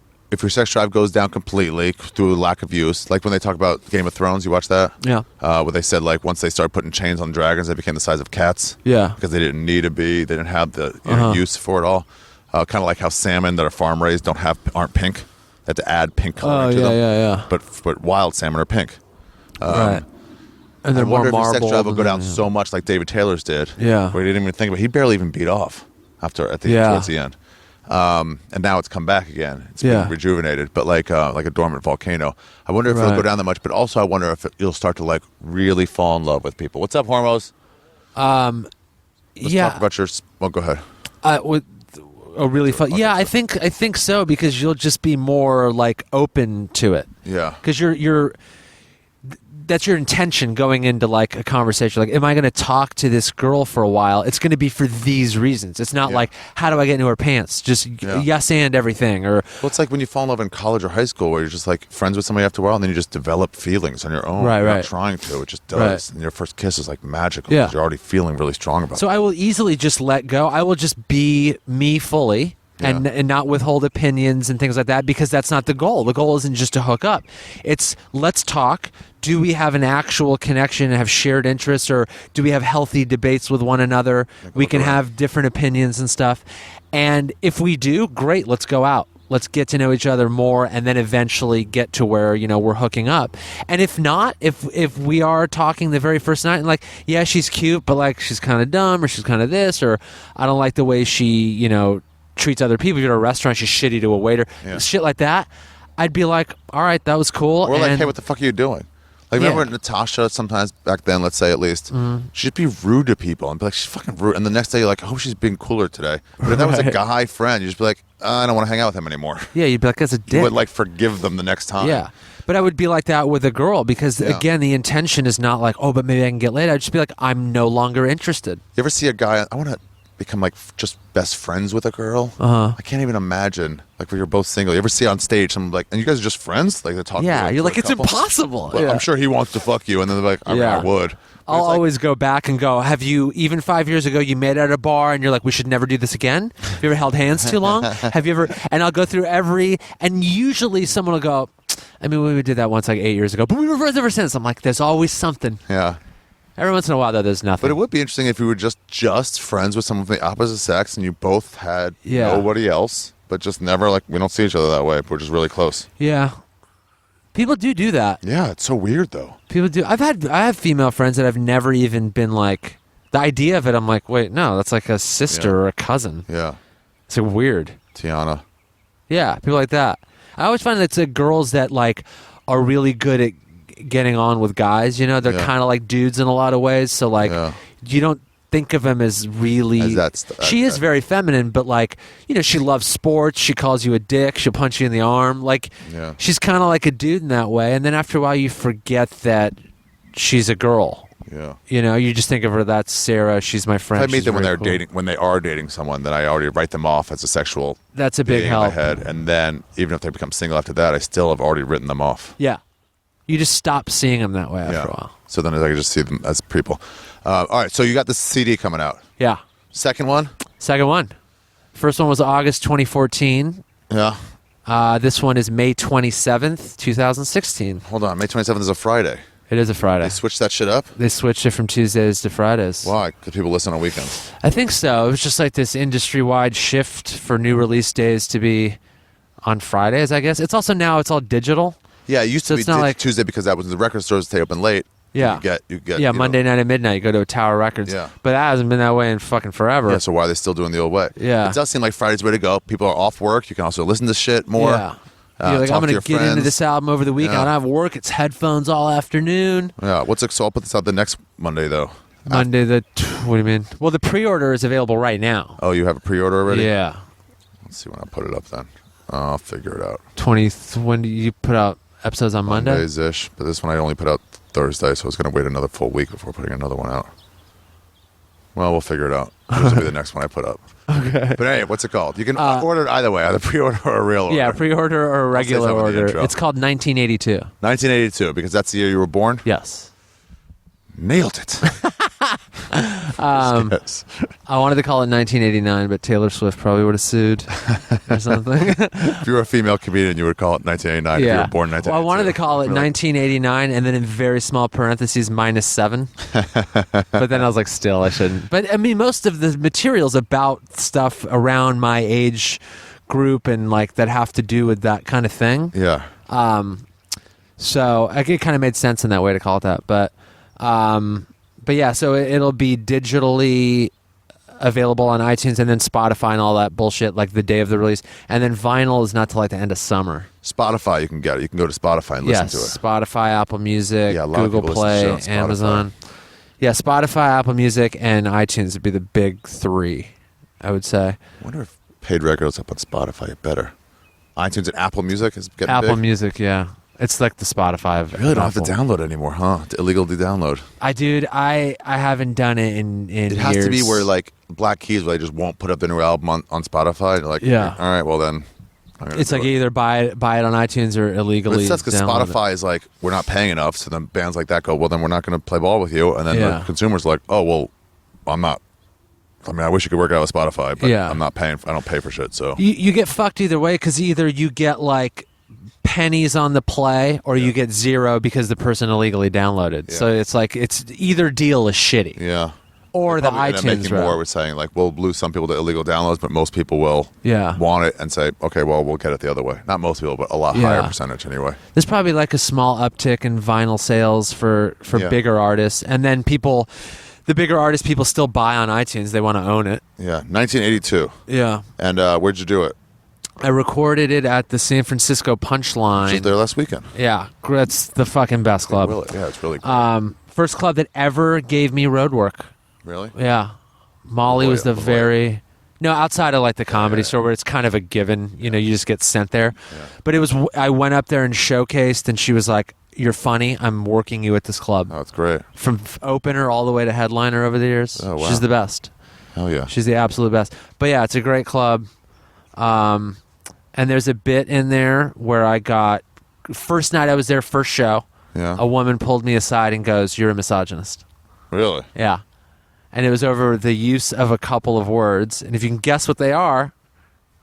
sex drive goes down completely through lack of use, like when they talk about Game of Thrones, you watch that? Yeah. Where they said like once they started putting chains on dragons, they became the size of cats. Yeah. Because they didn't need to be, they didn't have the use for it all. Kind of like how salmon that are farm raised aren't pink. They have to add pink color to them. yeah. But wild salmon are pink. Right. And I they're more wonder if your sex drive marbled will go down and- so much like David Taylor's did. Yeah. Where he didn't even think about it. He barely even beat off towards the end. And now it's come back again. It's Yeah. been rejuvenated, but like a dormant volcano. I wonder if it'll go Right. down that much, but also I wonder if you'll start to like really fall in love with people. What's up, Hormos? Let's yeah. talk about your. Well, go ahead. With really fun. Yeah, I think so, because you'll just be more like open to it. Yeah. Because you're that's your intention going into like a conversation. Like, am I going to talk to this girl for a while? It's going to be for these reasons. It's not Yeah. like, how do I get into her pants? Just yes and everything. Or Well, it's like when you fall in love in college or high school, where you're just like friends with somebody after a while, and then you just develop feelings on your own. Right, You're right. not trying to. It just does. Right. And your first kiss is like magical. Yeah. 'Cause you're already feeling really strong about so it. I will easily just let go. I will just be me fully. And not withhold opinions and things like that, because that's not the goal. The goal isn't just to hook up. It's let's talk. Do we have an actual connection and have shared interests, or do we have healthy debates with one another? We can have different opinions and stuff. And if we do, great, let's go out. Let's get to know each other more, and then eventually get to where, we're hooking up. And if not, if we are talking the very first night and like, yeah, she's cute, but like she's kind of dumb, or she's kind of this, or I don't like the way she, treats other people. If you're at a restaurant, she's shitty to a waiter. Yeah. Shit like that. I'd be like, all right, that was cool. Or like, and hey, what the fuck are you doing? Like, remember Natasha sometimes back then, let's say at least, she'd be rude to people and be like, she's fucking rude. And the next day you're like, I hope she's being cooler today. But if that was a Right. guy friend, you'd just be like, I don't want to hang out with him anymore. Yeah, you'd be like, that's a You dick. would like forgive them the next time. Yeah. But I would be like that with a girl, because Yeah. again, the intention is not like, oh, but maybe I can get laid. I'd just be like, I'm no longer interested. You ever see a guy, I want to become like just best friends with a girl? Uh-huh. I can't even imagine. Like when you're both single. You ever see on stage someone like, and you guys are just friends? Like they're talking Yeah, to you're like, to a it's couple? impossible. Well, Yeah. I'm sure he wants to fuck you. And then they're like, I mean, Yeah. I would. But I'll it's like, always go back and go, have you, even 5 years ago, you met at a bar and you're like, we should never do this again? Have you ever held hands too long? Have you ever, and I'll go through and usually someone will go, I mean, we did that once like 8 years ago, but we were friends ever since. I'm like, there's always something. yeah. Every once in a while, though, there's nothing. But it would be interesting if you were just friends with someone from the opposite sex and you both had Yeah. nobody else, but just never like, we don't see each other that way. But we're just really close. Yeah. People do that. Yeah, it's so weird though. People do. I have female friends that I've never even been like, the idea of it, I'm like, wait, no, that's like a sister Yeah. or a cousin. Yeah. It's like weird. Tiana. Yeah, people like that. I always find that it's girls that like are really good at getting on with guys. They're Yeah. kind of like dudes in a lot of ways. So like, Yeah. you don't think of them as really. As that's- she is very feminine, but like, she loves sports. She calls you a dick. She'll punch you in the arm. Like, Yeah. she's kind of like a dude in that way. And then after a while, you forget that she's a girl. Yeah. You just think of her. That's Sarah. She's my friend. If I meet She's them when very they're cool. dating, when they are dating someone, then I already write them off as a sexual. That's a big being in my help. head, and then even if they become single after that, I still have already written them off. Yeah, you just stop seeing them that way after a while. So then I can just see them as people. All right. So you got the CD coming out. Yeah. Second one. Second one. First one was August 2014. Yeah. This one is May 27th, 2016. Hold on. May 27th is a Friday. It is a Friday. They switched that shit up. They switched it from Tuesdays to Fridays. Why? Because people listen on weekends. I think so. It was just like this industry-wide shift for new release days to be on Fridays, I guess. It's also now it's all digital. Yeah, it used So to it's be not like- Tuesday because that was the record stores stay open late. Yeah. You get. Yeah, you Monday know, night at midnight, you go to Tower Records. Yeah. But that hasn't been that way in fucking forever. Yeah. So why are they still doing the old way? Yeah. It does seem like Friday's the way to go. People are off work. You can also listen to shit more. Yeah. You're like, talk I'm to going your to get into friends. this album over the weekend. Yeah. I don't have work. It's headphones all afternoon. Yeah. So I'll put this out the next Monday though. Monday what do you mean? Well, the pre-order is available right now. Oh, you have a pre-order already? Yeah. Let's see when I put it up then. I'll figure it out. When do you put out episodes on Monday? Mondays-ish. But this one I only put out Thursday, so I was going to wait another full week before putting another one out. Well, we'll figure it out. This will be the next one I put up. Okay. But hey, what's it called? You can order it either way, either pre-order or a real order. Yeah, pre-order or a regular something in the order. intro. It's called 1982. 1982, because that's the year you were born? Yes. Nailed it. Yes. I wanted to call it 1989, but Taylor Swift probably would have sued or something. If you were a female comedian, you would call it 1989 if you were born in 1982. Well, I wanted to call it 1989 and then in very small parentheses -7. But then I was like, still, I shouldn't. But I mean, most of the materials about stuff around my age group and like that have to do with that kind of thing. Yeah. So it kind of made sense in that way to call it that. But yeah, so it'll be digitally available on iTunes and then Spotify and all that bullshit like the day of the release. And then vinyl is not till like the end of summer. Spotify, you can get it. You can go to Spotify and listen to it. Spotify, Apple Music, Yeah, a lot of Google people listen to Play, shit on Spotify. Amazon. Yeah, Spotify, Apple Music, and iTunes would be the big three, I would say. I wonder if paid records up on Spotify are better. iTunes and Apple Music is getting Apple big. Music, yeah. It's like the Spotify of You really don't have to Apple. download anymore, huh? To illegally download. I haven't done it in It has years. to be where like Black Keys, where they just won't put up the new album on Spotify. They're like, Yeah. all right, well then. I'm gonna It's do like it. you either buy it on iTunes or But illegally. it's that's because download it. Spotify is like, we're not paying enough. So then bands like that go, well, then we're not going to play ball with you. And then Yeah. the consumer's like, oh, well, I'm not. I mean, I wish you could work out with Spotify, but Yeah. I'm not paying. I don't pay for shit. So You get fucked either way because either you get like pennies on the play or you get zero because the person illegally downloaded. Yeah. So it's like it's either deal is shitty yeah. or the Probably end up iTunes making route. more with saying like, we'll lose some people to illegal downloads, but most people will Yeah. want it and say, okay, well, we'll get it the other way. Not most people, but a lot higher Yeah. percentage anyway. There's probably like a small uptick in vinyl sales for Yeah. bigger artists, and then the bigger artists people still buy on iTunes. They want to own it. Yeah, 1982. Yeah. And where'd you do it? I recorded it at the San Francisco Just Punchline. there last weekend. Yeah, that's the fucking best club. Yeah, it's really cool. First club that ever gave me road work. Really? Yeah. Molly La was the Jolla. very... No, outside of like the comedy store where it's kind of a given. You know, you just get sent there. But it was... I went up there and showcased and she was like, you're funny. I'm working you at this club. Oh, it's great. From opener all the way to headliner over the years. Oh, wow. She's the best. Hell yeah. She's the absolute best. But yeah, it's a great club. And there's a bit in there where I got... First night I was there, first show, Yeah. a woman pulled me aside and goes, you're a misogynist. Really? Yeah. And it was over the use of a couple of words. And if you can guess what they are,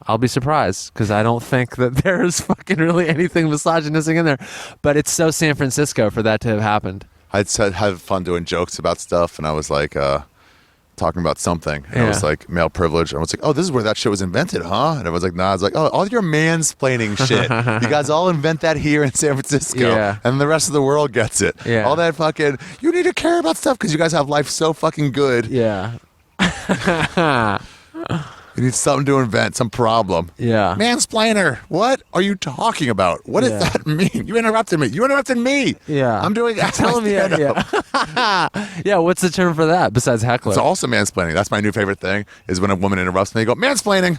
I'll be surprised because I don't think that there's fucking really anything misogynistic in there. But it's so San Francisco for that to have happened. I'd said have fun doing jokes about stuff, and I was like talking about something, and I was Yeah. like male privilege. And I was like, oh, this is where that shit was invented, huh? And I was like, nah. I was like, oh, all your mansplaining shit, you guys all invent that here in San Francisco, Yeah. and the rest of the world gets it. Yeah. All that fucking, you need to care about stuff because you guys have life so fucking good. Yeah. You need something to invent, some problem. Yeah. Mansplainer. What are you talking about? What does Yeah. that mean? You interrupted me. You interrupted me. Yeah. I'm doing. Tell me. Yeah. Yeah. What's the term for that besides heckler? It's also mansplaining. That's my new favorite thing. Is when a woman interrupts me, they go mansplaining.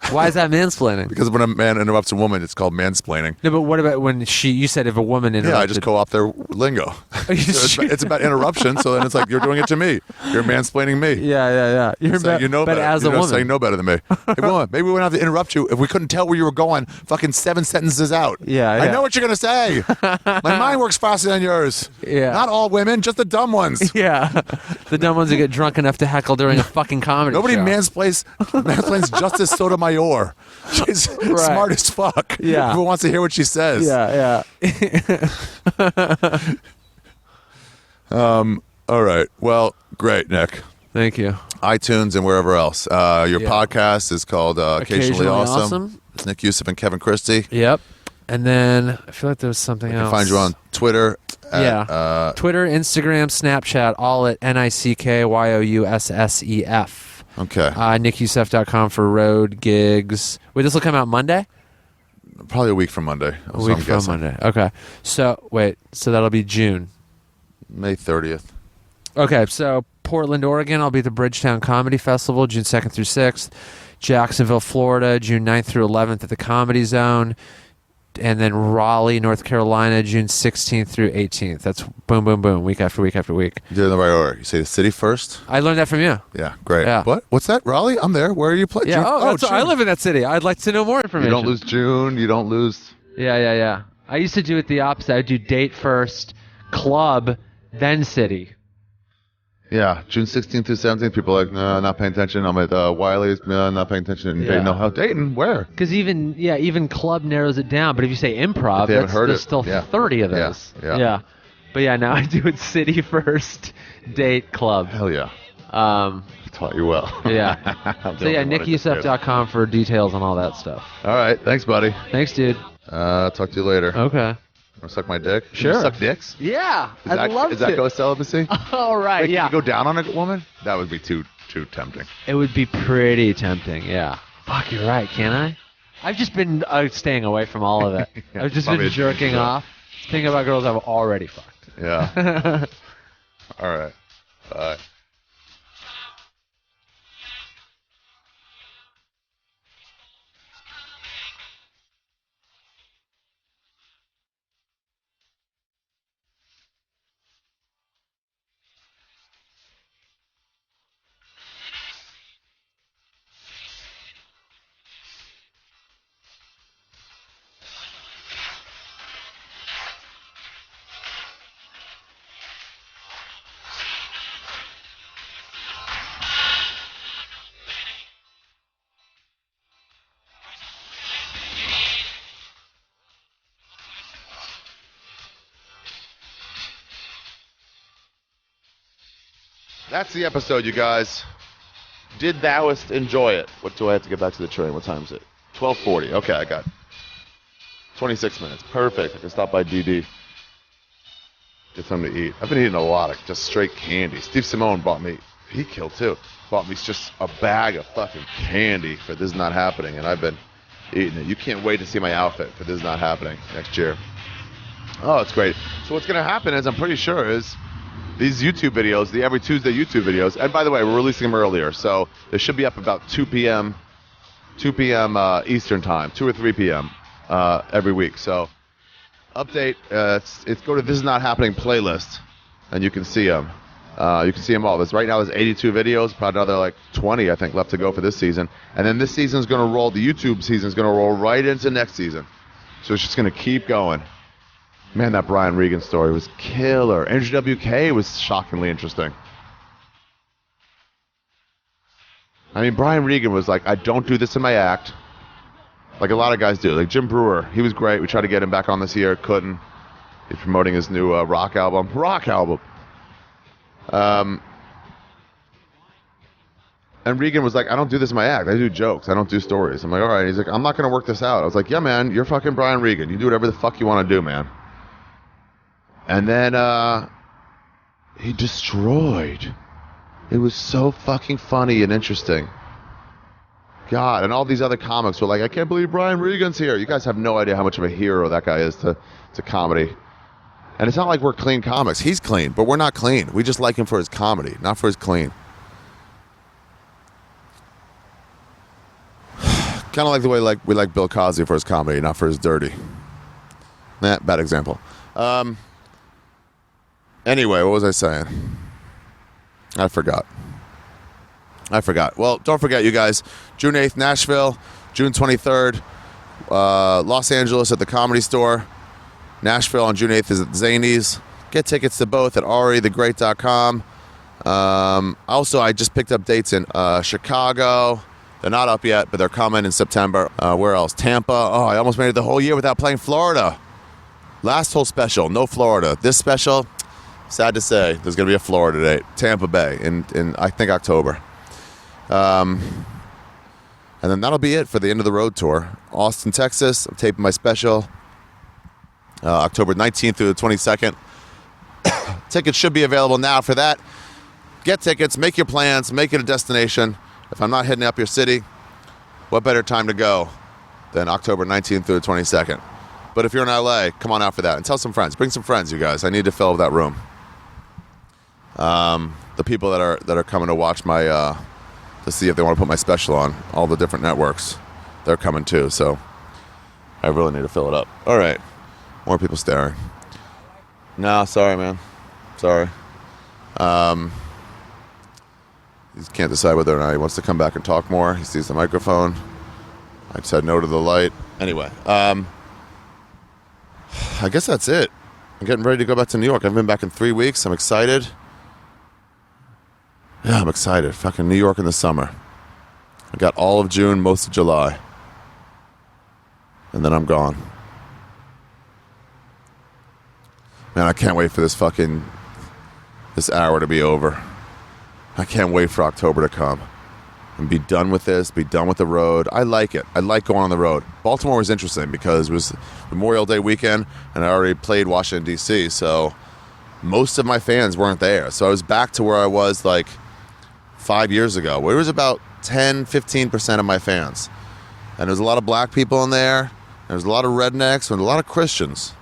Why is that mansplaining? Because when a man interrupts a woman, it's called mansplaining. No, but what about when you said if a woman interrupted? Yeah, I just co-opt their lingo. It's about interruption, so then it's like you're doing it to me. You're mansplaining me. Yeah. You're Saying you know but better. as You're a woman. saying no better than me. Hey, woman, maybe we wouldn't have to interrupt you if we couldn't tell where you were going. Fucking 7 sentences out. Yeah, I yeah. know what you're gonna say. My mind works faster than yours. Yeah. Not all women, just the dumb ones. Yeah. The dumb ones who get drunk enough to heckle during a fucking comedy Nobody show. mansplains Justice Sotomayor. She's smart as fuck. Yeah. Who wants to hear what she says? Yeah. All right. Well, great, Nick. Thank you. iTunes and wherever else. Your Yeah. podcast is called Occasionally Occasionally awesome. Awesome. It's Nick Youssef and Kevin Christie. Yep. And then I feel like there was something You else. can find you on Twitter. Twitter, Instagram, Snapchat, all at NICKYOUSSEF. Okay. NickYoussef.com for road gigs. Wait, this will come out Monday? Probably a week from Monday. A week from Monday. Okay. So that'll be June. May 30th. Okay, so Portland, Oregon, I'll be at the Bridgetown Comedy Festival, June 2nd through 6th. Jacksonville, Florida, June 9th through 11th at the Comedy Zone. And then Raleigh, North Carolina, June 16th through 18th. That's boom, boom, boom, week after week after week. You did it in the right order. You say the city first? I learned that from you. Yeah, great. Yeah. What? What's that? Raleigh? I'm there. Where are you playing? Yeah, I June. live in that city. I'd like to know more You information. don't lose June. You don't lose. Yeah. I used to do it the opposite. I'd do date first, club, then city. Yeah, June 16th through 17th. People are like, no, not paying attention. I'm at Wiley's. No, not paying attention. And Yeah. they know how Dayton. Where? Because even club narrows it down. But if you say improv, If they haven't heard there's it, still yeah. 30 of Yeah, those. yeah. But yeah, now I do it city first, date, club. Hell yeah. Um, Taught you well. yeah. I'm So yeah, the only one who did. NickYoussef.com for details on all that stuff. All right. Thanks, buddy. Thanks, dude. Talk to you later. Okay. Want to suck my dick? Sure. You suck dicks? Yeah, Is that go celibacy? All right, Wait, yeah. Can you go down on a woman? That would be too tempting. It would be pretty tempting, yeah. Fuck, you're right, can't I? I've just been staying away from all of it. Yeah, I've just probably been jerking yeah. off, thinking about girls I've already fucked. Yeah. All right. Bye. That's the episode, you guys. Did thouest enjoy it? What do I have to get back to the train? What time is it? 12:40. Okay, I got 26 minutes. Perfect. I can stop by DD. Get something to eat. I've been eating a lot of just straight candy. Steve Simone bought me, he killed too, bought me just a bag of fucking candy for This Is Not Happening, and I've been eating it. You can't wait to see my outfit for This Is Not Happening next year. Oh, it's great. So what's going to happen is, I'm pretty sure, is these YouTube videos, the every Tuesday YouTube videos, and by the way, we're releasing them earlier, so they should be up about 2 p.m. Eastern time, 2 or 3 p.m. Every week. So update, it's go to This Is Not Happening playlist, and you can see them. You can see them all. Right now there's 82 videos, probably another like 20, I think, left to go for this season. And then this season's going to roll, the YouTube season's going to roll right into next season. So it's just going to keep going. Man, that Brian Regan story was killer. Andrew WK was shockingly interesting. I mean, Brian Regan was like, I don't do this in my act. Like a lot of guys do. Like Jim Brewer, he was great. We tried to get him back on this year. Couldn't. He's promoting his new rock album. And Regan was like, I don't do this in my act. I do jokes. I don't do stories. I'm like, all right. He's like, I'm not going to work this out. I was like, yeah, man, you're fucking Brian Regan. You do whatever the fuck you want to do, man. And then he destroyed. It was so fucking funny and interesting. God, and all these other comics were like, I can't believe Brian Regan's here. You guys have no idea how much of a hero that guy is to comedy. And it's not like we're clean comics. He's clean, but we're not clean. We just like him for his comedy, not for his clean. Kind of like the way we like Bill Cosby for his comedy, not for his dirty. Nah, bad example. Anyway, what was I saying? I forgot. Well, don't forget, you guys. June 8th, Nashville. June 23rd, Los Angeles at the Comedy Store. Nashville on June 8th is at Zanies. Get tickets to both at arithegreat.com. Also, I just picked up dates in Chicago. They're not up yet, but they're coming in September. Where else? Tampa. Oh, I almost made it the whole year without playing Florida. Last whole special, no Florida. This special, sad to say, there's going to be a Florida date. Tampa Bay in I think, October. And then that'll be it for the end of the road tour. Austin, Texas, I'm taping my special. October 19th through the 22nd. Tickets should be available now for that. Get tickets, make your plans, make it a destination. If I'm not hitting up your city, what better time to go than October 19th through the 22nd? But if you're in LA, come on out for that and tell some friends. Bring some friends, you guys. I need to fill that room. The people that are coming to watch my to see if they want to put my special on all the different networks, they're coming too. So I really need to fill it up. All right, more people staring. No, sorry, man. Sorry. He can't decide whether or not he wants to come back and talk more. He sees the microphone. I said no to the light. Anyway, I guess that's it. I'm getting ready to go back to New York. I've been back in 3 weeks. I'm excited. Yeah, I'm excited. Fucking New York in the summer. I got all of June, most of July. And then I'm gone. Man, I can't wait for this hour to be over. I can't wait for October to come and be done with this, be done with the road. I like it. I like going on the road. Baltimore was interesting because it was Memorial Day weekend and I already played Washington, D.C., so most of my fans weren't there. So I was back to where I was like 5 years ago, where it was about 10, 15% of my fans. And there was a lot of black people in there. There was a lot of rednecks and a lot of Christians.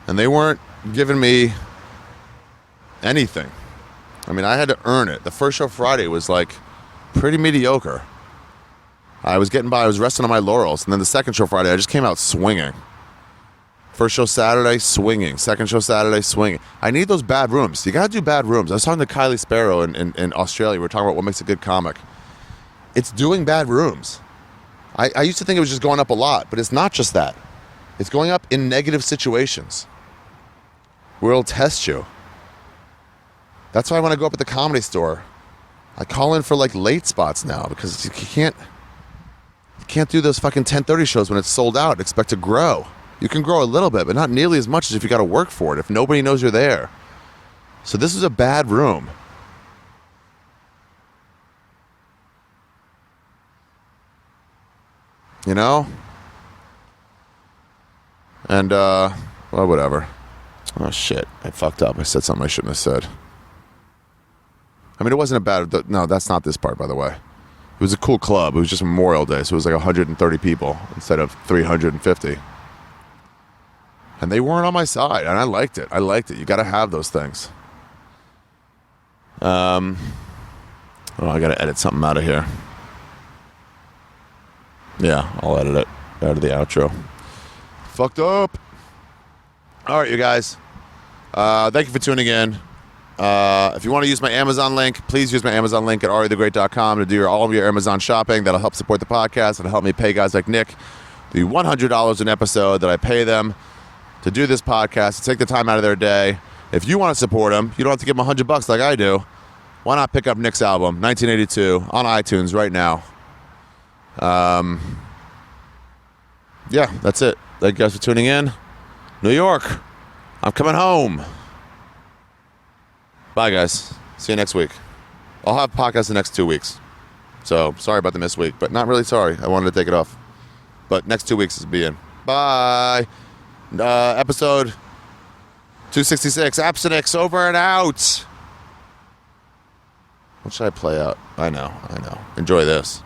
And they weren't giving me anything. I mean, I had to earn it. The first show Friday was like pretty mediocre. I was getting by. I was resting on my laurels. And then the second show Friday, I just came out swinging. First show Saturday, swinging. Second show Saturday, swinging. I need those bad rooms. You got to do bad rooms. I was talking to Kylie Sparrow in Australia. We were talking about what makes a good comic. It's doing bad rooms. I used to think it was just going up a lot, but it's not just that. It's going up in negative situations where it'll test you. That's why when I go up at the Comedy Store, I call in for like late spots now because you can't do those fucking 10:30 shows when it's sold out and expect to grow. You can grow a little bit, but not nearly as much as if you got to work for it, if nobody knows you're there. So this is a bad room. You know? And, well, whatever. Oh, shit. I fucked up. I said something I shouldn't have said. I mean, it wasn't a bad... No, that's not this part, by the way. It was a cool club. It was just Memorial Day, so it was like 130 people instead of 350. And they weren't on my side, and I liked it. I liked it. You got to have those things. Oh, I got to edit something out of here. Yeah, I'll edit it out of the outro. Fucked up. All right, you guys. Thank you for tuning in. If you want to use my Amazon link, please use my Amazon link at ariethegreat.com to do all of your Amazon shopping. That'll help support the podcast. It'll help me pay guys like Nick the $100 an episode that I pay them to do this podcast, to take the time out of their day. If you want to support them, you don't have to give them $100 like I do. Why not pick up Nick's album, 1982, on iTunes right now? Yeah, that's it. Thank you guys for tuning in. New York, I'm coming home. Bye, guys. See you next week. I'll have podcasts the next 2 weeks. So, sorry about the missed week, but not really sorry. I wanted to take it off. But next 2 weeks is being. Bye. Episode 266, Abstinence, over and out. What should I play out? I know. Enjoy this.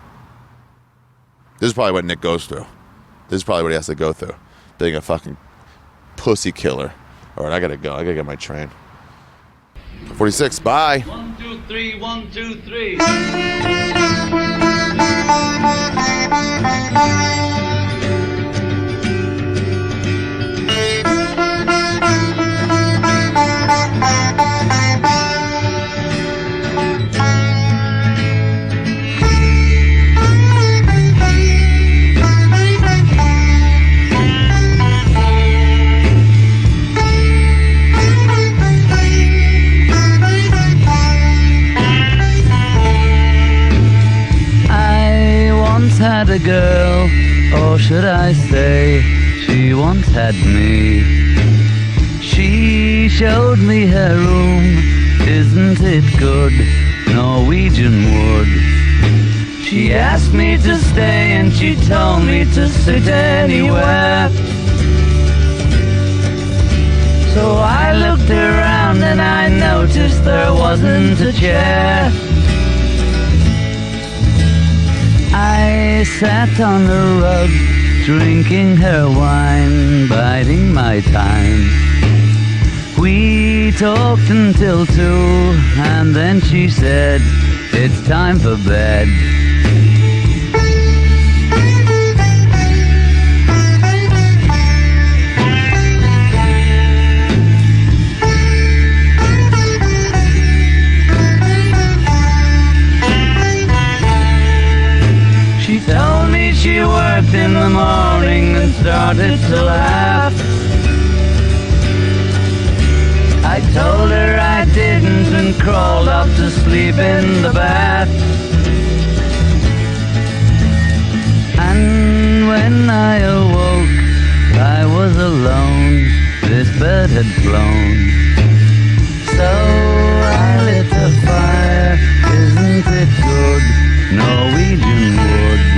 This is probably what Nick goes through. This is probably what he has to go through. Being a fucking pussy killer. All right, I gotta go. I gotta get my train. 46, bye. 1, 2, 3, 1, 2, 3. Had a girl, or should I say, she once had me. She showed me her room, isn't it good, Norwegian wood. She asked me to stay and she told me to sit anywhere. So I looked around and I noticed there wasn't a chair. I sat on the rug, drinking her wine, biding my time. We talked until 2, and then she said, it's time for bed. She told me she worked in the morning and started to laugh. I told her I didn't and crawled off to sleep in the bath. And when I awoke, I was alone. This bird had flown. So I lit a fire. Isn't it good? Norwegian wood.